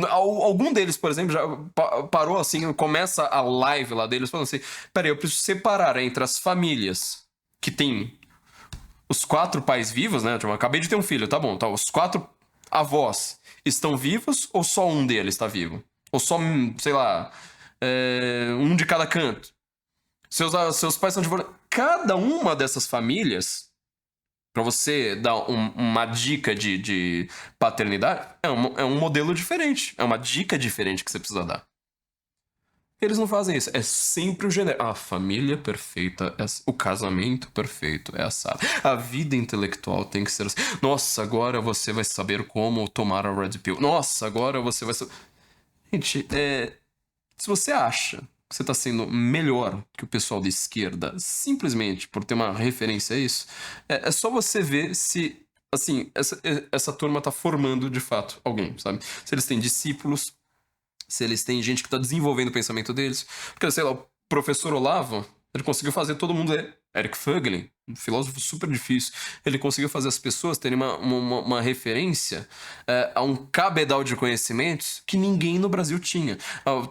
Speaker 2: Algum deles, por exemplo, já parou assim, começa a live lá deles falando assim: peraí, eu preciso separar entre as famílias que tem os 4 pais vivos, né? Tipo, eu acabei de ter um filho, tá bom, tá? Os 4 avós estão vivos ou só um deles está vivo? Ou só, sei lá, um de cada canto? Seus pais estão divorciados. Cada uma dessas famílias, pra você dar uma dica de paternidade, é um modelo diferente. É uma dica diferente que você precisa dar. Eles não fazem isso. É sempre o genérico. A família perfeita, o casamento perfeito é assado. A vida intelectual tem que ser assim. Nossa, agora você vai saber como tomar a Red Pill. Nossa, agora você vai saber... Gente, se você acha que você tá sendo melhor que o pessoal da esquerda simplesmente por ter uma referência a isso, é só você ver se, assim, essa turma tá formando de fato alguém, sabe? Se eles têm discípulos, se eles têm gente que tá desenvolvendo o pensamento deles. Porque, sei lá, o professor Olavo, ele conseguiu fazer todo mundo ler. Eric Fögling, um filósofo super difícil, ele conseguiu fazer as pessoas terem uma referência a um cabedal de conhecimentos que ninguém no Brasil tinha. Ao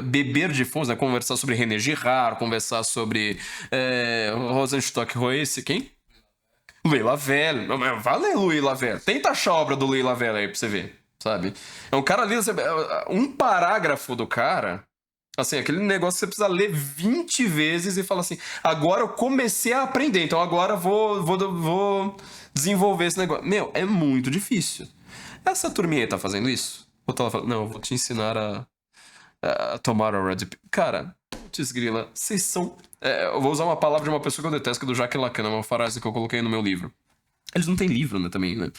Speaker 2: beber de fontes, né? Conversar sobre René Girard, conversar sobre Rosenstock Royce, quem? Louis Lavelle. Valeu, Louis Lavelle. Tenta achar a obra do Louis Lavelle aí pra você ver, sabe? É um cara ali, um parágrafo do cara... Assim, aquele negócio que você precisa ler 20 vezes e falar assim: agora eu comecei a aprender, então agora vou desenvolver esse negócio. Meu, é muito difícil. Essa turminha aí tá fazendo isso? Ela fala, não, eu vou te ensinar a tomar a Red Pill. Cara, putz grila, vocês são... eu vou usar uma palavra de uma pessoa que eu detesto, que é do Jacques Lacan, uma frase que eu coloquei no meu livro. Eles não têm livro, né, também, né?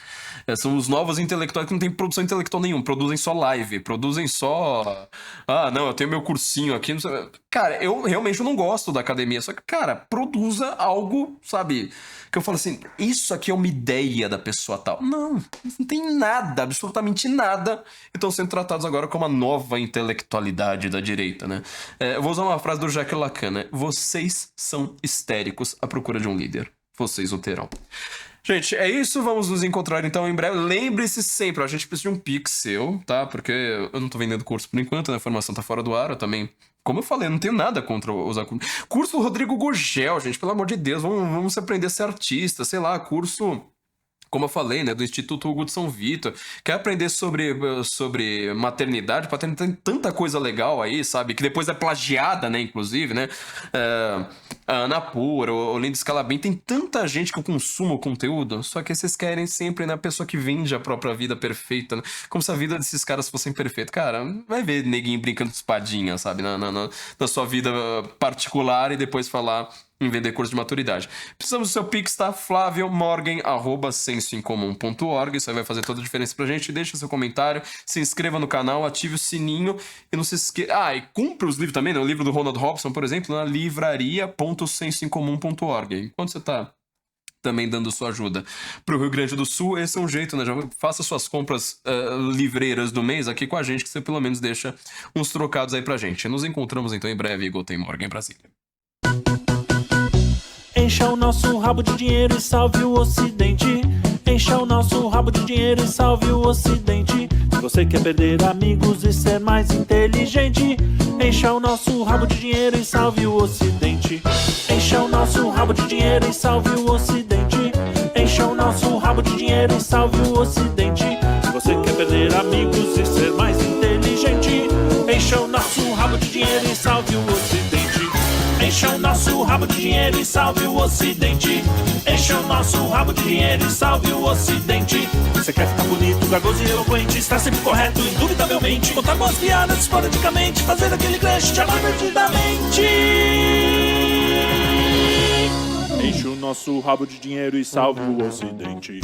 Speaker 2: São os novos intelectuais que não têm produção intelectual nenhuma. Produzem só live, produzem só... Ah, não, eu tenho meu cursinho aqui, não sei... Cara, eu realmente não gosto da academia. Só que, cara, produza algo, sabe? Que eu falo assim, isso aqui é uma ideia da pessoa tal. Não tem nada, absolutamente nada. E estão sendo tratados agora como a nova intelectualidade da direita, né? Eu vou usar uma frase do Jacques Lacan, né? Vocês são histéricos à procura de um líder. Vocês o terão. Gente, é isso. Vamos nos encontrar então em breve. Lembre-se sempre, a gente precisa de um Pix seu, tá? Porque eu não tô vendendo curso por enquanto, né? A formação tá fora do ar. Eu também, como eu falei, eu não tenho nada contra usar curso. Curso do Rodrigo Gurgel, gente, pelo amor de Deus. Vamos aprender a ser artista, sei lá, curso... Como eu falei, né, do Instituto Hugo de São Vitor, quer aprender sobre maternidade, paternidade, tem tanta coisa legal aí, sabe, que depois é plagiada, né, inclusive, né, a Ana Pura, o Lindo Scalabim, tem tanta gente que consumo o conteúdo, só que vocês querem sempre, né, a pessoa que vende a própria vida perfeita, né, como se a vida desses caras fosse perfeita. Cara, vai ver neguinho brincando de espadinha, sabe, na sua vida particular e depois falar... em vender curso de maturidade. Precisamos do seu Pix, tá? flaviomorgan@sensoincomum.org. Isso aí vai fazer toda a diferença pra gente. Deixa seu comentário, se inscreva no canal, ative o sininho e não se esqueça... e compre os livros também, né? O livro do Ronald Robson, por exemplo, na livraria.sensoincomum.org. Enquanto você tá também dando sua ajuda pro Rio Grande do Sul, esse é um jeito, né? Já faça suas compras livreiras do mês aqui com a gente, que você pelo menos deixa uns trocados aí pra gente. Nos encontramos então em breve, Guten Morgen em Brasília.
Speaker 1: Encha o nosso rabo de dinheiro e salve o Ocidente. Encha o nosso rabo de dinheiro e salve o Ocidente. Se você quer perder amigos e ser mais inteligente, encha o nosso rabo de dinheiro e salve o Ocidente. Encha o nosso rabo de dinheiro e salve o Ocidente. Encha o nosso rabo de dinheiro e salve o Ocidente. Se você quer perder amigos e ser mais inteligente, encha o nosso rabo de dinheiro e salve o Ocidente. Encha o nosso rabo de dinheiro e salve o Ocidente. Encha o nosso rabo de dinheiro e salve o Ocidente. Você quer ficar bonito, garboso e eloquente, estar sempre correto, indubitavelmente, contar boas piadas esporadicamente, fazer aquele crush, te amar perdidamente. Enche o nosso rabo de dinheiro e salve o Ocidente.